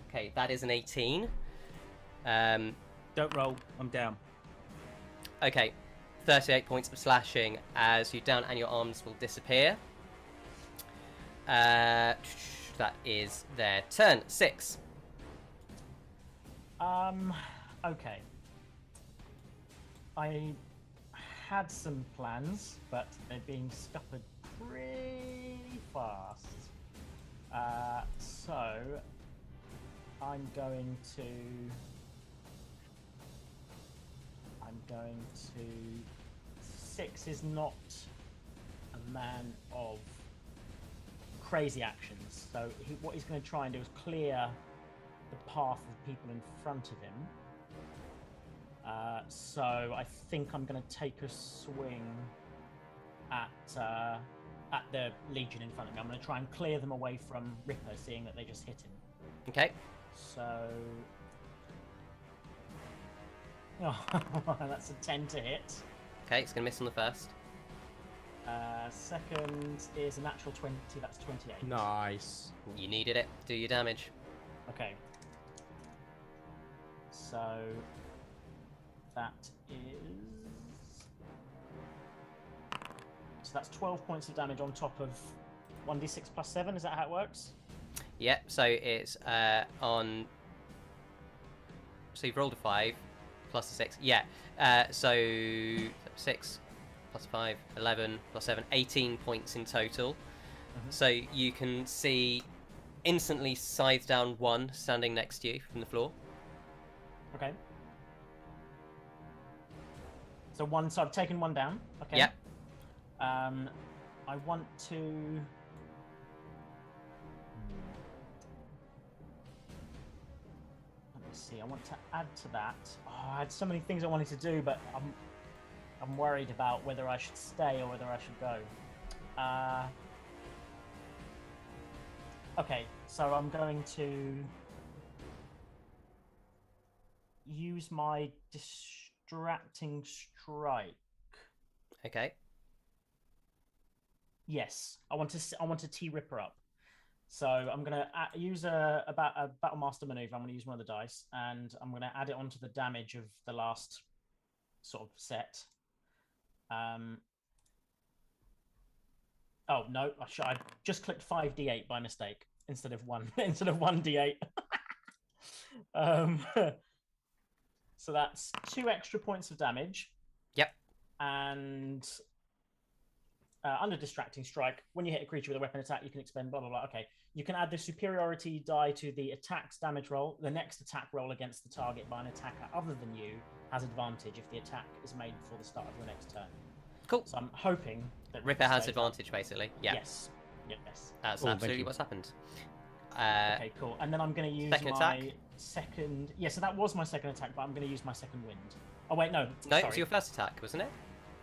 Okay, that is an 18. Don't roll. I'm down. Okay, 38 points of slashing as you down and your arms will disappear. That is their turn. 6. Okay. I had some plans, but they're being scuppered pretty fast. So I'm going to 6 is not a man of crazy actions, so what he's going to try and do is clear the path of people in front of him. So I think I'm going to take a swing at the Legion in front of me. I'm going to try and clear them away from Ripper, seeing that they just hit him. Okay. So that's a 10 to hit. Okay, it's going to miss on the first. Second is a natural 20, that's 28. Nice. You needed it. Do your damage. Okay. So that is... So that's 12 points of damage on top of 1d6 plus 7, is that how it works? Yep, so it's on... So you've rolled a 5 plus a 6. Yeah, so 6 plus 5, 11 plus 7, 18 points in total. Mm-hmm. So you can see instantly scythe down 1 standing next to you from the floor. Okay. So I've taken 1 down. Okay. Yep. I want to... Let me see. I want to add to that. Oh, I had so many things I wanted to do, but I'm worried about whether I should stay or whether I should go. Okay, so I'm going to use my distracting strike. Okay. Yes, I want to T-rip her up. So I'm going to use a Battle Master maneuver. I'm going to use one of the dice, and I'm going to add it onto the damage of the last sort of set. Oh no, I just clicked 5d8 by mistake instead of 1d8. So that's 2 extra points of damage. Yep. And under distracting strike, when you hit a creature with a weapon attack, you can expend blah blah blah. Okay, you can add the superiority die to the attack's damage roll. The next attack roll against the target by an attacker other than you has advantage if the attack is made before the start of the next turn. Cool. So I'm hoping that Ripper has advantage, basically. Yeah. Yes. Yes. That's absolutely what's happened. Okay, cool. And then I'm going to use second my attack? second. Yeah, so that was my second attack, but I'm going to use my second wind. Oh wait, no. No, sorry. it was your first attack, wasn't it?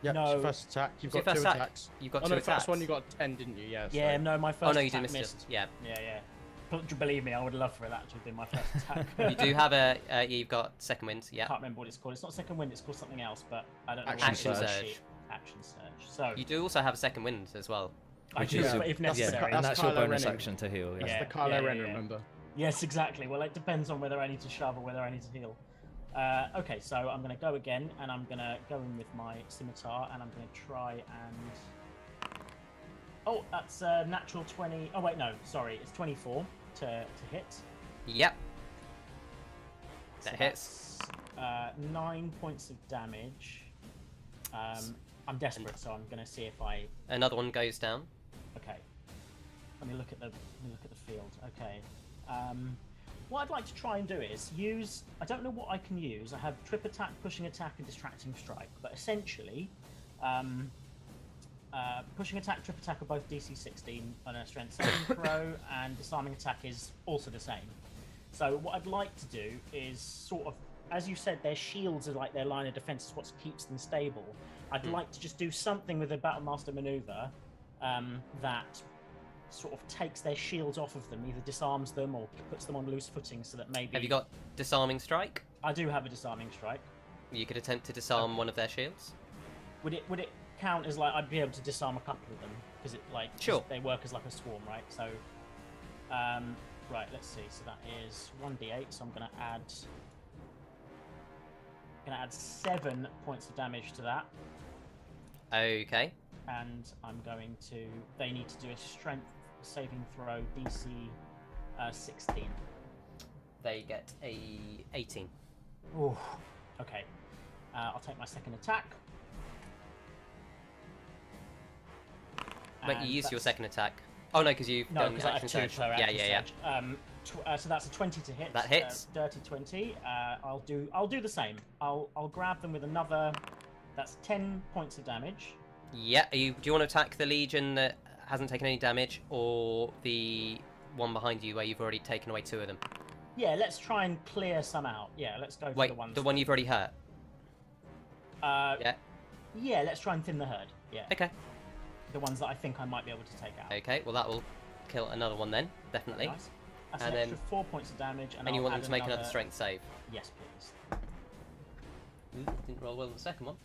Yeah, No. your first attack. You've It's got your two first attack. attacks. You've got Oh two no, attacks. first one you got 10, didn't you? Yeah. Yeah, no, my first. Oh no, you did attack miss missed. it. Yeah. Yeah. But believe me, I would love for that to have been my first attack. You do have a. You've got second wind. I Yeah. can't remember what it's called. It's not second wind. It's called something else, but I don't know. Action what it is. surge. Action surge. So You do also have a second wind as well. I Which do, is but if necessary. and That's that's your Kylo bonus Ren. action to heal. That's Yeah. the Kylo Ren, remember? Yes, exactly. Well, it depends on whether I need to shove or whether I need to heal. Okay, so I'm going to go again, and I'm going to go in with my scimitar, and I'm going to try and... Oh, that's a natural 20... Oh, wait, no, sorry. It's 24 to hit. Yep. So That hits. that's, 9 points of damage. I'm desperate, so I'm going to see if I... Another one goes down. Okay. Let me look at the field. Okay. What I'd like to try and do is use... I don't know what I can use. I have trip attack, pushing attack, and distracting strike. But essentially, pushing attack, trip attack are both DC 16 on a strength saving throw, and disarming attack is also the same. So what I'd like to do is sort of, as you said, their shields are like their line of defense. Is what keeps them stable. I'd like to just do something with a Battle Master maneuver that sort of takes their shields off of them, either disarms them or puts them on loose footing, so that maybe... Have you got disarming strike? I do have a disarming strike. You could attempt to disarm one of their shields. Would it count as like I'd be able to disarm a couple of them because it like Sure. they work as like a swarm, right? So right, let's see. So that is 1d8. So I'm gonna add 7 points of damage to that, Okay. and I'm going to. They need to do a strength saving throw DC 16. They get a 18. Ooh. Okay. I'll take my second attack. But And you use your that's- second attack. Oh no, because you've No, done because I action have 2 surge. per Yeah, action yeah, surge. So that's a 20 to hit. That hits. Dirty 20. I'll do the same. I'll grab them with another. That's 10 points of damage. Yeah. Do you want to attack the Legion that hasn't taken any damage, or the one behind you where you've already taken away 2 of them? Yeah, let's try and clear some out. Yeah, let's go for Wait, the ones. the one you've already hurt. Yeah. Yeah, let's try and thin the herd. Yeah. Okay. The ones that I think I might be able to take out. Okay. Well, that will kill another one then, definitely. Nice. That's And an then- extra 4 points of damage, and And you I'll want them add to make another strength save. Yes, please. Ooh, didn't roll well on the second one,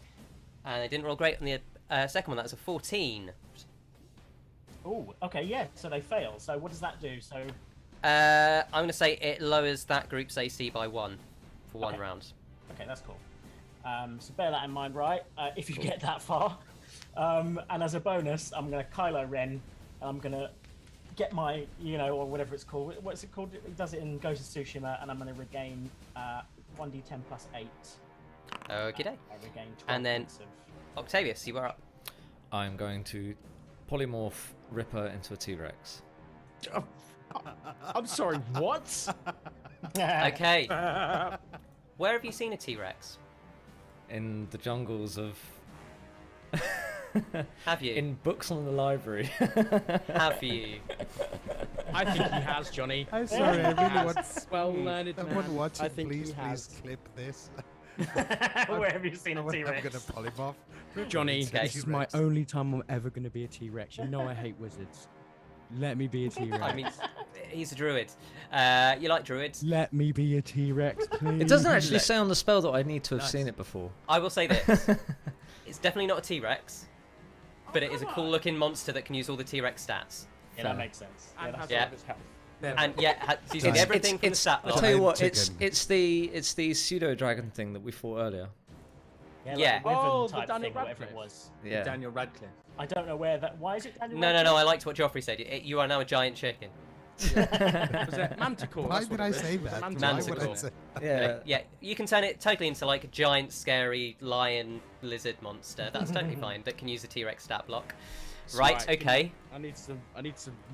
and they didn't roll great on the second one. That was a 14. Oh, okay, yeah. So they fail. So what does that do? So I'm going to say it lowers that group's AC by 1 for one Okay. round. okay, that's cool. So bear that in mind, right? If you get that far. And as a bonus, I'm going to Kylo Ren, and I'm going to get my, or whatever it's called. What's it called? It does it in Ghost of Tsushima, and I'm going to regain 1d10 plus 8. Okay, I regain 12 And then- points of... Octavius, you are up. I'm going to polymorph Ripper into a T-Rex. I'm sorry, what? Okay. Where have you seen a T-Rex? In the jungles of... Have you? In books on the library. Have you? I think he has, Johnny. I'm sorry, I really want... Well-learned Someone man. watching, I think please he has. clip this. Where have you seen a I'm T-Rex? gonna polymorph. Johnny, Okay. this is my only time I'm ever going to be a T-Rex. You know I hate wizards. Let me be a T-Rex. I mean, He's a druid. You like druids? Let me be a T-Rex, please. It doesn't actually say on the spell that I need to have Nice. seen it before. I will say this. It's definitely not a T-Rex, but it is a cool-looking monster that can use all the T-Rex stats. Yeah, that makes sense. And Yeah, has Yeah. all of its health. And yet, so you see It's- everything from the stat I'll block. tell you what, Giant it's chicken. the pseudo dragon thing that we fought earlier. like Yeah. the wyvern Oh, the type Daniel thing, whatever it Radcliffe. was. Yeah. Daniel Radcliffe. I don't know where that. Why is it Daniel? No, Radcliffe? I liked what Joffrey said. You are now a giant chicken. Was it Manticore? Why That's did what I it is. say It was a that? Manticore. Why would I Manticore. say? Yeah. Yeah, you can turn it totally into like a giant, scary lion lizard monster. That's totally fine. That can use the T-Rex stat block. Right. Right, Okay. I need some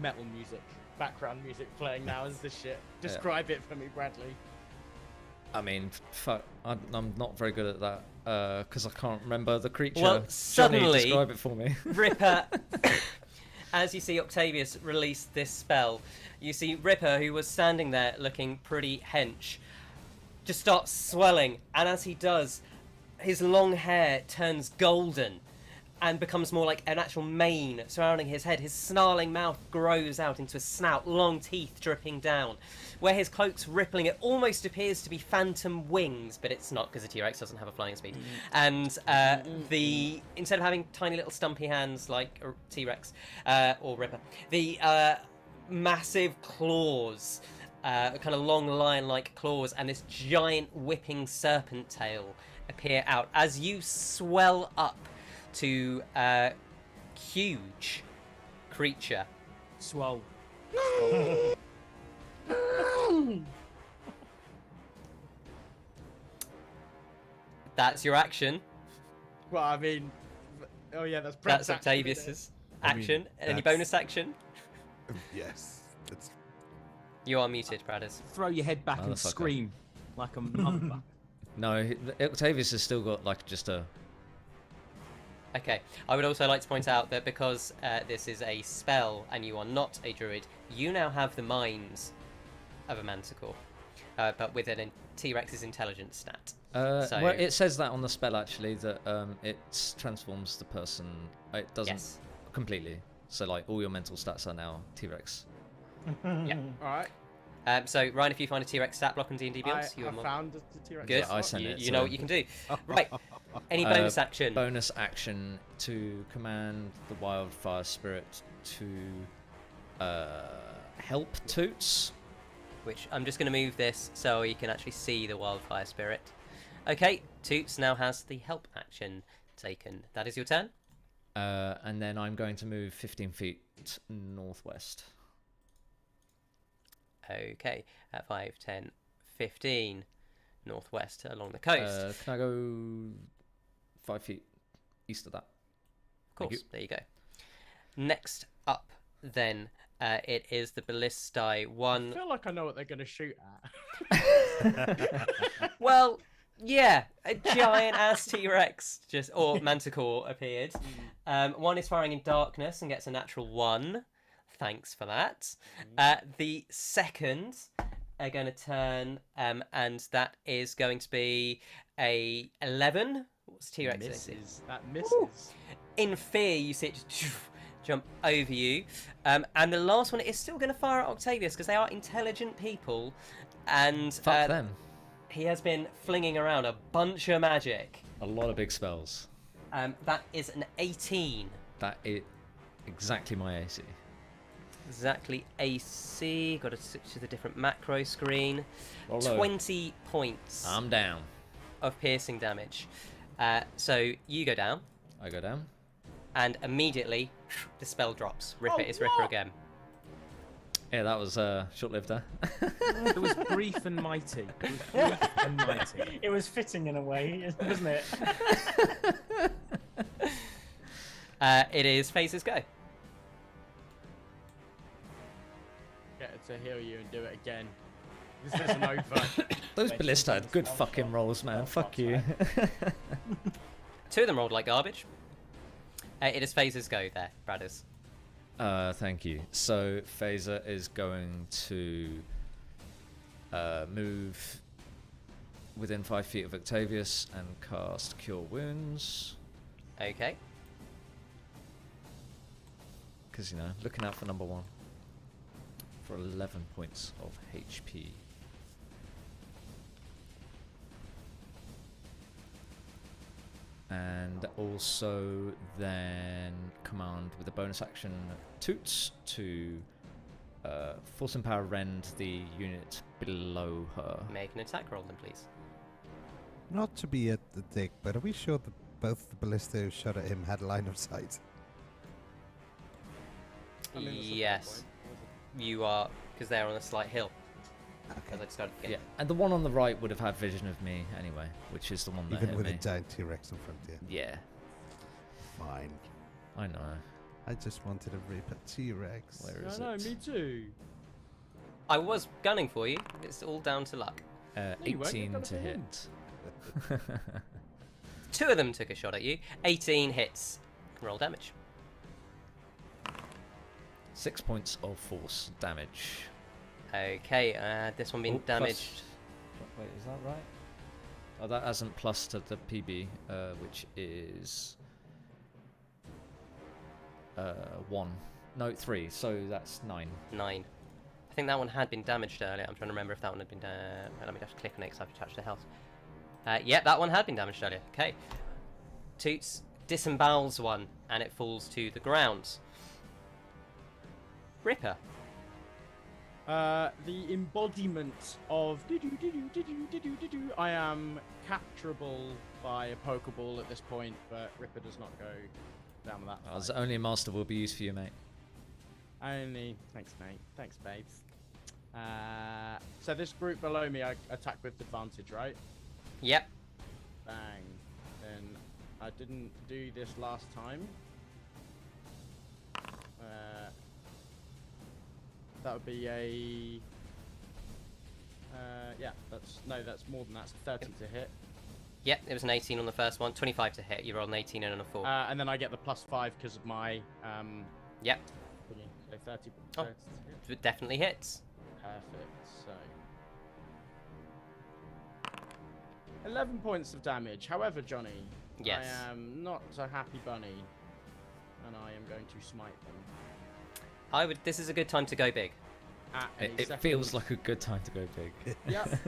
metal music, background music playing now as this shit. Describe it for me, Bradley. I mean, fuck, I'm not very good at that because I can't remember the creature. Well, Johnny, suddenly- describe it for me. Ripper, as you see Octavius release this spell, you see Ripper, who was standing there looking pretty hench, just starts swelling, and as he does, his long hair turns golden and becomes more like an actual mane surrounding his head. His snarling mouth grows out into a snout, long teeth dripping down. Where his cloak's rippling, it almost appears to be phantom wings, but it's not because the T-Rex doesn't have a flying speed. And instead of having tiny little stumpy hands like a T-Rex or Ripper, the massive claws, kind of long lion-like claws, and this giant whipping serpent tail appear out as you swell up to a huge creature. Swole. That's your action. Well, I mean, oh yeah, that's That's Brad's action, isn't it? Octavius's I mean, action. Any that's- bonus action? Yes. That's You are muted, Bradders. Throw your head back and Motherfucker. scream like a motherfucker. No, Octavius has still got like just a. Okay. I would also like to point out that because this is a spell and you are not a druid, you now have the minds of a manticore, but with a T-Rex's intelligence stat. So- Well, it says that on the spell actually that it transforms the person. It doesn't Yes. completely. So like all your mental stats are now T-Rex. Yeah. All right. So Ryan, if you find a T-Rex stat block on D&D I Beyond, you are more found the T-Rex. good. Yeah, I sent you it, you know so- what you can do. Right. Any bonus action? Bonus action to command the wildfire spirit to help Toots. Which I'm just going to move this so you can actually see the wildfire spirit. Okay, Toots now has the help action taken. That is your turn. And then I'm going to move 15 feet northwest. Okay, at 5, 10, 15 northwest along the coast. Can I go 5 feet east of that? Of course, there you go. Next up, then, it is the Ballistae I 1. feel like I know what they're going to shoot at. Well, yeah, a giant ass T-Rex or Manticore appeared. One is firing in darkness and gets a natural 1. Thanks for that. The second are going to turn, and that is going to be a 11. What's T-Rex? Misses. That misses. In fear, you see it just jump over you. And the last one is still going to fire at Octavius because they are intelligent people. And Fuck them. he has been flinging around a bunch of magic. A lot of big spells. That is an 18. That is exactly my AC. Exactly AC. Got to switch to the different macro screen. Roll low. 20 points I'm down. of piercing damage. So you go down, I go down. and immediately the spell drops. Ripper Oh, is Ripper what? again. Yeah, that was short-lived there. It was brief and mighty. It was brief and mighty. It was fitting in a way, wasn't it? It is Faeza's go. Get to heal you and do it again. This isn't over. Those Wait, ballista had she's good got fucking spell rolls, shot. man. Spell Fuck shot, you. Two of them rolled like garbage. It is Faeza's go there, Bradders. Thank you. So Faeza is going to move within 5 feet of Octavius and cast Cure Wounds. Okay. Because, you know, looking out for number one. for 11 points of HP. And also then command with a bonus action Toots to force and power rend the unit below her. Make an attack roll then, please. Not to be at the dick, but are we sure that both the ballista who shot at him had line of sight? Yes, you are, because they're on a slight hill. Okay. I started Yeah, and the one on the right would have had vision of me anyway, which is the one that Even hit with me. a giant T-Rex in front of you. Yeah, Fine. I know. I just wanted to rip a T-Rex. Where is No, it? me too. I was gunning for you. It's all down to luck. you weren't, you 18 got to a hit. hint. 2 of them took a shot at you. 18 hits. Roll damage. 6 points of force damage. Okay, this one being Oh, damaged. Wait, is that right? Oh, that hasn't plus to the PB, which is 1. No, 3. So that's 9. 9. I think that one had been damaged earlier. I'm trying to remember if that one had been. Let me just click on it because I've touched the health. Yeah, that one had been damaged earlier. Okay. Toots disembowels one and it falls to the ground. Ripper. The embodiment of I am capturable by a Pokeball at this point, but Ripper does not go down with that. Oh, there's only a master will be used for you, mate. Only. Thanks, mate. Thanks, babes. So this group below me, I attack with advantage, right? Yep. Bang. Then I didn't do this last time. That would be a. Yeah, that's more than that. It's 30 to hit. Yep, it was an 18 on the first one. 25 to hit. You rolled an 18 and a 4. And then I get the +5 because of my. Yep. Thingy. So 30. Oh. 30 to hit. It definitely hits. Perfect. So 11 points of damage. However, Johnny, Yes. I am not a happy bunny, and I am going to smite them. This is a good time to go big. At a It second, feels like a good time to go big. Yep.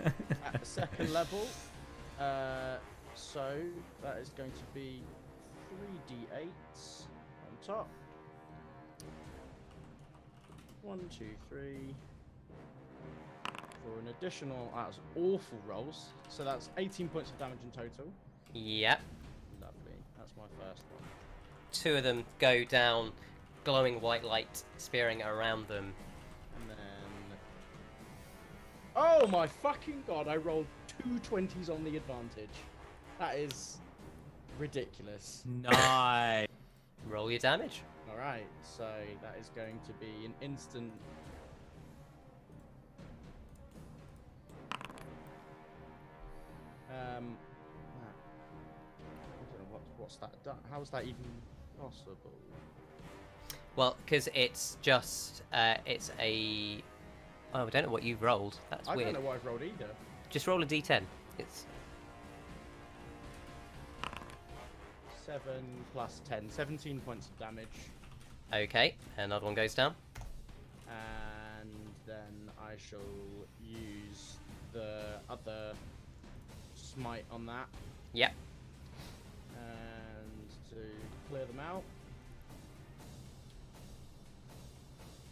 At the second level. So that is going to be 3d8s on top. 1, 2, 3. For an additional, that's awful rolls. So that's 18 points of damage in total. Yep. Lovely. That's my first one. 2 of them go down, glowing white light spearing around them. And then. Oh my fucking god! I rolled 2 20s on the advantage. That is ridiculous. Nice. Roll your damage. All right. So that is going to be an instant. I don't know what's that done. How is that even possible? Well, because it's just, it's a... Oh, I don't know what you've rolled. That's I weird. don't know what I've rolled either. Just roll a d10. It's 7 plus 10, 17 points of damage, okay. Another one goes down. and then I shall use the other smite on that, Yep. and to clear them out.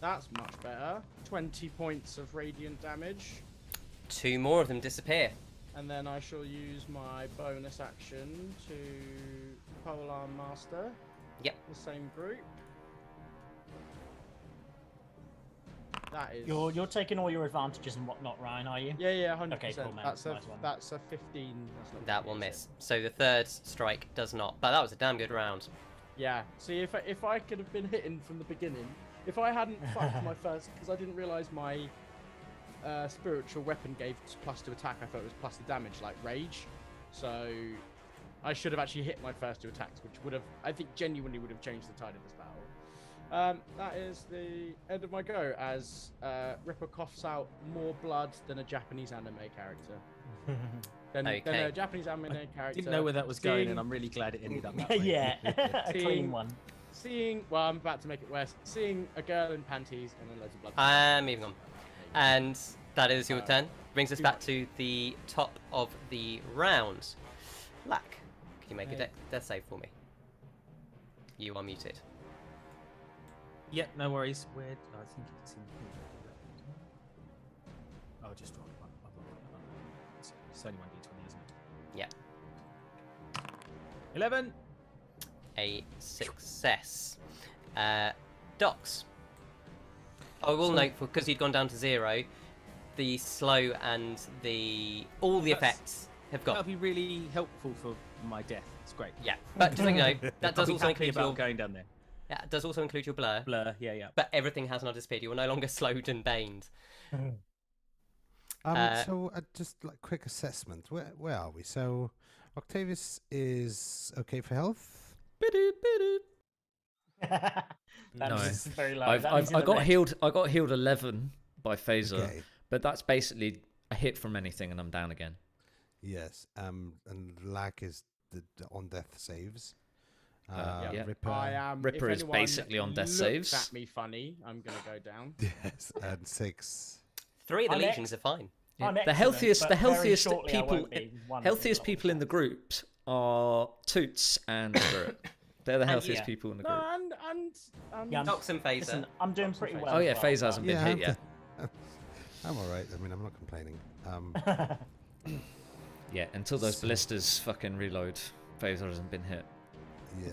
That's much better. 20 points of radiant damage. 2 more of them disappear. And then I shall use my bonus action to Polearm Master. Yep. The same group. That is. You're taking all your advantages and whatnot, Ryan, are you? Yeah, 100%. Okay, cool, man. That's a Nice one. that's a 15. That's not That gonna will hit, miss. is it? So the third strike does not. But that was a damn good round. Yeah. See, if I could have been hitting from the beginning, if I hadn't fucked my first, because I didn't realise my spiritual weapon gave +2 attack. I thought it was +2 damage, like rage. So I should have actually hit my first 2 attacks, which would have, I think, genuinely would have changed the tide of this battle. That is the end of my go, as Ripper coughs out more blood than a Japanese anime character. Than Okay. a Japanese anime character. Didn't know where that was going, Seeing- and I'm really glad it ended up that way. Yeah, a clean one. Well, I'm about to make it worse. Seeing a girl in panties and then loads of blood. Moving on. And that is your turn. Brings us back to the top of the round. Lack, can you make a death save for me? You are muted. Yep, no worries. Where I think it's in here. Oh, just roll one. It's only 1d20, isn't it? Yeah. 11. A success. Docs. I will note, because he'd gone down to 0, the slow and all the effects have got. That'll be really helpful for my death. It's great. Yeah, but just so you know, that does also include your going down there. Yeah, it does also include your blur. Blur, yeah. But everything has not disappeared. You are no longer slowed and baned. So just like quick assessment. Where are we? So Octavius is okay for health. No, very low. I got healed. I got healed 11 by Faeza, Okay. but that's basically a hit from anything, and I'm down again. Yes. And Lack is the on death saves. Yeah. Ripper. I am. Ripper if is anyone basically on death looks saves. At me funny, I'm gonna go down. Yes, and 6. 3 of the I'm legions are fine. Yeah. I'm The excellent, healthiest but very people, shortly I won't be one healthiest of people in the groups are Toots and Spirit. They're the healthiest yeah. people in the group. No, and Yeah, Docs and Phaser. Listen, I'm doing pretty well. Oh yeah, as Faeza well, hasn't been hit yet. I'm all right. I mean, I'm not complaining. Yeah, until those ballistas fucking reload, Faeza hasn't been hit. Yeah.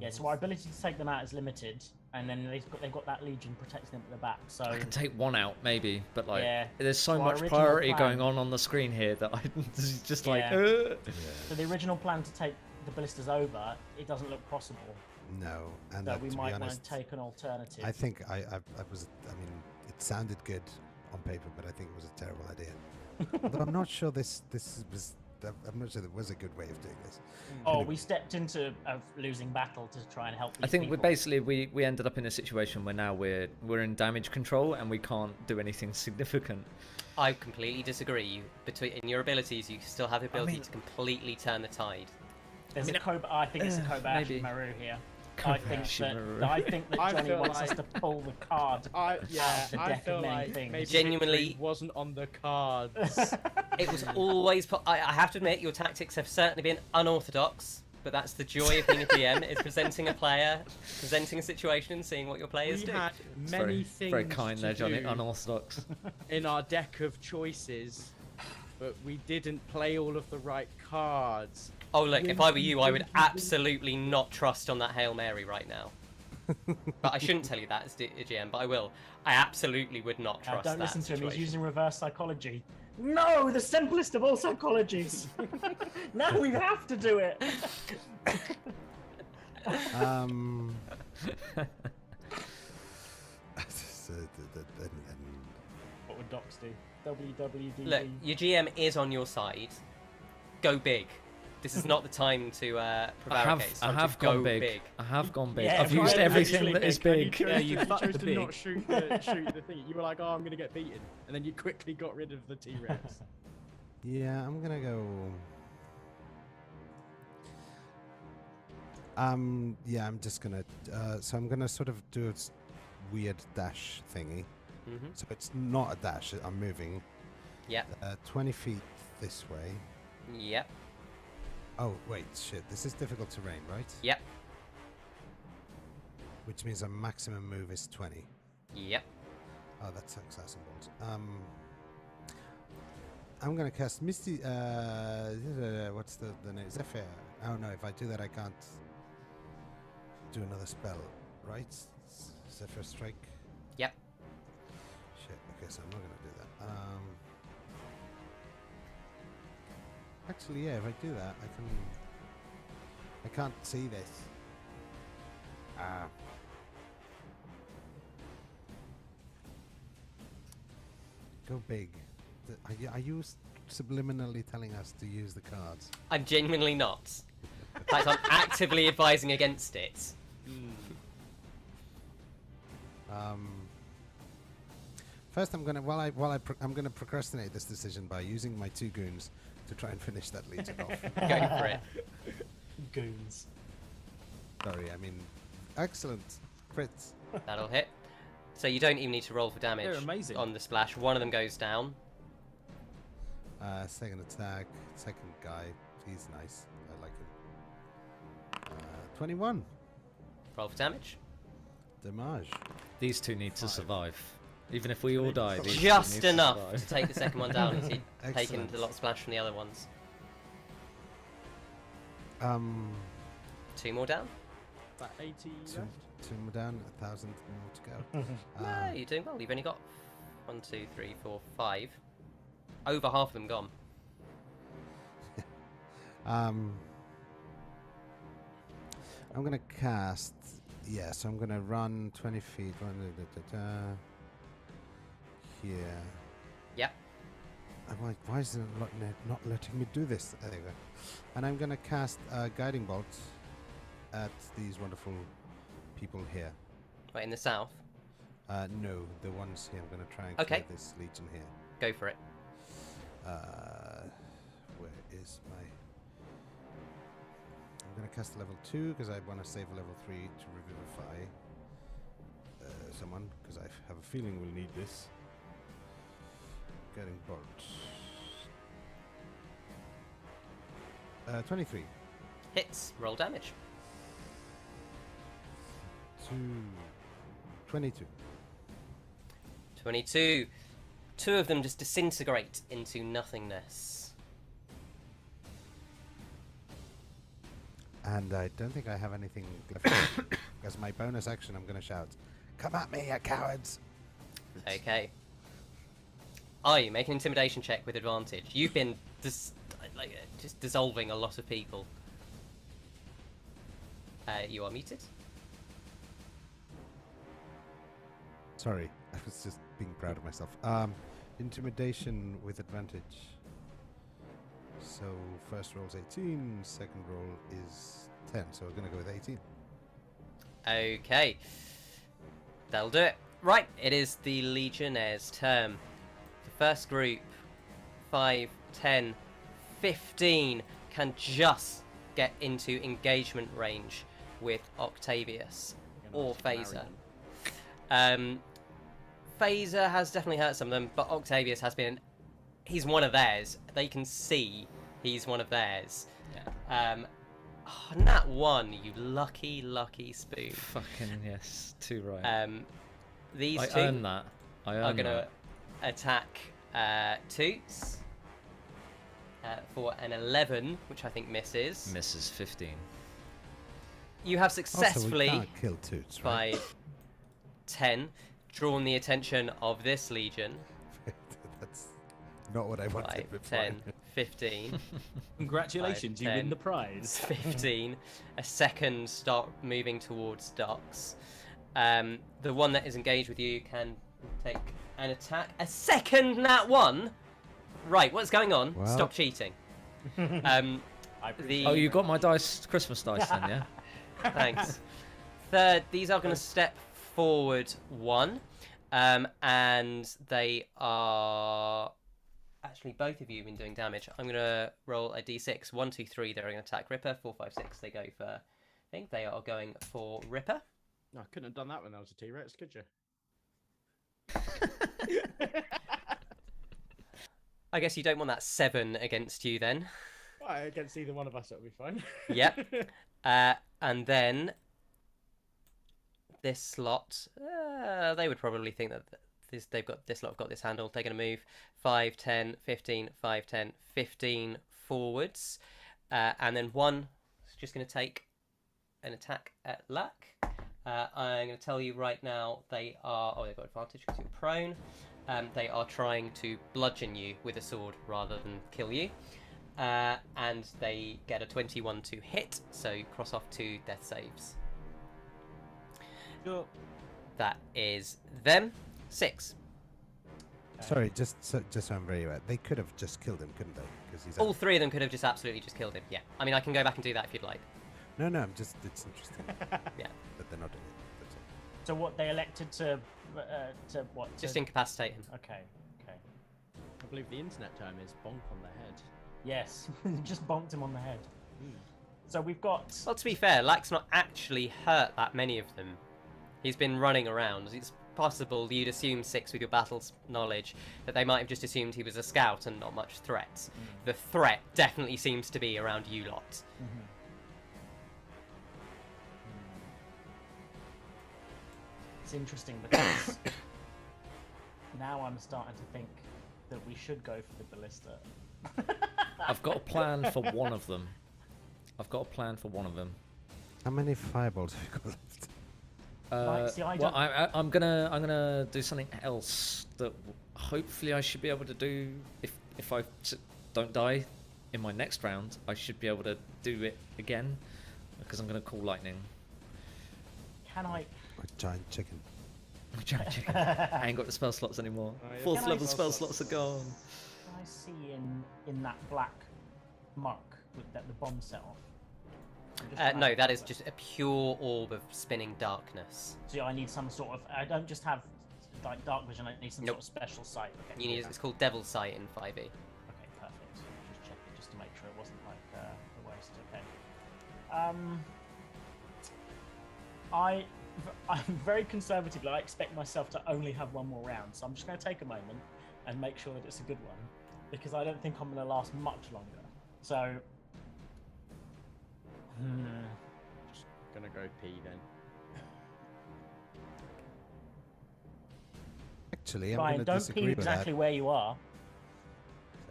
Yeah, so our ability to take them out is limited, and then they've got that legion protecting them at the back. So I can take one out maybe, but like Yeah. there's so So our much original priority plan- going on the screen here that I just like. Yeah. So the original plan to take the ballistas over, it doesn't look possible. No, and So we to be might want honest, to take an alternative. I think I was. I mean, it sounded good on paper, but I think it was a terrible idea. But I'm not sure this was. I'm not sure there was a good way of doing this. Oh, we stepped into a losing battle to try and help. I think we ended up in a situation where now we're in damage control and we can't do anything significant. I completely disagree. In your abilities, you still have the ability to completely turn the tide. There's I think it's a Kobayashi maybe. Maru here. Kobayashi I think that I Johnny feel wants us like- to pull the card. I the deck feel of many like things. maybe Genuinely- victory wasn't on the cards. It was always. I have to admit, your tactics have certainly been unorthodox. But that's the joy of being a DM: is presenting a player, presenting a situation, and seeing what your players We do. had many things Very kind to there, Johnny. do Unorthodox. in our deck of choices, but we didn't play all of the right cards. Oh look, if I were you, I would absolutely not trust on that Hail Mary right now. But I shouldn't tell you that as a GM, but I will. I absolutely would not trust Don't that listen to him. He's situation. using reverse psychology. No, the simplest of all psychologies. Now we have to do it. What would Docs do? WWD. Look, your GM is on your side. Go big. This is not the time to prevaricate. It's I time have to go gone big. I have gone big. Yeah, I've right, used everything literally that is big. big. Yeah, you You fucked chose the to pig. not shoot the thing. You were like, "Oh, I'm gonna get beaten," and then you quickly got rid of the T-Rex. Yeah, I'm gonna go. Yeah, I'm just gonna. So I'm gonna sort of do a weird dash thingy. Mm-hmm. So it's not a dash. I'm moving. Yep. 20 feet this way. Yep. Oh wait, shit. This is difficult terrain, right? Yep. Which means a maximum move is 20. Yep. Oh, that's success and balls. I'm gonna cast Misty. What's the name? Zephyr. Oh no, if I do that, I can't do another spell, right? Zephyr Strike. Yep. Shit. Okay, so I'm not gonna do that. Actually, yeah. If I do that, I can't see this. Go big. Are you subliminally telling us to use the cards? I'm genuinely not. In fact, I'm actively advising against it. First, I'm gonna I'm gonna procrastinate this decision by using my 2 goons to try and finish that legion off. Go for it. Goons. Sorry, I mean Excellent. Crits. That'll hit. So you don't even need to roll for damage. They're amazing. On the splash. One of them goes down. Second attack. Second guy. He's nice. I like him. 21. Roll for damage. Damage. These two need to survive. Even if we all die, these two Just need to enough survive. to take the second one down. As he'd taken Excellent. a lot of splash from the other ones. 2 more down. About 80 Two, left. 2 more down. 1,000 more to go. No, you're doing well. You've only got 1, 2, 3, 4, 5. Over half of them gone. I'm gonna cast. Yeah, so I'm gonna run 20 feet. Here. Yep. Why is it not letting me do this? There you go. And I'm gonna cast a guiding bolt at these wonderful people here. Right, in the south. No, the ones here. I'm gonna try and Okay. clear this legion here. Go for it. Where is my? I'm gonna cast level 2 because I want to save a level 3 to revivify someone because I have a feeling we'll need this. Getting bolt. 23. Hits. Roll damage. 22. 22. 2 of them just disintegrate into nothingness. And I don't think I have anything left. As my bonus action, I'm going to shout, "Come at me, you cowards!" Okay. You make an intimidation check with advantage. You've been just dissolving a lot of people. You are muted. Sorry, I was just being proud of myself. Intimidation with advantage. So first roll's 18, second roll is 10, so we're going to go with 18. Okay. That'll do it. Right, it is the Legionnaire's turn. The first group, 5, 10, 15, can just get into engagement range with Octavius or Faeza. Faeza has definitely hurt some of them, but Octavius has been... He's one of theirs. They can see he's one of theirs. Yeah. Nat 1, you lucky, lucky spoon. Fucking yes, too right. These I two earned that. I are earned going to that. attack Toots for an 11, which I think misses. Misses 15. You have Also, we successfully, can't kill Toots, right? by 10, drawn the attention of this Legion. That's not what I wanted 5, before. 10, 15. Congratulations, 5, you win 10, the prize. 15. A second start moving towards Docs. The one that is engaged with you can take an attack. A second Nat 1? Right, what's going on? Well. Stop cheating. I The You got my Christmas dice then, yeah? Thanks. Third, these are going to step forward 1. And they are... Actually, both of you have been doing damage. I'm going to roll a d6. 1, 2, 3, they're going to attack Ripper. 4, 5, 6, they go for... I think they are going for Ripper. No, I couldn't have done that when I was a T-Rex, could you? I guess you don't want that 7 against you then. Well, against either one of us, it'll be fine. Yep. And then this slot, they would probably think that this lot have got this handled. They're going to move 5, 10, 15, 5, 10, 15 forwards. And then one is just going to take an attack at Luck. I'm going to tell you right now, they are... Oh, they've got advantage because you're prone. They are trying to bludgeon you with a sword rather than kill you. And they get a 21 to hit, so cross off 2 death saves. Sure. That is them. 6. Sorry, just so I'm very aware. They could have just killed him, couldn't they? Because he's All 3 of them could have just absolutely just killed him. Yeah. I mean, I can go back and do that if you'd like. No, I'm just... It's interesting. Yeah. But they're not doing it. That's all. So what they elected to what? Just incapacitate him. Okay. I believe the internet term is bonk on the head. Yes, just bonked him on the head. So we've got. Well, to be fair, Lack's not actually hurt that many of them. He's been running around. It's possible you'd assume 6 with your battle's knowledge that they might have just assumed he was a scout and not much threat. The threat definitely seems to be around you lot. It's interesting because now I'm starting to think that we should go for the ballista. I've got a plan for one of them. How many fireballs have you got left? See, I well, don't- I'm gonna do something else that hopefully I should be able to do if I don't die in my next round. I should be able to do it again because I'm gonna call lightning. Can I? A giant chicken. Giant chicken. I ain't got the spell slots anymore. Oh, yeah. 4th Can I level spell slots are gone. Can I see in that black mark with that the bomb set off? I'm just trying No, to that follow is it. just a pure orb of spinning darkness. So I need some sort of. I don't just have like dark vision. I need some Nope. sort of special sight. Okay, You need, cool. it's called Devil's Sight in 5e. Okay, perfect. Just check it just to make sure it wasn't like a waste. Okay. I'm very conservative. I expect myself to only have one more round, so I'm just going to take a moment and make sure that it's a good one, because I don't think I'm going to last much longer. So. Just gonna go pee then. Actually, I'm Ryan, going to don't disagree pee with exactly where you are.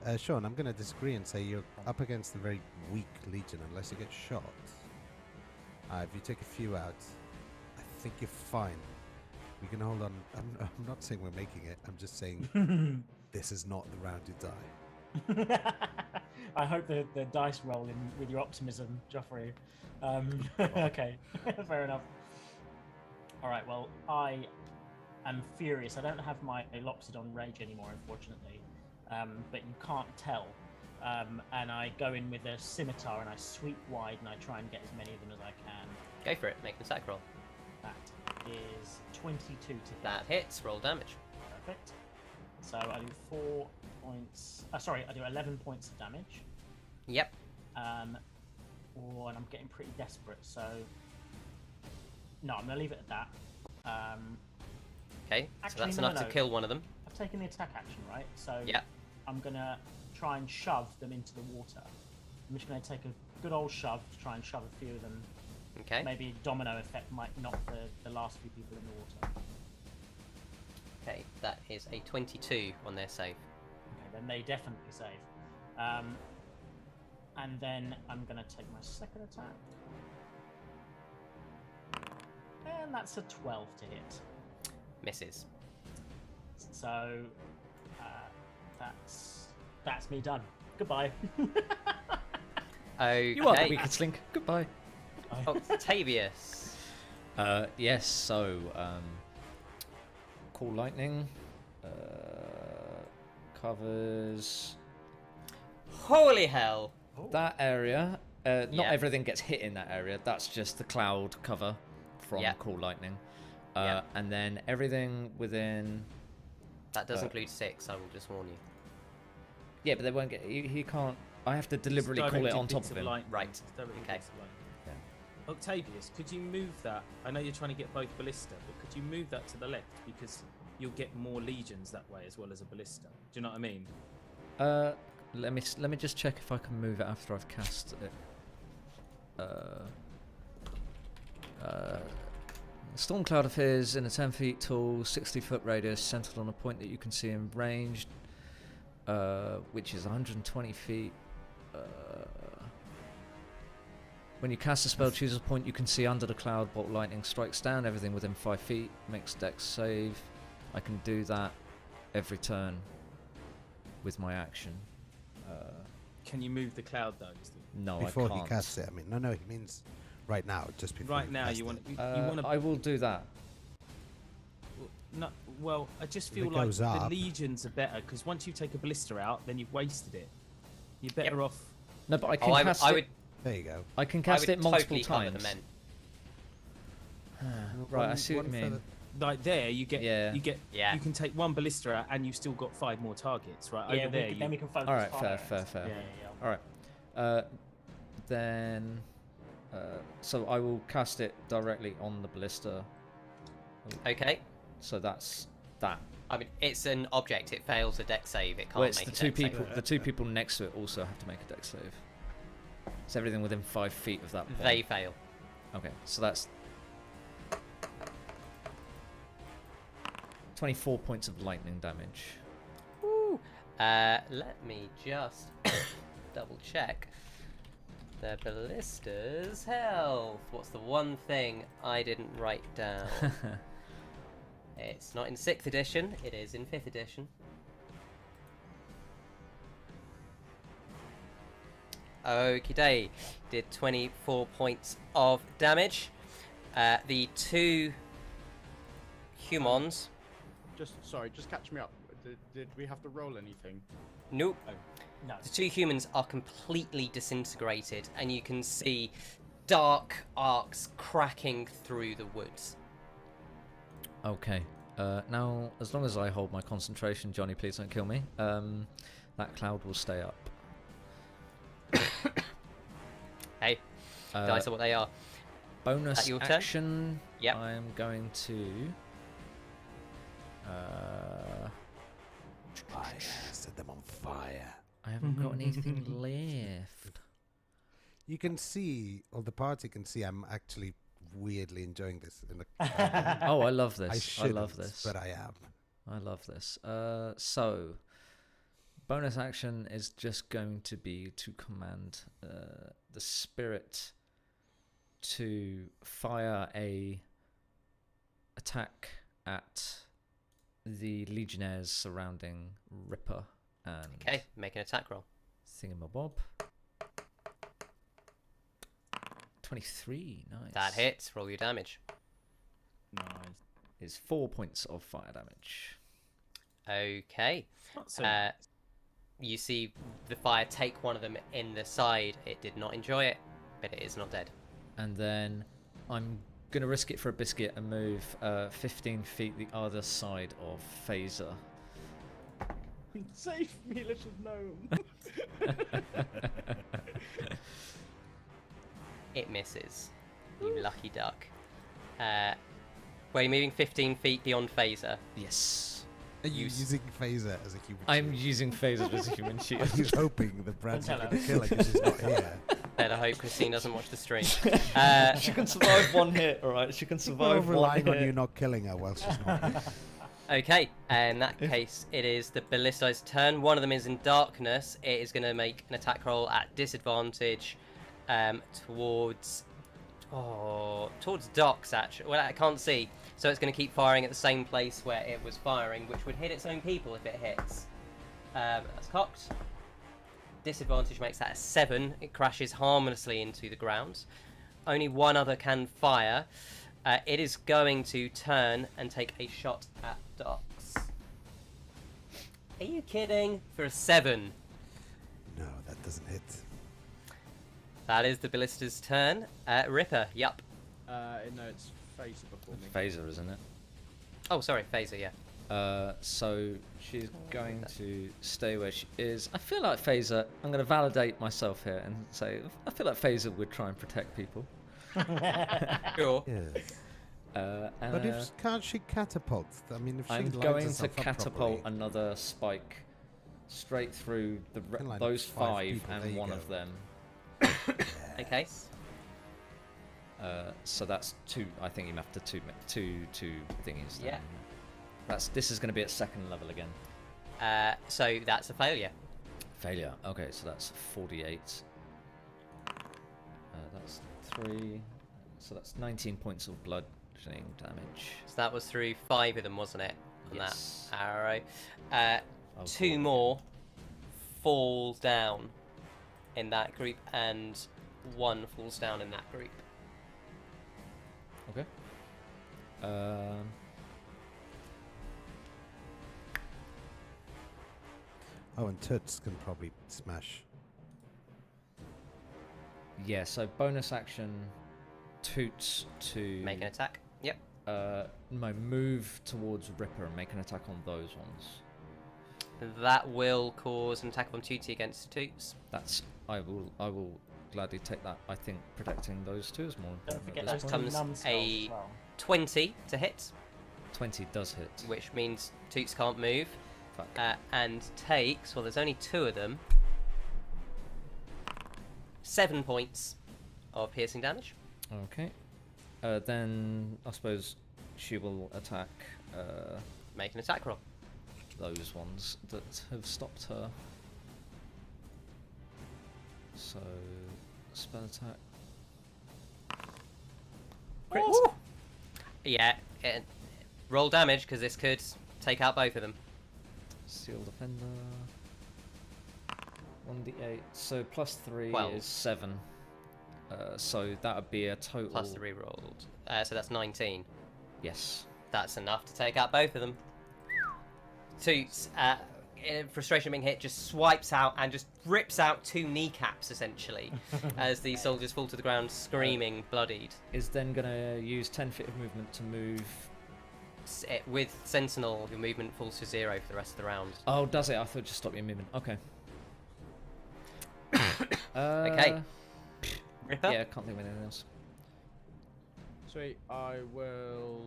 that. Sean, I'm going to disagree and say you're up against a very weak legion unless you get shot. If you take a few out, I think you're fine. We can hold on. I'm not saying we're making it. I'm just saying this is not the round you die. I hope the dice roll in with your optimism, Joffrey. Okay, fair enough. All right, well, I am furious. I don't have my Loxodon Rage anymore, unfortunately, but you can't tell. And I go in with a scimitar and I sweep wide and I try and get as many of them as I can. Go for it, make an attack roll. That is 22 to hit. That hits, roll damage. Perfect. So I do 4 points. I do 11 points of damage. Yep. And I'm getting pretty desperate, so no, I'm gonna leave it at that. Okay, so Actually, that's no, enough to no. kill one of them. I've taken the attack action, right? So Yeah. I'm gonna try and shove them into the water. I'm just gonna take a good old shove to try and shove a few of them. Okay. Maybe domino effect might knock the last few people in the water. Okay, that is a 22 on their save. Okay, then they definitely save. And then I'm gonna take my second attack. And that's a 12 to hit. Misses. So that's me done. Goodbye. Okay. You are the weakest link. Goodbye. Octavius. Yes, so call lightning covers Holy hell. that area. Not Yeah. everything gets hit in that area. That's just the cloud cover from Yeah. call lightning. Yeah. And then everything within. That does include 6, I will just warn you. Yeah, but they won't get. He can't. I have to deliberately It's call it directed on top bits of him. lightning. Right. It's directed Okay. bits of lightning. Octavius, could you move that? I know you're trying to get both ballista, but could you move that to the left, because you'll get more legions that way as well as a ballista. Do you know what I mean? Let me just check if I can move it after I've cast it. Storm cloud appears in a 10 feet tall, 60-foot radius, centered on a point that you can see in range, which is 120 feet. When you cast a spell, choose a point you can see under the cloud. Bolt lightning strikes down everything within 5 feet. Makes dex save. I can do that every turn with my action. Can you move the cloud though? No, Before I can't. he casts it, I mean, no, he means right now, just before. Right he now, casts you it. want you want to. I will do that. No, well, I just If feel it like goes the up- legions are better, because once you take a ballista out, then you've wasted it. You're better off. No, but I can Oh, cast I it. would, There you go. I can I cast would it multiple totally cover times. the men. Right, I see what you mean. Like there, you get Yeah. Yeah. You can take one ballista out, and you've still got 5 more targets, right? Yeah, Over there, then we can focus. All right, fire. fair. Yeah. All right. Then So I will cast it directly on the ballista. Okay. So that's that. I mean, it's an object. It fails a dex save. It can't Well, it's make the a two dex save. people. The two people next to it also have to make a dex save. It's everything within 5 feet of that point. They fail. Okay, so that's 24 points of lightning damage. Woo. Let me just double check the ballista's health. What's the one thing I didn't write down? It's not in 6th edition. It is in 5th edition. Okie day. Did 24 points of damage. The 2 humans. Just catch me up. Did we have to roll anything? Nope. Oh, no. The 2 humans are completely disintegrated, and you can see dark arcs cracking through the woods. Okay. Now, as long as I hold my concentration, Johnny, please don't kill me. That cloud will stay up. Hey, dice are what they are. Bonus your turn? action. Yep. I am going to. Fire. Set them on fire. I haven't got anything left. You can see, or the party can see, I'm actually weirdly enjoying this. Oh, I love this. I I shouldn't, love this. but I am. I love this. So, bonus action is just going to be to command the spirit to fire a attack at the legionnaires surrounding Ripper and Okay, make an attack roll. Thingamabob. 23, nice. That hits. Roll your damage. Nice. Is 4 points of fire damage. Okay. Not so You see the fire take one of them in the side. It did not enjoy it, but it is not dead. And then I'm going to risk it for a biscuit and move 15 feet the other side of Faeza. Save me, little gnome. It misses. You lucky duck. Were you moving 15 feet beyond Faeza? Yes. Are you using Faeza as a human I'm shield? using Faeza as a human shield. Are you hoping that Brad's Don't going tell to kill her because she's not here? Better hope Christine doesn't watch the stream. She can survive one hit, alright? She can We're survive one relying on hit. you not killing her while she's not here. Okay, in that case, it is the ballista's turn. One of them is in darkness. It is going to make an attack roll at disadvantage towards Docks, actually. Well, I can't see. So it's going to keep firing at the same place where it was firing, which would hit its own people if it hits. That's cocked. Disadvantage makes that a 7. It crashes harmlessly into the ground. Only one other can fire. It is going to turn and take a shot at Docks. Are you kidding? For a 7. No, that doesn't hit. That is the ballista's turn. Ripper, yup. No, it's Faeza before me. Phaser, isn't it? Oh, sorry, Faeza, yeah. So she's going to stay where she is. I feel like Phaser, I'm going to validate myself here and say, I feel like Phaser would try and protect people. Sure. Yes. But can't she catapult? I mean, if she I'm lines going to herself up catapult properly, another spike straight through the Can line those 5 5 people, there and you one go. of them. Okay. So that's 2. I think you have to two thingies. Yeah. This is going to be at 2nd level again. So that's a failure. Failure. Okay, so that's 48. That's 3. So that's 19 points of bludgeoning damage. So that was through 5 of them, wasn't it? On Yes. that arrow. Oh, 2 cool. more fall down in that group, and 1 falls down in that group. Okay. Oh, and Toots can probably smash. Yeah, so bonus action Toots to Make an attack. Yep. my move towards Ripper and make an attack on those ones. That will cause an attack on Tootie against Toots. That's I will gladly take that. I think protecting those two is more Don't important. forget At this those point. two comes numbskulls a- as well. 20 to hit, 20 does hit. which means Toots can't move, Fuck. and takes, well, there's only 2 of them, 7 points of piercing damage. Okay. Then I suppose she will attack Make an attack roll. those ones that have stopped her. So, spell attack. Crit. Yeah, roll damage, because this could take out both of them. Seal Defender. 1d8. So plus 3 12. is 7. So that would be a total. Plus 3 rolled. So that's 19. Yes. That's enough to take out both of them. Toots, in frustration of being hit, just swipes out and just rips out 2 kneecaps, essentially, as the soldiers fall to the ground, screaming, bloodied. Is then going to use 10 feet of movement to move. With Sentinel, your movement falls to 0 for the rest of the round. Oh, does it? I thought just stop your movement. Okay. Okay. Ripper? Yeah, can't think of anything else. Sweet. I will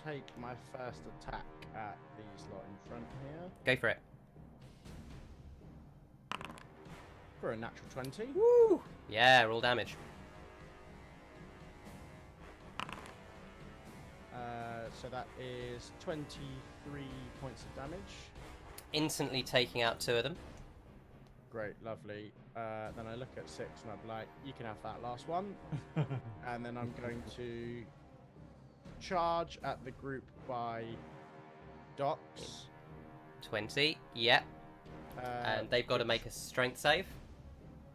take my first attack at the slot in front here Go for it. for a natural 20. Woo! Yeah, roll damage. So that is 23 points of damage. Instantly taking out 2 of them. Great, lovely. Then I look at 6 and I'm like, you can have that last one. And then I'm going to charge at the group by Docs. 20. Yep. And they've got to make a strength save.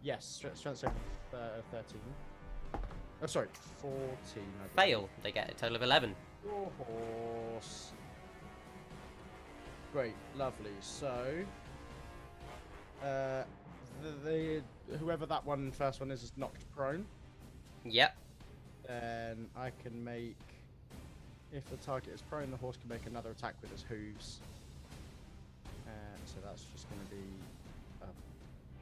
Yes, strength save 13. Oh, sorry, 14. I believe. Fail. They get a total of 11. Your horse. Great, lovely. So, whoever that first one is knocked prone. Yep. Then I can make, if the target is prone, the horse can make another attack with his hooves. So that's just going to be a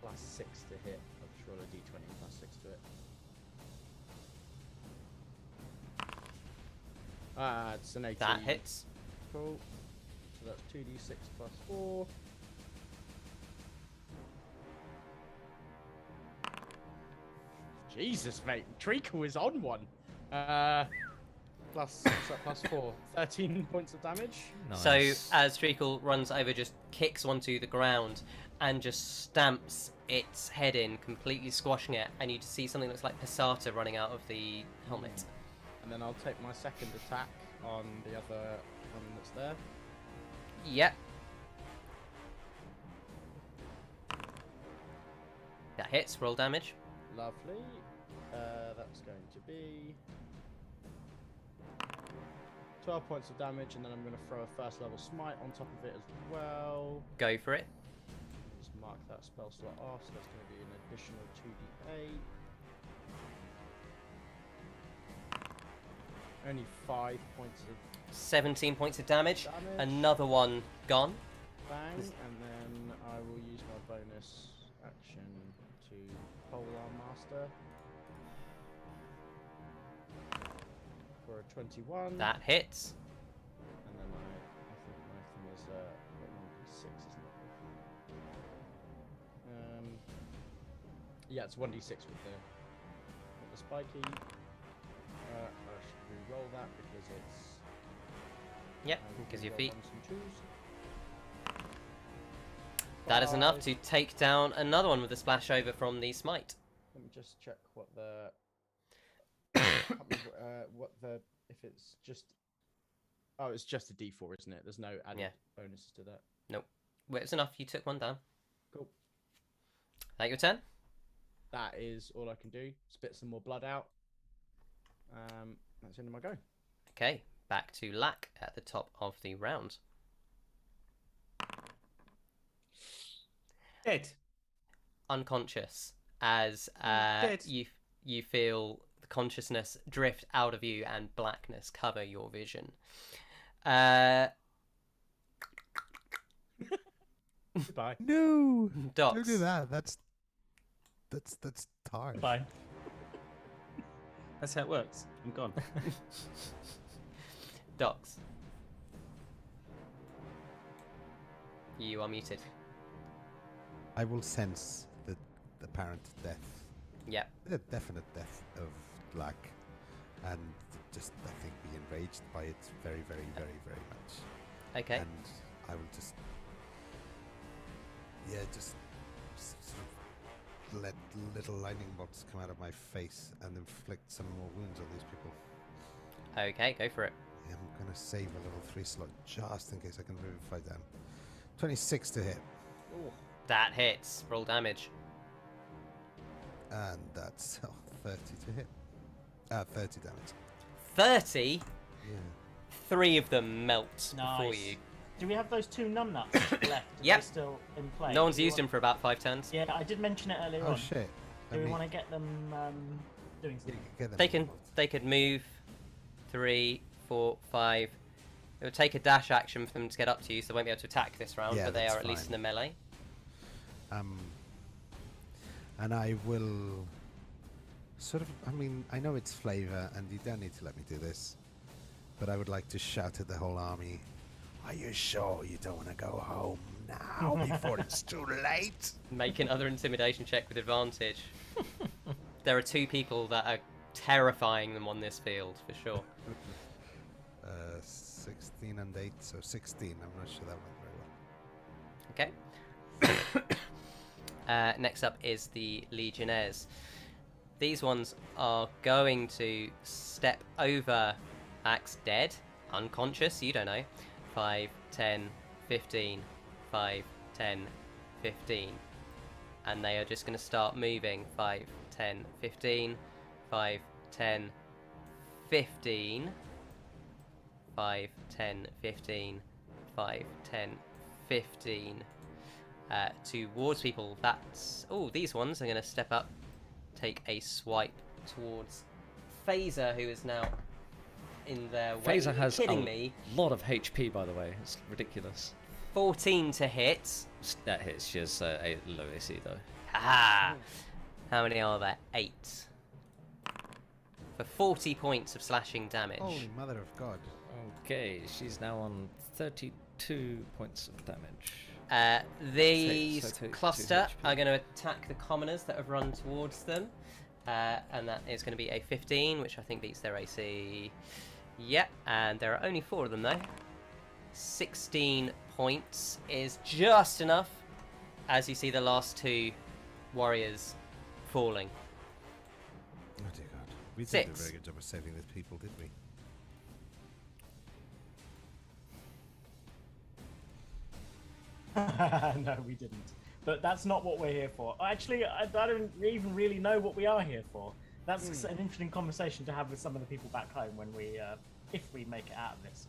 +6 to hit. I'll just roll a d20 and +6 to it. It's an 18. That hits. Cool. So that's 2d6 plus 4. Jesus, mate. Treacle is on one. Plus 4. 13 points of damage. Nice. So as Treacle runs over, just kicks onto the ground and just stamps its head in, completely squashing it, and you see something that looks like passata running out of the helmet. And then I'll take my second attack on the other one that's there. Yep. That hits. Roll damage. Lovely. That's going to be 12 points of damage, and then I'm going to throw a first level smite on top of it as well. Go for it. Just mark that spell slot off, so that's going to be an additional 2d8. Only 5 points of 17 points of damage. damage. Another one gone. Bang, and then I will use my bonus action to Polearm Master for a 21. That hits. And then I think my thing is 1d6, isn't it? Yeah, it's 1d6 with the spiky. I should re-roll that because it's. Yep, because your feet. Ones and twos. That is enough 5. to take down another one with a splash over from the smite. Let me just check what the. What the. If it's just. Oh, it's just a d4, isn't it? There's no added bonuses to that. Nope. Well, it's enough. You took one down. Cool. That your turn? That is all I can do. Spit some more blood out. That's the end of my go. Okay, back to Lack at the top of the round. Dead. Unconscious as Dead. you feel the consciousness drift out of you and blackness cover your vision. Goodbye. No! Docs. Don't do that. That's That's hard. Bye. That's how it works. I'm gone. Docs. You are muted. I will sense the apparent death. Yep. The definite death of Lack, and just I think be enraged by it very, very, very, very much. Okay. And I will just sort of let little lightning bolts come out of my face and inflict some more wounds on these people. Okay, go for it. Yeah, I'm gonna save a level 3 slot just in case I can revivify them. 26 to hit. Ooh. That hits. Roll damage. And that's 30 to hit. 30 damage. 30? Yeah. 3 of them melt Nice. before you. Do we have those 2 numbnuts left? Are Yep. they still in play? No one's Do you used them for about 5 turns. Yeah, I did mention it earlier Oh on. shit. Do we want to get them doing something? They could move 3, 4, 5. It would take a dash action for them to get up to you, so they won't be able to attack this round, Yeah, but they that's are at least in fine. the melee. And I will sort of, I mean, I know it's flavor and you don't need to let me do this, but I would like to shout at the whole army, are you sure you don't want to go home now before it's too late? Make another intimidation check with advantage. There are 2 people that are terrifying them on this field, for sure. 16 and 8, so 16. I'm not sure that went very well. Okay. Next up is the Legionnaires. These ones are going to step over Axe dead, unconscious, you don't know. 5, 10, 15, 5, 10, 15. And they are just going to start moving. 5, 10, 15, 5, 10, 15. 5, 10, 15, 5, 10, 15 towards people. That's... Oh, these ones are going to step up, take a swipe towards Faeza, who is now in their way. Faeza has kidding a me. lot of HP, by the way. It's ridiculous. 14 to hit. That hits. She has a low AC, though. Ah! How many are there? 8. For 40 points of slashing damage. Holy mother of God. Okay, she's now on 32 points of damage. These So take 2 cluster HP. are going to attack the commoners that have run towards them. And that is going to be a 15, which I think beats their AC. Yep, and there are only 4 of them though. 16 points is just enough as you see the last 2 warriors falling. Oh dear God. We didn't do a 6. very good job of saving these people, did we? No, we didn't. But that's not what we're here for. Actually, I don't even really know what we are here for. That's an interesting conversation to have with some of the people back home when we, if we make it out of this.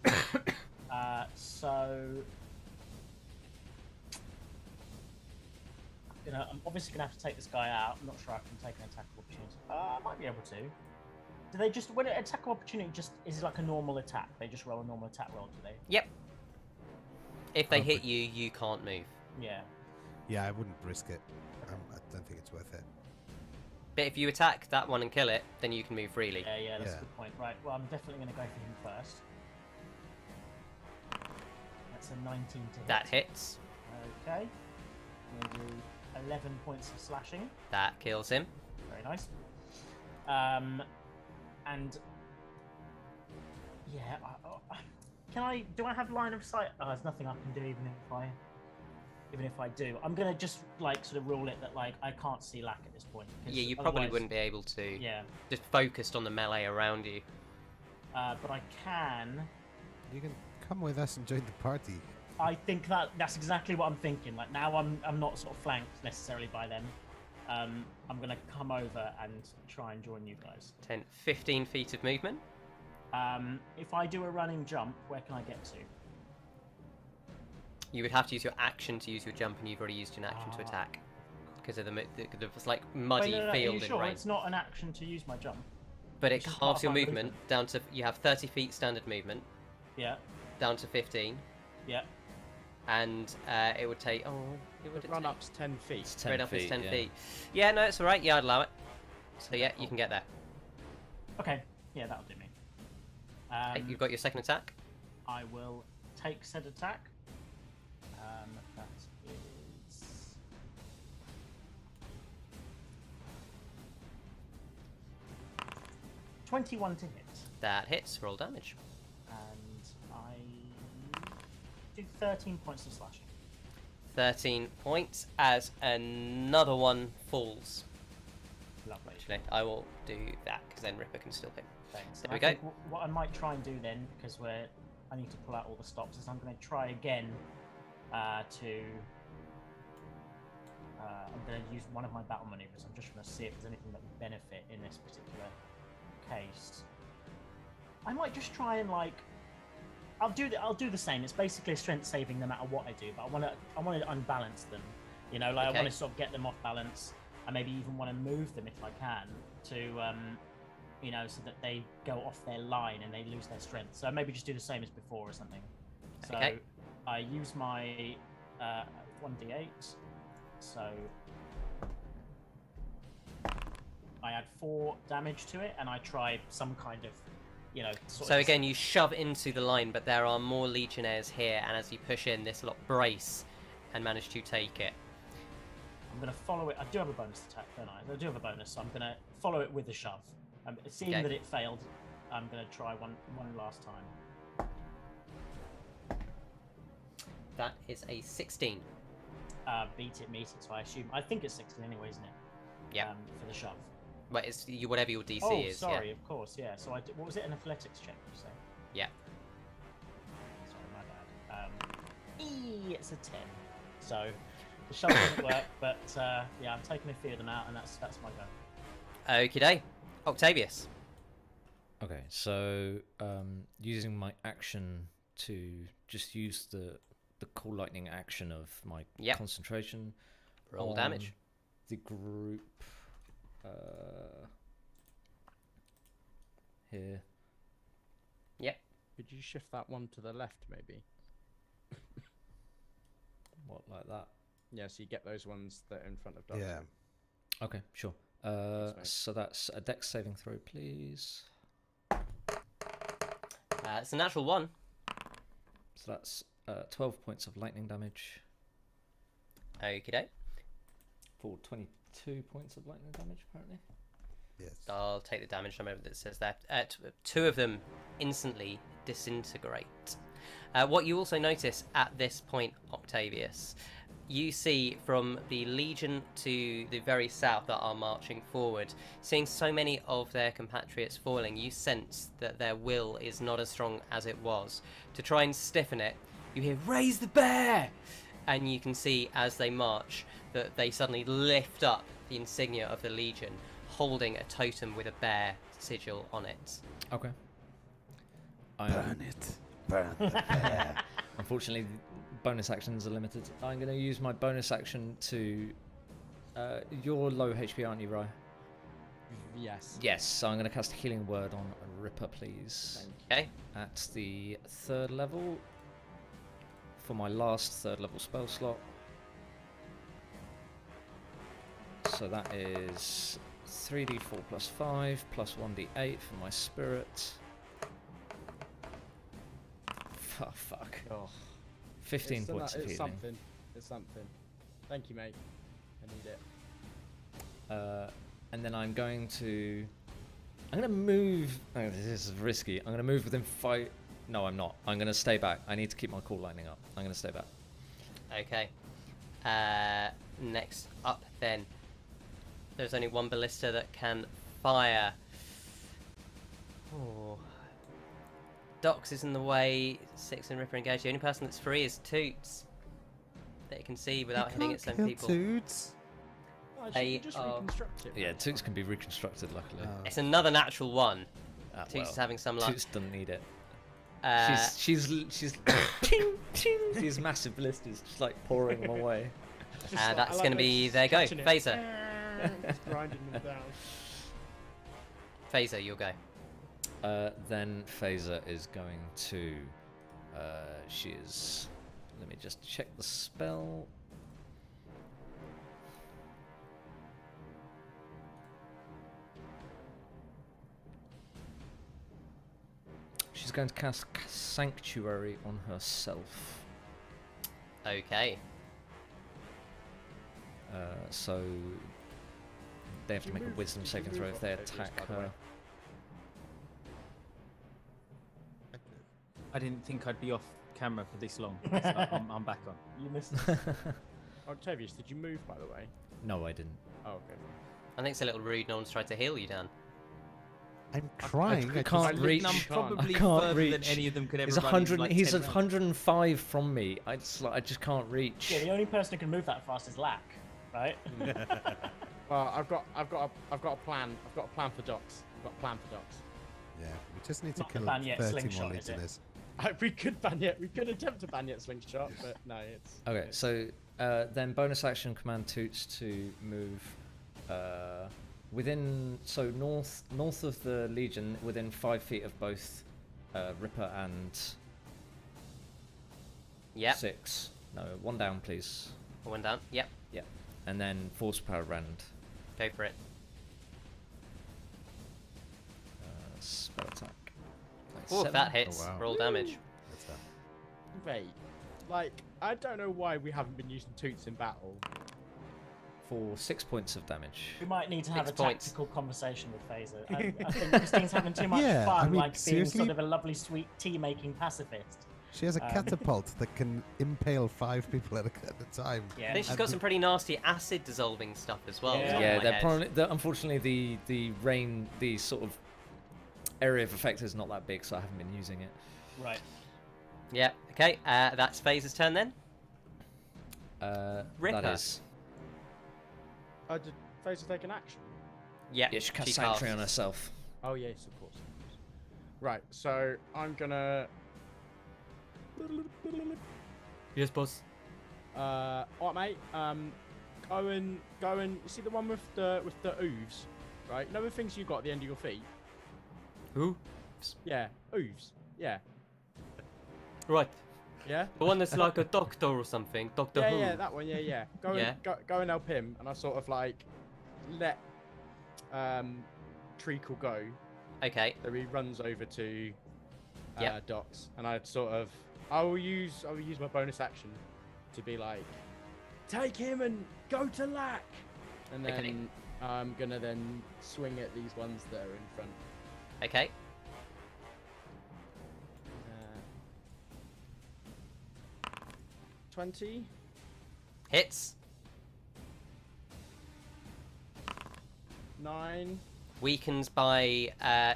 So, you know, I'm obviously gonna have to take this guy out. I'm not sure I can take an attack of opportunity. I might be able to. Do they just, when an attack of opportunity just is like a normal attack? They just roll a normal attack roll, do they? Yep. If they Oh, hit you, you can't move. Yeah. Yeah, I wouldn't risk it. I don't think it's worth it. But if you attack that one and kill it, then you can move freely. Yeah, that's Yeah. a good point. Right, well, I'm definitely going to go for him first. That's a 19 to hit. That hits. Okay. I'm going to do 11 points of slashing. That kills him. Very nice. And yeah, do I have line of sight? Oh, there's nothing I can do even if I do. I'm gonna just like sort of rule it that like I can't see Lack at this point. Yeah, you probably otherwise- wouldn't be able to. Yeah, Just focused on the melee around you. but I can. You can come with us and join the party. I think that's exactly what I'm thinking. Like now I'm not sort of flanked necessarily by them. I'm gonna come over and try and join you guys. 10, 15 feet of movement. If I do a running jump, where can I get to? You would have to use your action to use your jump, and you've already used an action to Ah. attack. Because of the like muddy Wait, no, field are you in sure rain. it's not an action to use my jump? But it It's just part halves of your my movement down to, you have 30 feet standard movement, Yeah, down to 15. yeah. and it would take. Oh, it would Run up's 10 feet. It's 10 Straight up is feet, 10 yeah. feet. Yeah, no, it's all right. Yeah, I'd allow it. So yeah, you can get there. Okay, yeah, that'll do me. Hey, you've got your second attack. I will take said attack. That is 21 to hit, That hits. Roll damage. and I do 13 points of slashing. 13 points as another one falls. Lovely. Actually, I will do that because then Ripper can still hit. Thanks. There I we go. think what I might try and do then, because I need to pull out all the stops, is I'm going to try again I'm going to use one of my battle maneuvers. I'm just going to see if there's anything that would benefit in this particular case. I might just try and I'll do the same. It's basically a strength saving no matter what I do, but I want to unbalance them. You know, I Okay. want to sort of get them off balance. I maybe even want to move them if I can to so that they go off their line and they lose their strength. So maybe just do the same as before or something. So Okay. I use my 1d8. So I add 4 damage to it, and I try some kind of, sort So of again, you shove into the line, but there are more legionnaires here, and as you push in, this lot brace and manage to take it. I'm going to follow it. I do have a bonus attack, don't I? I do have a bonus, so I'm going to follow it with a shove. Seeing Okay. that it failed, I'm going to try one last time. That is a 16. Meet it. So I think it's 16 anyway, isn't it? Yeah. For the shove. But it's whatever your DC Oh, is. sorry, Yeah. of course, yeah. So what was it? An athletics check, you say? Yeah. Sorry, my bad. It's a 10. So the shove doesn't work, but yeah, I'm taking a few of them out, and that's my go. Okie doke. Octavius. Okay, so using my action to just use the cool lightning action of my Yep. concentration. Roll on damage. The group here. Yep. Could you shift that one to the left, maybe? What, like that? Yeah, so you get those ones that are in front of Doc. Yeah. Okay, sure. mate. So that's a dex saving throw, please. It's a natural 1. So that's 12 points of lightning damage Okie doke. for 22 points of lightning damage, apparently. Yes. I'll take the damage number that says that. 2 of them instantly disintegrate. What you also notice at this point, Octavius, you see from the Legion to the very south that are marching forward, seeing so many of their compatriots falling, you sense that their will is not as strong as it was. To try and stiffen it, you hear, "Raise the bear!" And you can see as they march that they suddenly lift up the insignia of the Legion, holding a totem with a bear sigil on it. Okay. Burn it. Burn the bear. Unfortunately, bonus actions are limited. I'm going to use my bonus action to... you're low HP, aren't you, Rye? Yes. Yes, so I'm going to cast Healing Word on Ripper, please. Okay. At the 3rd level, for my last 3rd level spell slot. So that is 3d4 plus 5 plus 1d8 for my spirit. Oh, fuck. Oh. 15 It's points of it's healing. something. It's something. Thank you, mate. I need it. And then I'm going to move. Oh, this is risky. I'm going to move within 5. No, I'm not. I'm going to stay back. I need to keep my cool lightning up. I'm going to stay back. Okay. Next up then. There's only one ballista that can fire. Oh. Dox is in the way. Six and Ripper engaged. The only person that's free is Toots. That you can see without hitting its own people. Toots. Oh, They you can just are- reconstruct it. Yeah, Toots can be reconstructed, luckily. It's another natural 1. Ah, Toots well, is having some luck. Toots doesn't need it. She's She's ting, ting. These massive blisters just like pouring them away. that's going to be their go. Faeza. Just grinding them down. Faeza, you'll go. Then Faeza is going to. She is Let me just check the spell. She's going to cast Sanctuary on herself. Okay. So they have to make a Wisdom saving throw if they attack her. I didn't think I'd be off camera for this long. So I'm back on. You missed. Octavius, did you move, by the way? No, I didn't. Oh, okay. I think it's a little rude. No one's tried to heal you, Dan. I'm trying. I can't reach. I'm probably I can't further reach. than any of them could ever He's run in, 100. like, He's 10 rounds. 105 from me. I just can't reach. Yeah, the only person who can move that fast is Lack, right? Well, I've got a plan. I've got a plan for Docs. I've got a plan for Docs. Yeah, we just need to Not the kill ban yet 30 more slingshot, is it? legionnaires. We could attempt to ban yet slingshot, but no, it's Okay, so then bonus action command Toots to move within north of the Legion, within 5 feet of both Ripper and Yep. 6. No, 1 down, please. One down. Yep. Yeah, and then force power rend. Go for it. Spell attack. Oh, if that hits. Oh, wow. Roll damage. That's that. wait. Like, I don't know why we haven't been using Toots in battle. For 6 points of damage. We might need to have 6 a points. tactical conversation with Faeza. I think Christine's having too much Yeah, fun, I mean, like being seriously? sort of a lovely, sweet tea-making pacifist. She has a catapult that can impale 5 people at a time. Yeah. I think she's got some pretty nasty acid dissolving stuff as well. Yeah. off the top Yeah, of my they're head. probably unfortunately the sort of area of effect is not that big, so I haven't been using it. Right. Yeah. Okay. That's Faze's turn then. Ripper. That is. Did Faeza take an action? Yeah. Yeah, she casts she Sanctuary on casts. herself. Oh yes, of course. Right, so I'm gonna. Yes, boss. Alright, mate. Go and. You see the one with the oofs, right? You know the things you got at the end of your feet? Who? Yeah, oofs. Yeah, Right. yeah. The one that's like a doctor or something. Doctor Yeah, Who. yeah, that one. Yeah. Go Yeah. and go and help him, and I sort of like let Treacle go. Okay. So he runs over to Yep. Docs, and I will use my bonus action to be like, take him and go to Lack, and then Okay. I'm gonna then swing at these ones that are in front. Okay. 20. Hits. 9. Weakens by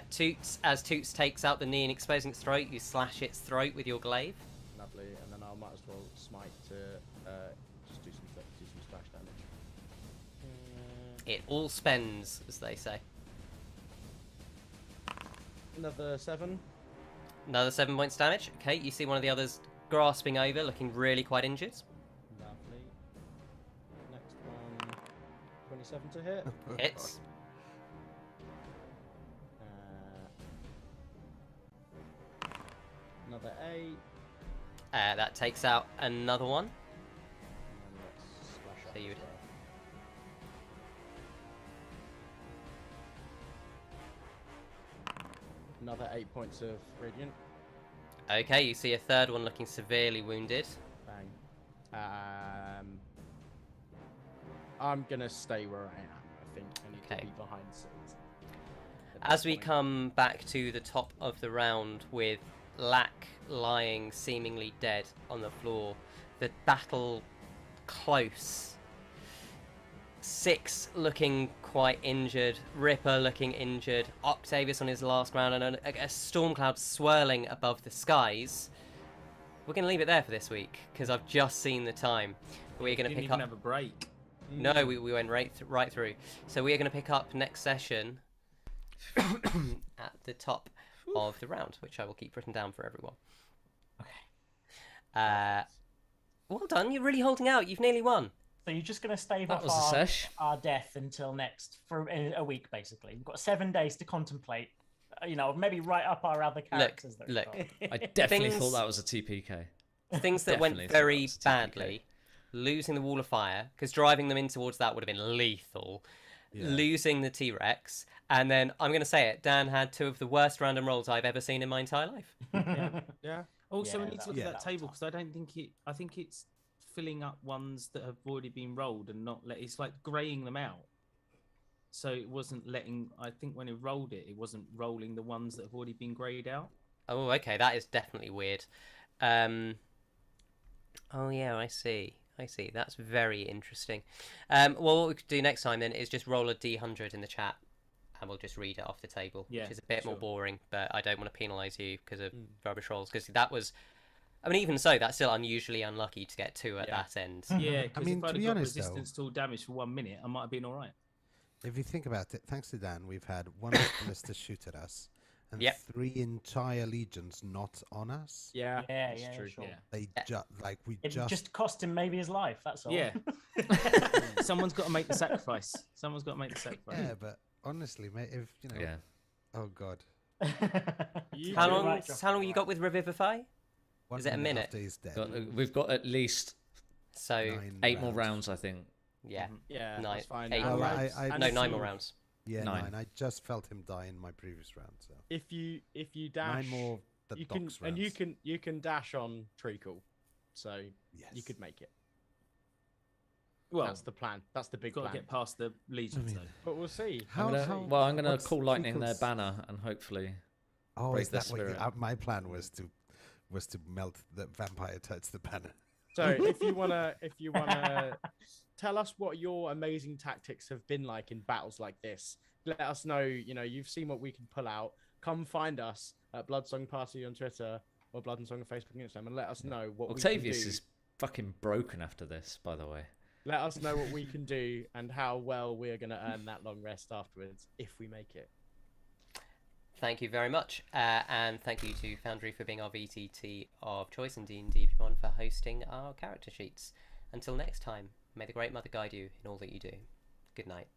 Toots. As Toots takes out the knee and exposing its throat, you slash its throat with your glaive. Lovely, and then I might as well smite to just do some splash damage. It all spends, as they say. Another 7. Another 7 points damage. Okay, you see one of the others grasping over, looking really quite injured. Lovely. Next one, 27 to hit. Hits. Another 8. That takes out another one. And then let's splash up So you as would- well. Another 8 points of radiant. Okay, you see a third one looking severely wounded. Bang. I'm gonna stay where I am. I think I need Okay. to be behind six. As we come back to the top of the round with Lack lying seemingly dead on the floor, the battle close. 6 looking quite injured, Ripper looking injured, Octavius on his last round, and a storm cloud swirling above the skies. We're going to leave it there for this week because I've just seen the time. We're going to Didn't pick even up. have a break. No, we went right through. So we are going to pick up next session at the top of the round, which I will keep written down for everyone. Okay. Well done. You're really holding out. You've nearly won. So you're just going to stave That off was a sesh. our death until next, for a week, basically. We've got 7 days to contemplate, maybe write up our other characters. Look. I definitely Things- thought that was a TPK. things that Definitely went thought very that was TPK. badly. Losing the wall of fire, because driving them in towards that would have been lethal. Yeah. Losing the T-Rex, and then I'm going to say it, Dan had 2 of the worst random rolls I've ever seen in my entire life. Yeah. Also, Yeah, we need to look yeah. at that table because I don't think it. I think it's filling up ones that have already been rolled and not let. It's like graying them out. So it wasn't letting. I think when it rolled it, it wasn't rolling the ones that have already been grayed out. Oh, okay, that is definitely weird. Oh yeah, I see. That's very interesting. Well, what we could do next time then is just roll a D100 in the chat, and we'll just read it off the table, Yeah, which is a bit more sure. boring. But I don't want to penalise you because of rubbish rolls. Because that was, I mean, even so, that's still unusually unlucky to get 2 at that end. Yeah, because mean, if to I'd be have got honest, though- resistance to all damage for 1 minute, I might have been all right. If you think about it, thanks to Dan, we've had 1 Optimist shoot at us, and Yep. 3 entire legions not on us. Yeah. Yeah, that's yeah, true. sure. Yeah. They It just cost him maybe his life. That's all. Yeah. Someone's got to make the sacrifice. Someone's got to make the sacrifice. Yeah, but honestly, mate, if you know, Yeah. oh god, How long you got with Revivify? One Is it a minute? after he's dead. We've got at least So 9 8 more rounds, I think. yeah, Yeah, Nine- that's fine. 8 Well, more I- rounds. I- No, I 9 see. more rounds. Yeah, 9. 9. I just felt him die in my previous round, so If you 9 dash, more. The you can Docs and you rounds. can dash on treacle, so Yes. you could make it. Well, That's the plan. That's the big got to plan. get past the legions, though. But we'll see. How- We'll how- see. Well, I'm going to what's call lightning their Treacle's- banner and hopefully. Oh, break is their that what you, spirit. my plan was to melt the vampire touch the banner. So if you wanna tell us what your amazing tactics have been like in battles like this, let us know. You know, you've seen what we can pull out. Come find us at Bloodsong Party on Twitter or Blood and Song on Facebook and Instagram, and let us know what Octavius we can do. is fucking broken after this, by the way. Let us know what we can do and how well we are going to earn that long rest afterwards if we make it. Thank you very much, and thank you to Foundry for being our VTT of choice, and D&D Beyond for hosting our character sheets. Until next time, may the Great Mother guide you in all that you do. Good night.